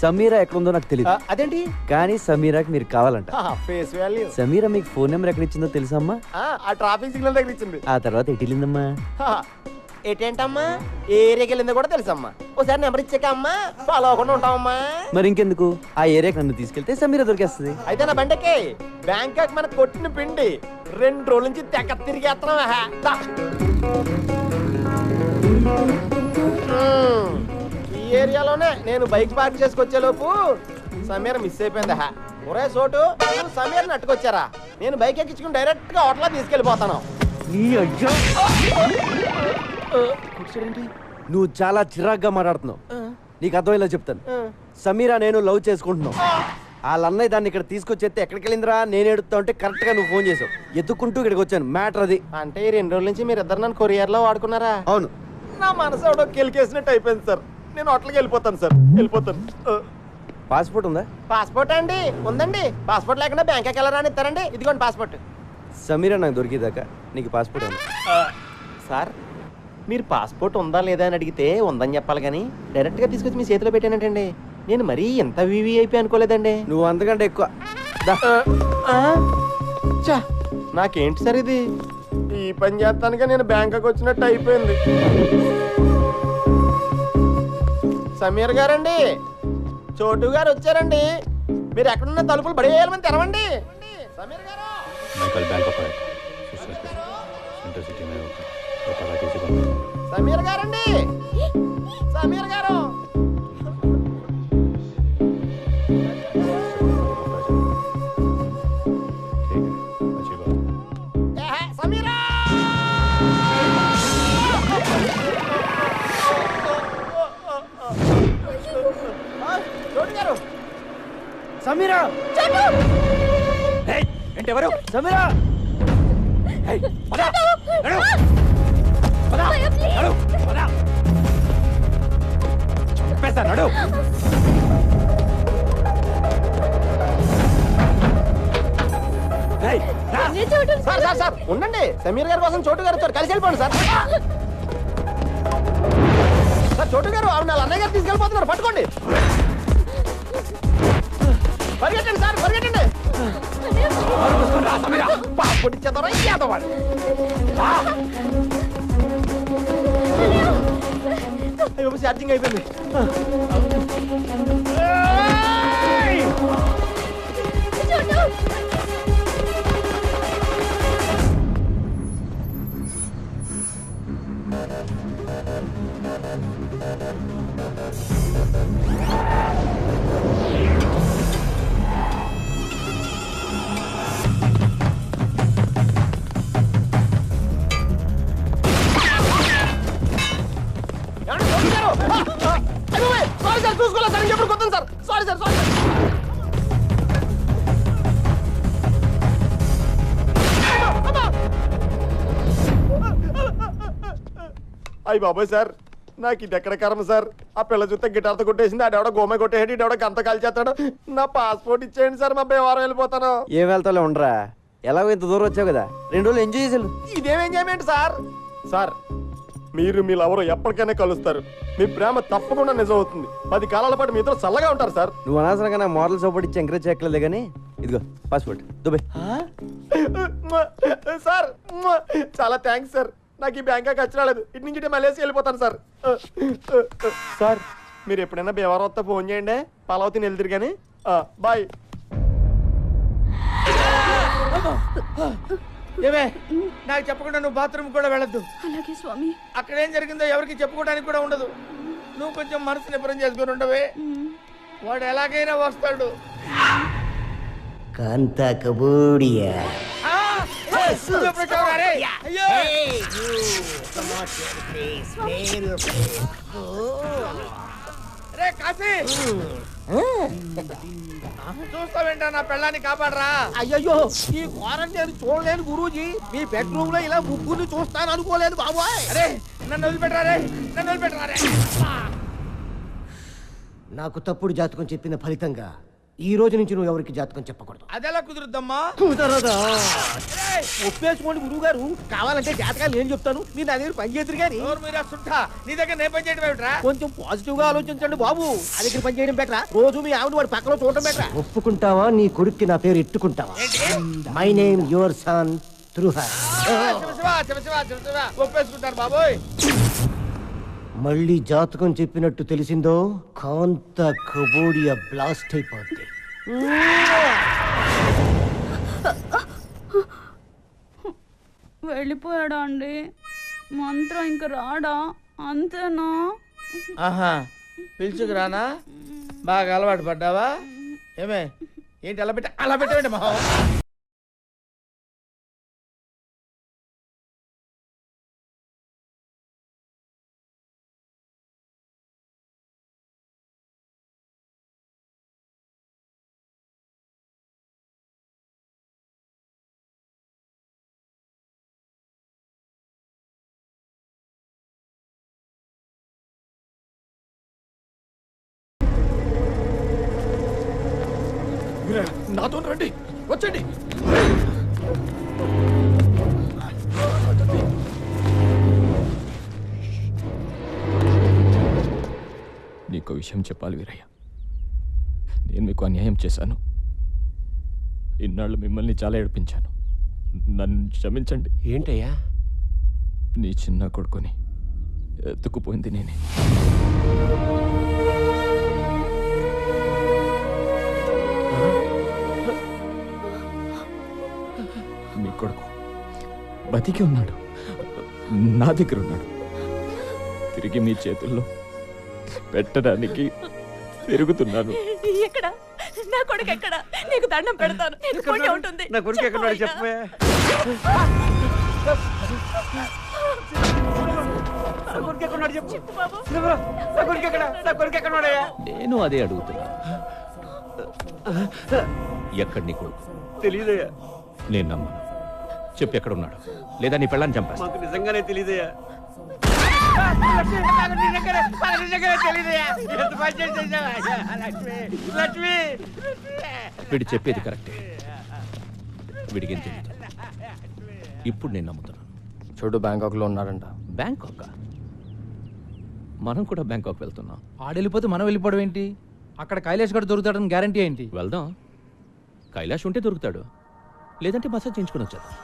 సమీరా ఎక్కడ ఉందో నాకు తెలియదు. అదేంటి? కానీ సమీరాకి మీరు కావాలంట. Face value. సమీరా మీకు ఫోన్ నెంబర్ ఎక్కడ ఇచ్చిందో తెలుసా అమ్మా? ఆ ట్రాఫిక్ సిగ్నల్ దగ్గర ఇచ్చింది. ఆ తర్వాత ఎటు వెళ్ళిందమ్మా? ఏంటమ్మా ఏ ఏరియాకి వెళ్ళిందో కూడా తెలుసమ్మా. ఒకసారి నెంబర్ ఇచ్చాక అమ్మా ఫాలో అవ్వకుండా ఉంటామమ్మా. మరి ఇంకెందుకు, ఆ ఏరియాకి నన్ను తీసుకెళ్తే సమీరా దొరికేస్తుంది. అయితే నా బండకి బ్యాంకాక్ మన కొట్టిన పిండి 2 రోజుల నుంచి తెగ తిరిగేస్తున్నావా. ఈ ఏరియాలోనే నేను బైక్ పార్క్ చేసుకొచ్చే లోపు సమీర మిస్ అయిపోయిందా. ఒరే చోటు సమీరని అట్టుకొచ్చారా? నేను బైక్ ఎక్కించుకుని డైరెక్ట్ గా హోటల్ తీసుకెళ్ళిపోతాను. నువ్వు చాలా చిరాగ్గా మాట్లాడుతున్నావు. నీకు అర్థమయ్యేలా చెప్తాను. సమీరా నేను లవ్ చేసుకుంటున్నావు. వాళ్ళ అన్నయ్య దాన్ని ఇక్కడ తీసుకొచ్చేస్తే ఎక్కడికి వెళ్ళిందిరా నేను ఎడుతా ఉంటే కరెక్ట్ గా నువ్వు ఫోన్ చేసావు. ఎత్తుకుంటూ ఇక్కడికి వచ్చాను. మ్యాటర్ అది. అంటే ఈ 2 రోజుల నుంచి మీరు ఇద్దరు నన్ను కొరియర్ లో వాడుకున్నారా? అవును. నా మనసు ఎవడో కెలికేసినట్టు అయిపోయింది సార్. నేను హోటల్కి వెళ్ళిపోతాను సార్, వెళ్ళిపోతాను. పాస్పోర్ట్ ఉందా? పాస్పోర్ట్ అండి ఉందండి. పాస్పోర్ట్ లేకుండా బ్యాంకాక్ వెళ్ళరా అని ఇస్తారండి. ఇదిగోండి పాస్పోర్ట్. సమీరా నాకు దొరికేదాకా నీకు పాస్పోర్ట్ ఉంది. సార్ మీరు పాస్పోర్ట్ ఉందా లేదా అని అడిగితే ఉందని చెప్పాలి కానీ డైరెక్ట్గా తీసుకొచ్చి మీ చేతిలో పెట్టానంటండి. నేను మరీ ఎంత వీవీఐపీ అనుకోలేదండి. నువ్వు అంతకంటే ఎక్కువ. నాకేంటి సార్ ఇది? ఈ పని చేస్తానుగా నేను బ్యాంకాక్ వచ్చినట్టు అయిపోయింది. సమీర్ గారండి, చోటు గారు వచ్చారండి. మీరు ఎక్కడున్న తలుపులు బడేయాలని తెరవండి. సమీర్ గారు సమీర్ గారండి, సమీర్ గారు. సమీరా చోటు గారు. సమీరా ఏంటి ఎవరు? సమీరా చెప్పేస్తా నడు. సార్ సార్ సార్ ఉండండి, సమీర్ గారి కోసం చోటు గారు వచ్చారు, కలిసి వెళ్ళిపోండి సార్. సార్ చోటు గారు ఆవిడ వాళ్ళ అన్నయ్య గారు తీసుకెళ్ళిపోతున్నారు, పట్టుకోండి. పరిగెట్టండి సార్, పరిగెట్టండి. ఛార్జింగ్ అయిపోయింది. సారీ సార్, చూసుకోలేదు సార్, ఇంకెప్పుడు కొత్త సార్. Sorry sir, sorry. అయ్యి బాబోయ్ సార్, నాకు ఇది ఎక్కడ కర్మ సార్. ఆ పిల్ల చూస్తే గిటార్తో కొట్టేసింది, ఆడెవడో గోమే కొట్టేసి ఇడెవడో గంత కాల్చేస్తాడు. నా పాస్పోర్ట్ ఇచ్చేయండి సార్, మా బేవారం వెళ్ళిపోతాను. ఏం వెళ్తాలో ఉండరా, ఎలాగో ఇంత దూరం వచ్చావు కదా, 2 రోజులు ఎంజాయ్ చేసాను. ఇదేం ఎంజాయ్మెంట్ సార్. సార్ మీరు మీ లవరు ఎప్పటికైనా కలుస్తారు, మీ ప్రేమ తప్పకుండా నిజం అవుతుంది. 10 కాలాల పాటు మీతో చల్లగా ఉంటారు సార్. నువ్వు అనవసరంగా నా మోడల్ సపోర్ట్ ఇచ్చి ఎంకరేజ్ చేయట్లేదు కానీ ఇదిగో పాస్పోర్ట్ దుబాయ్. సార్ చాలా థ్యాంక్స్ సార్, నాకు ఈ బ్యాంకాక్ వచ్చి రాలేదు, ఇటు నుంచి మలేసి వెళ్ళిపోతాను సార్. సార్ మీరు ఎప్పుడైనా బేవారం వస్తే ఫోన్ చేయండి, పాలవతిని వెళ్తారు కానీ. బాయ్. ఏమే నాకు చెప్పకుండా నువ్వు బాత్రూమ్ కూడా వెళ్ళొద్దు. అలాగే స్వామి. అక్కడ ఏం జరిగిందో ఎవరికి చెప్పుకోవడానికి కూడా ఉండదు. నువ్వు కొంచెం మనసు నిపుణం చేసుకుని ఉండవే, వాడు ఎలాగైనా వస్తాడు. కాంత కబూడియా. రే కాశీ, చూస్తావేంటా నా పెళ్ళాన్ని కాపాడరా. అయ్యయ్యో, ఈ క్వారంటైన్ చూడలేను గురూజీ, మీ బెడ్రూమ్ లో ఇలా ముగ్గురు చూస్తాను అనుకోలేదు బాబోయ్. అరే నన్ను వదిలిపెట్టరా రే, నన్ను వదిలిపెట్టరా రే. నాకు తప్పుడు జాతకం చెప్పిన ఫలితంగా ఈ రోజు నుంచి నువ్వు ఎవరికి జాతకం చెప్పకూడదు. అదెలా కుదురుద్దమ్మా? కుదరదా? ఒప్పేసుకోండి గురువు గారు, కావాలంటే జాతకాలు నేను చెప్తాను, మీరు నా దగ్గర పని చేద్దరు కానీ. నీ దగ్గర నేను పని చేయడం ఏమిట్రా? కొంచెం పాజిటివ్ గా ఆలోచించండి బాబు, నా దగ్గర పని చేయడం బెటరా, రోజు మీ ఆవిడ వాడి పక్కన చూడటం బెటరా. ఒప్పుకుంటావా నీ కొడుక్కి నా పేరు ఎట్టుకుంటావా? మై నేమ్ యువర్ సన్ త్రూహర్. ఒప్పేసుకుంటారు బాబోయ్. మళ్ళీ జాతకం చెప్పినట్టు తెలిసిందో కాంత కబోడియా బ్లాస్ట్ అయిపోద్ది. వెళ్ళిపోయాడా అండి? మంత్రం ఇంక రాడా? అంతేనా? ఆహా, పిలుచుకురానా? బాగా అలవాటు పడ్డావా? ఏమే ఏంటి అలా పెట్టేయండి మహా. నాతో రండి, వచ్చండి. నీకు విషయం చెప్పాలి వీరయ్య, నేను మీకు అన్యాయం చేశాను. ఇన్నాళ్ళు మిమ్మల్ని చాలా ఏడిపించాను, నన్ను క్షమించండి. ఏంటయ్యా? నీ చిన్న కొడుకుని ఎత్తుకుపోయింది నేనే. మీ కొడుకు బతికి ఉన్నాడు, నా దగ్గర ఉన్నాడు. తిరిగి మీ చేతుల్లో పెట్టడానికి తిరుగుతున్నాను. ఎక్కడ నా కొడుకు? ఎక్కడ? నీకు దండం పెడతాను, నేను పుణ్యం ఉంటుంది. నా కొడుకు ఎక్కడ చెప్పే. నేను అదే అడుగుతున్నా. ఎక్కడ నీ కొడుకు? తెలీదయ్యా. నేను నమ్మను. చెప్పు ఎక్కడ ఉన్నాడు, లేదా నీ పెళ్ళాన్ని చంపేస్తా. మాకు నిజంగానే తెలీదయ్యా. వీడు చెప్పేది కరెక్టే, వీడికి ఏం తెలియదు. ఇప్పుడు నేను నమ్ముతున్నాను. చోటు బ్యాంకాక్లో ఉన్నాడంట. బ్యాంకాక్? మనం కూడా బ్యాంకాక్ వెళ్తున్నాం. ఆడెళ్ళిపోతే మనం వెళ్ళిపోవడం ఏంటి? అక్కడ కైలాష్ గడు దొరుకుతాడని గ్యారంటీ ఏంటి? వెళ్దాం. కైలాష్ ఉంటే దొరుకుతాడు, లేదంటే మసాజ్ చేయించుకుని వచ్చేద్దాం.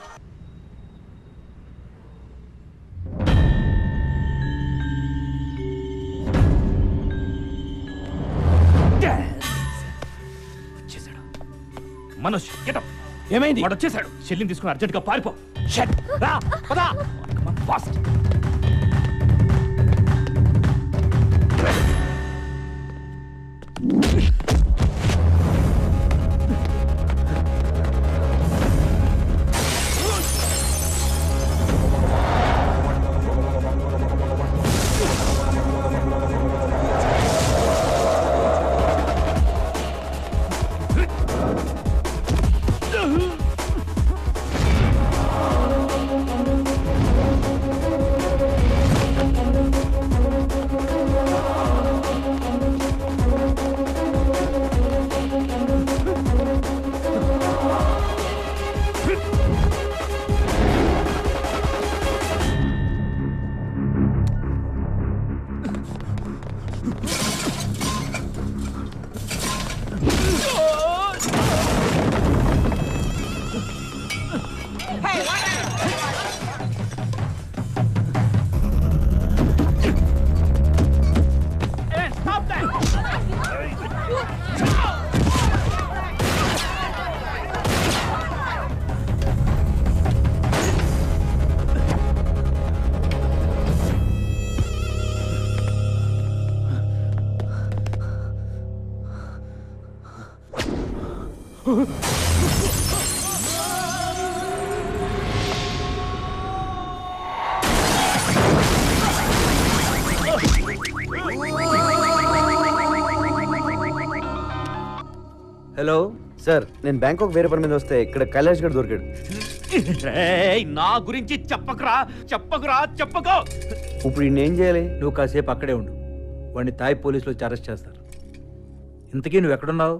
మనోజ్ గెటప్. ఏమైంది? వాడు వచ్చేసాడు. చెల్లిని తీసుకుని అర్జెంట్గా పారిపో. షట్ రా పదా ఫాస్ట్. హలో సార్, నేను బ్యాంకాక్ వేరే పని మీద వస్తే ఇక్కడ కైలాష్ గడు దొరికాడు. నా గురించి చెప్పకురా చెప్పకో. ఇప్పుడు ఈయన ఏం చేయాలి? నువ్వు కాసేపు అక్కడే ఉండు. వాడిని తాయ్ పోలీసులు వచ్చి అరెస్ట్ చేస్తారు. ఇంతకీ నువ్వు ఎక్కడున్నావు?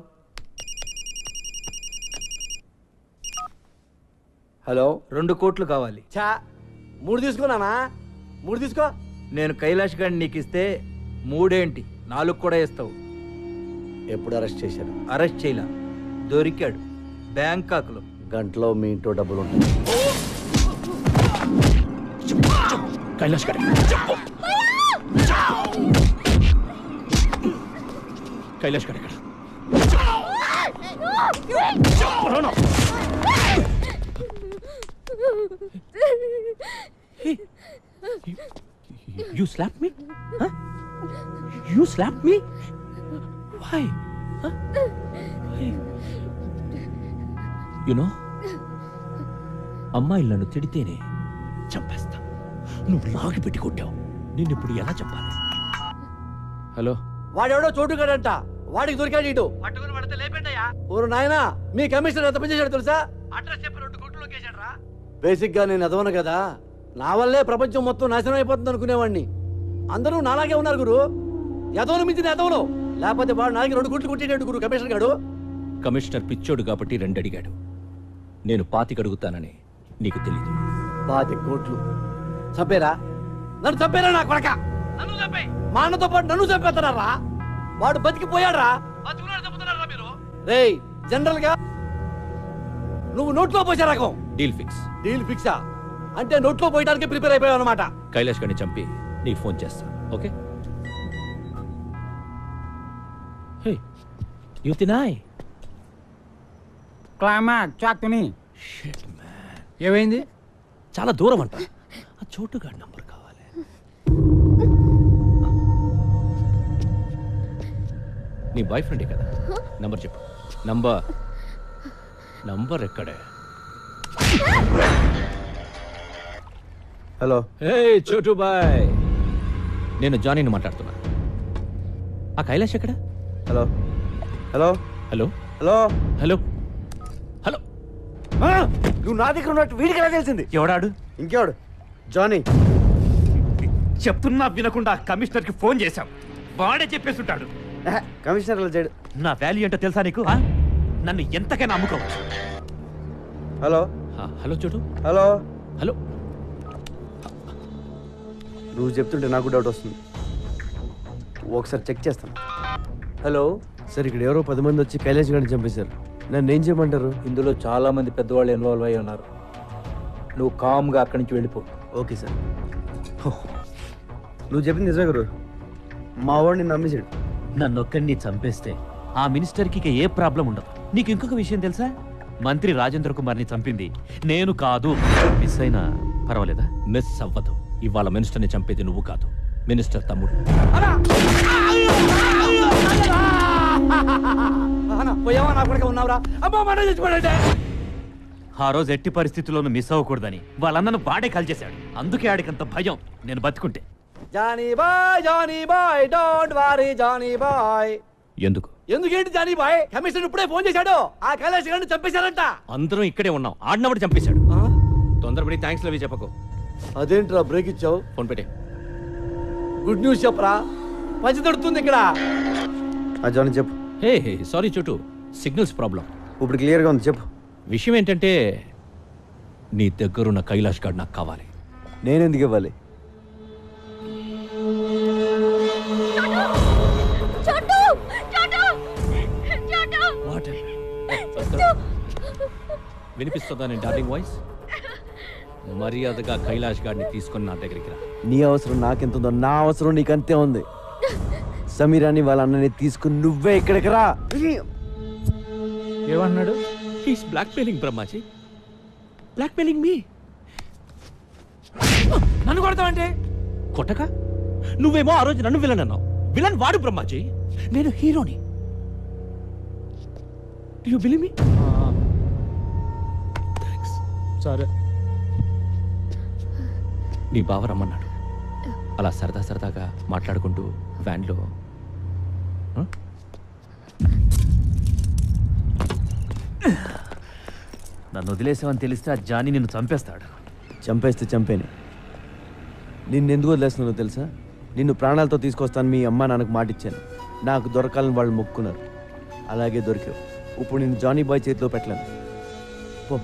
హలో, 2 కోట్లు కావాలి. 3 తీసుకున్నానా? 3 తీసుకో. నేను కైలాష్ గారిని నీకు ఇస్తే 3 ఏంటి 4 కూడా ఇస్తావు. ఎప్పుడు అరెస్ట్ చేశారు? అరెస్ట్ చేయలా, దొరికాడు బ్యాంకాక్లో. గంటలో మీ ఇంట్లో డబ్బులు ఉంటాయి. కైలాష్ గారు కైలాష్ గారు ఎక్కడ? You slapped me? Huh? You slapped me? Why? Huh? Why? You know, అమ్మాయిలు నన్ను తిడితేనే చంపేస్తా. నువ్వు లాగి పెట్టి కొట్టావు. నేను ఇప్పుడు ఎలా చెప్పాలి? హలో, వాడెవడో చోటుగాడంట. వాడికి దొరికాడు ఇటు. పట్టుకుని పడితే లేపండియా. ఓరు నాయనా, మీ కమిషనర్ ఎంత పని చేశాడు తెలుసా? అడ్రస్ చెప్పి 2 కోట్లు లొకేషన్ రా. బేసిక్ గా నేను ఎదవను కదా, నా వల్లే ప్రపంచం మొత్తం నాశనం అయిపోతుంది అనుకునేవాడిని. అందరూ నాలాగే ఉన్నారు గురు. ఎదవను మించిన ఎదవను. లేకపోతే వాడు నాకి 2 కోట్లు కొట్టేటాడు గురు కమిషనర్ గాడు. కమిషనర్ పిచ్చోడు కాబట్టి 2 అడిగాడు. నేను 25 అడుగుతానని నీకు తెలీదు. 25 కోట్లు చంపేరా? నన్ను చంపేరా నా కొడక? నన్ను చంపే. మా అన్నతో పాటు నన్ను చంపేస్తున్నారా? వాడు బతికిపోయాడ్రా. రేయ్, జనరల్ గా నువ్వు నోట్లో పోసే రకం. Deal fix. డీల్ ఫిక్సా? అంటే నోట్లో పోయడానికి ప్రిపేర్ అయిపోయావు అనమాట. కైలాష్ గారిని చంపి నీకు ఫోన్ చేస్తా. ఓకే? హే, యు తినాయ్ క్లైమాక్స్ చాక్ని. ఏమైంది? చాలా దూరం అంట. ఆ చోటుగా నంబర్ కావాలి. నీ బాయ్ ఫ్రెండే కదా? నంబర్ చెప్పు. నంబర్ ఎక్కడే? హలో. హే చోటు బాయ్, నేను జానీని మాట్లాడుతున్నా. ఆ కైలాష్ ఎక్కడ? Hello hello hello hello hello hello. నువ్వు నా దగ్గర ఉన్నట్టు వీడికి ఎలా తెలిసింది? ఎవడాడు? ఇంకెవడు? జానీ. చెప్తున్నా వినకుండా కమిషనర్ కి ఫోన్ చేశాం. వాడే చెప్పేస్తుంటాడు. కమిషనర్ అలా చేయడు. నా వాల్యూ ఏంటో తెలుసా నీకు? నన్ను ఎంతకైనా అమ్ముకోవచ్చు. హలో హలో చోటు. Hello hello. నువ్వు చెప్తుంటే నాకు డౌట్ వస్తుంది, ఒకసారి చెక్ చేస్తాను. హలో సార్, ఇక్కడ ఎవరో 10 మంది వచ్చి కైలాష్ గారిని చంపేశారు. నన్ను ఏం చేయమంటారు? ఇందులో చాలా మంది పెద్దవాళ్ళు ఇన్వాల్వ్ అయి ఉన్నారు. నువ్వు కామ్గా అక్కడి నుంచి వెళ్ళిపో. Okay sir. నువ్వు చెప్పింది నిజమే గురు, మా వాడిని నమ్మేశాడు. నన్నొక్కడిని చంపేస్తే ఆ మినిస్టర్కి ఇక ఏ ప్రాబ్లం ఉండదు. నీకు ఇంకొక విషయం తెలుసా? మంత్రి రాజేంద్ర కుమార్ని చంపింది నేను కాదు. మిస్ అయినా పర్వాలేదా? మిస్ అవ్వదు. ఇవాళ మినిస్టర్ని చంపేది నువ్వు కాదు, మినిస్టర్ తమ్ముడు. ఆ రోజు ఎట్టి పరిస్థితుల్లోనూ మిస్ అవ్వకూడదని వాళ్ళన్నను వాడే కాల్చేశాడు. అందుకే ఆడికంత భయం నేను బతుకుంటే. జానీ బాయ్ డోంట్ వరీ జానీ బాయ్. ఎందుకు? ఎందుకేంటి జానీ బాయ్? కమిషనర్ ఇప్పుడే ఫోన్ చేశాడు, ఆ కైలాష్ గారిని చంపేశారంట. అందరం ఇక్కడే ఉన్నాం, ఆడినప్పుడు చంపేశాడు. తొందరపడి థ్యాంక్స్ లవి చెప్పకు. అదేంట్రా బ్రేక్ ఇచ్చావు? ఫోన్ పెట్టే. గుడ్ న్యూస్ చెప్పరా, మంచి దొరుకుతుంది ఇక్కడ. జానీ చెప్పు. హే సారీ చోటు, సిగ్నల్స్ ప్రాబ్లం. ఇప్పుడు క్లియర్గా ఉంది, చెప్పు. విషయం ఏంటంటే నీ దగ్గరున్న కైలాష్ గార్డ్ నాకు కావాలి. నేనెందుకు ఇవ్వాలి? వినిపిస్తుందా నేను డార్లింగ్ వాయిస్? మర్యాదగా కైలాష్ గారిని తీసుకొని నా దగ్గరికి రా. నీ అవసరం నాకెంతుందో నా అవసరం నీకంతే ఉంది. సమీరాని వాళ్ళ అన్నని తీసుకుని నువ్వే ఇక్కడికి రా. ఏమన్నాడు? హీస్ బ్లాక్మెయిలింగ్ బ్రహ్మాజీ, బ్లాక్మెయిలింగ్ మీ. నన్ను కొడతావంటే? కొట్టక? నువ్వేమో ఆ రోజు నన్ను విలన్ అన్నావు. విలన్ వాడు బ్రహ్మాజీ, నేను హీరోని. You believe me? సరే. నీ బావ రమ్మన్నాడు. అలా సరదాగా మాట్లాడుకుంటూ వ్యాన్లో. నన్ను వదిలేసావని తెలిస్తే ఆ జానీ నిన్ను చంపేస్తాడు. చంపేస్తే చంపేని. నిన్నెందుకు వదిలేస్తున్నావు తెలుసా? నిన్ను ప్రాణాలతో తీసుకొస్తాను మీ అమ్మ నాన్నకు మాటిచ్చాను. నాకు దొరకాలని వాళ్ళు మొక్కున్నారు, అలాగే దొరికావు. ఇప్పుడు నేను జానీ బాయ్ చేతిలో పెట్టలేను. పో.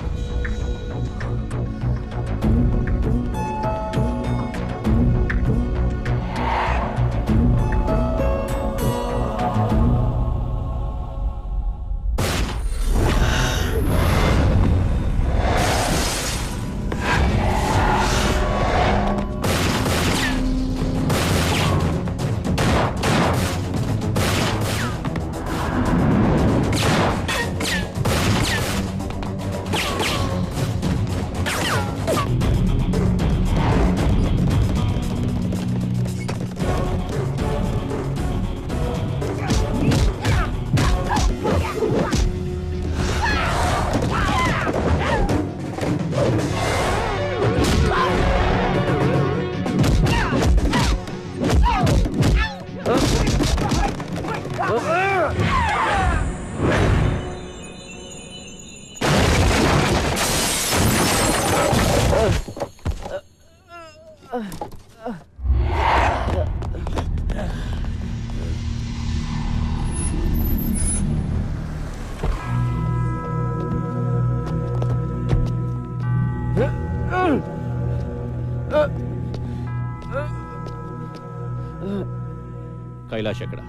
కైలాష్ ఎక్కడ?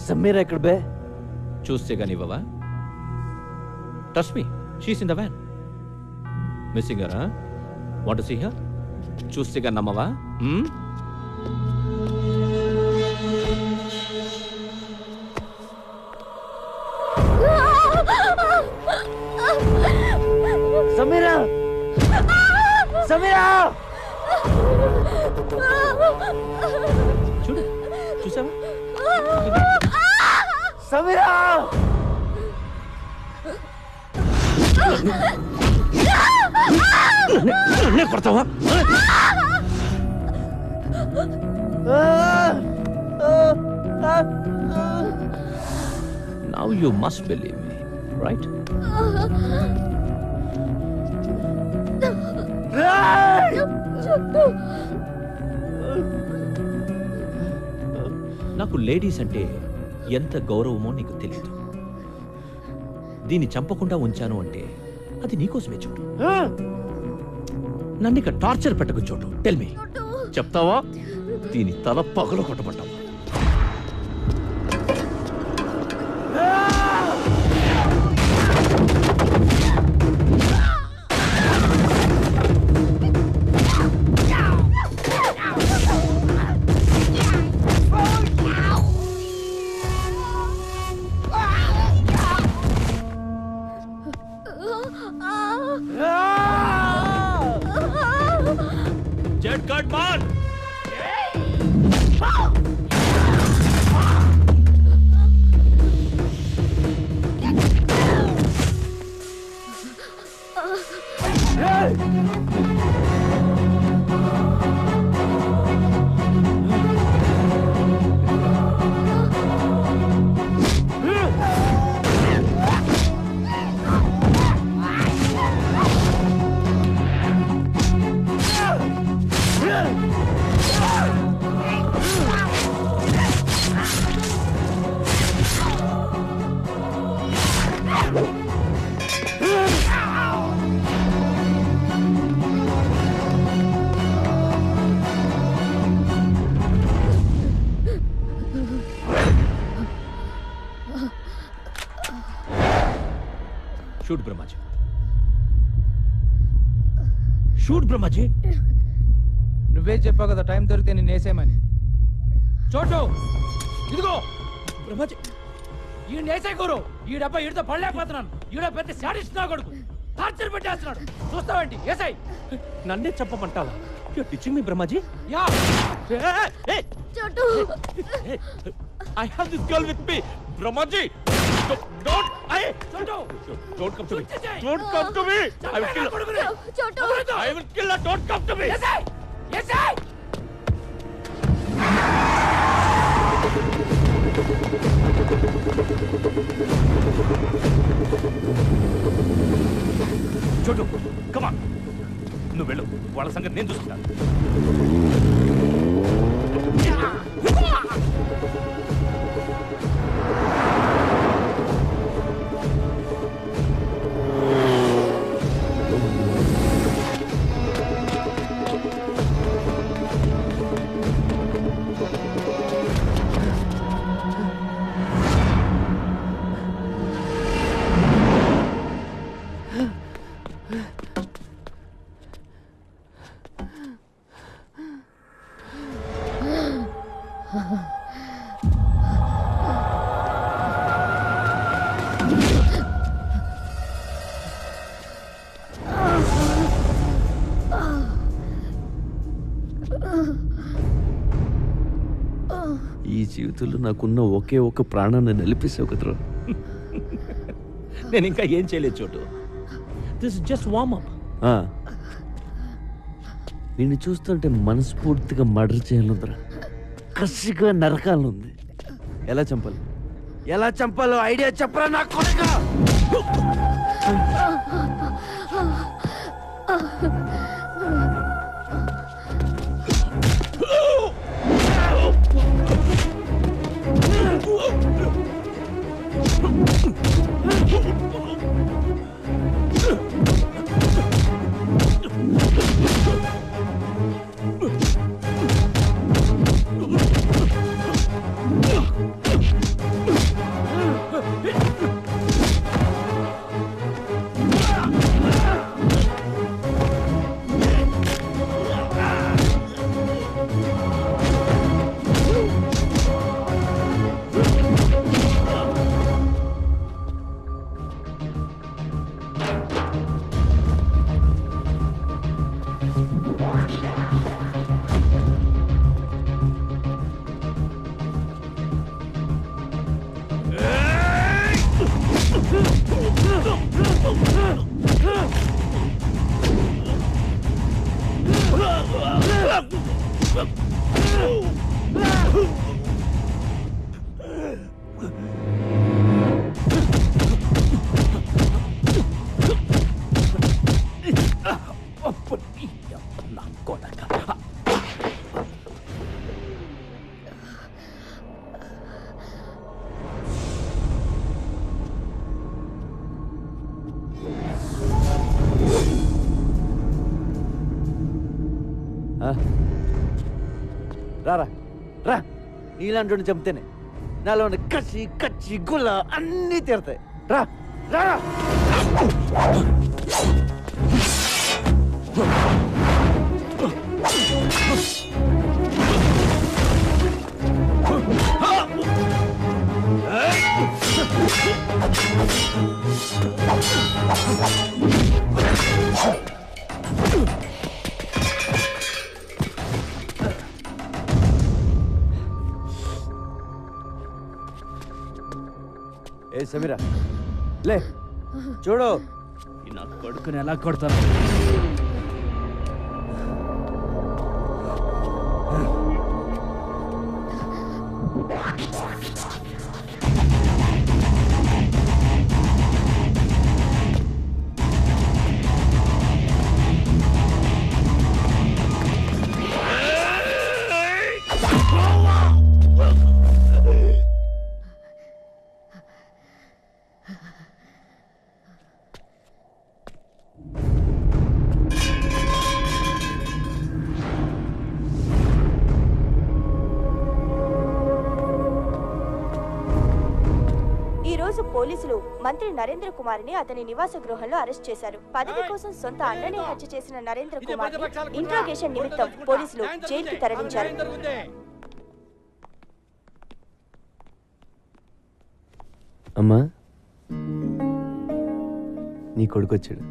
సమీరా ఎక్కడ బే? చూస్తే గానీ ఇవ్వవా? Trust me, she's in the van. Missing her? Want to see her? చూస్తే గానీ నమ్మవా? సమీరా! సమీరా! చూడు, చూసావా? సమీరా! నన్నే కొడతావా? Now you must believe me, right? నాకు లేడీస్ అంటే ఎంత గౌరవమో నీకు తెలియదు. దీన్ని చంపకుండా ఉంచాను అంటే అది నీకోసమే చూడు. నన్ను ఇక టార్చర్ పెట్టకు చోటు. టెల్ మీ, చెప్తావా? దీని తల పగలు కొట్టబడ్డావా? Jet cut man! Shoot Brahmaji, shoot Brahmaji. నువ్వే చెప్పావు కదా టైం దొరికితే నేను వేసేయమని. చోటు ఇదిగో బ్రహ్మాజీ, ఈ నేసే గురు. ఈ డబ్బా ఈడితో పడలేకపోతున్నాను. ఈడ పెద్ద శాడిస్ట్ నా కొడుకు టార్చర్ పెట్టేస్తున్నాడు. చూస్తావేంటి? ఏసై నన్నే చెప్పమంటావా? You're teaching me, Brahmaji? Yeah. Hey! Chotu! I have this girl with me, Brahmaji. Don't! Chotu! Don't come to me. Don't come to me. I will kill her. Chotu! I will kill her. Don't come to me. Yes, I. Yes, I. Chotu, come on. నువ్వు వెళ్ళు, వాళ్ళ సంగతి నేను చూసుకుంటాను. ఈ జీవితంలో నాకున్న ఒకే ఒక ప్రాణాన్ని నిలిపేసావు కదరా. నేను ఇంకా ఏం చేయలేదు Chhotu. This just warm up. నిన్ను చూస్తుంటే మనస్ఫూర్తిగా మర్డర్ చేయాలందరా, కసిగా నరకాలనుంది. ఎలా చంపాలి, ఎలా చంపాలో ఐడియా చెప్పరా నా కొడుకా. రారా రా, నీలాంటి చంపితేనే నాలో ఉన్న కచ్చి కచ్చి గుల్ల అన్నీ తీరతాయి. రా రా ఏ సమీరా లే చూడు నా కొడుకుని ఎలా కొడతాను. పోలీసులు మంత్రి నరేంద్ర కుమార్ని అతని నివాస గృహంలో అరెస్ట్ చేశారు. పదవి కోసం సొంత అన్ననే హత్య చేసిన నరేంద్ర కుమార్ ఇంట్రాగేషన్ నిమిత్తం పోలీసులు జైలుకి తరలించారు. అమ్మా నీ కొడుకు వచ్చాడు.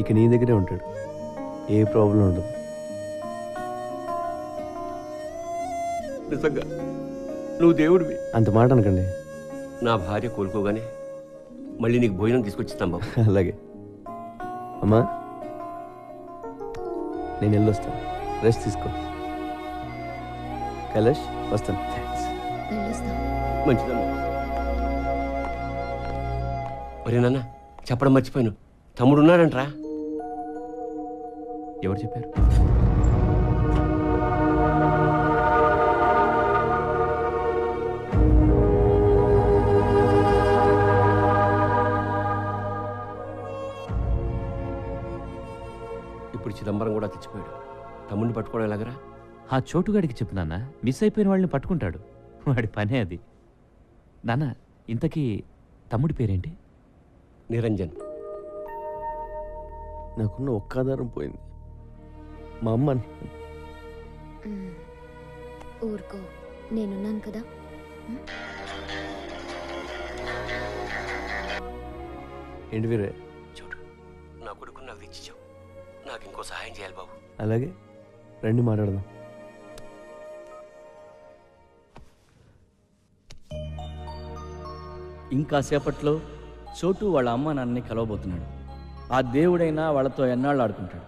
ఇక నీ దగ్గరే ఉంటాడు, ఏ ప్రాబ్లం ఉండదు. నిజంగా నువ్వు దేవుడివి. అంత మాట అనకండి. నా భార్య కోలుకోగానే మళ్ళీ నీకు భోజనం తీసుకొచ్చిస్తాం బాబు. అలాగే అమ్మా, నేను వెళ్ళొస్తాను, రెస్ట్ తీసుకో. కైలాష్ వస్తాను. మంచిదమ్మా. ఒరే నాన్న, చెప్పడం మర్చిపోయాను, తమ్ముడు ఉన్నాడంట్రా. ఎవరు చెప్పారు? ఇప్పుడు చిదంబరం కూడా తెచ్చిపోయాడు. తమ్ముడిని పట్టుకోవడం ఎలాగరా? ఆ చోటుగాడికి చెప్పు నాన్న, మిస్ అయిపోయిన వాళ్ళని పట్టుకుంటాడు, వాడి పనే అది. నాన్న ఇంతకీ తమ్ముడి పేరేంటి? నిరంజన్. నాకున్న ఒక్క ఆధారం పోయింది, మా అమ్మ. ఊరుకో, నేనున్నాను కదా. ఏంటి వీరే? చూడు, నా కొడుకుని నాకు తెచ్చిచ్చావు, నాకు ఇంకో సహాయం చేయాలి బాబు. అలాగే రండి మాట్లాడదాం. ఇంకా సేపట్లో చోటు వాళ్ళ అమ్మ నాన్నని కలవబోతున్నాడు. ఆ దేవుడైనా వాళ్ళతో ఎన్నాళ్ళు ఆడుకుంటాడు.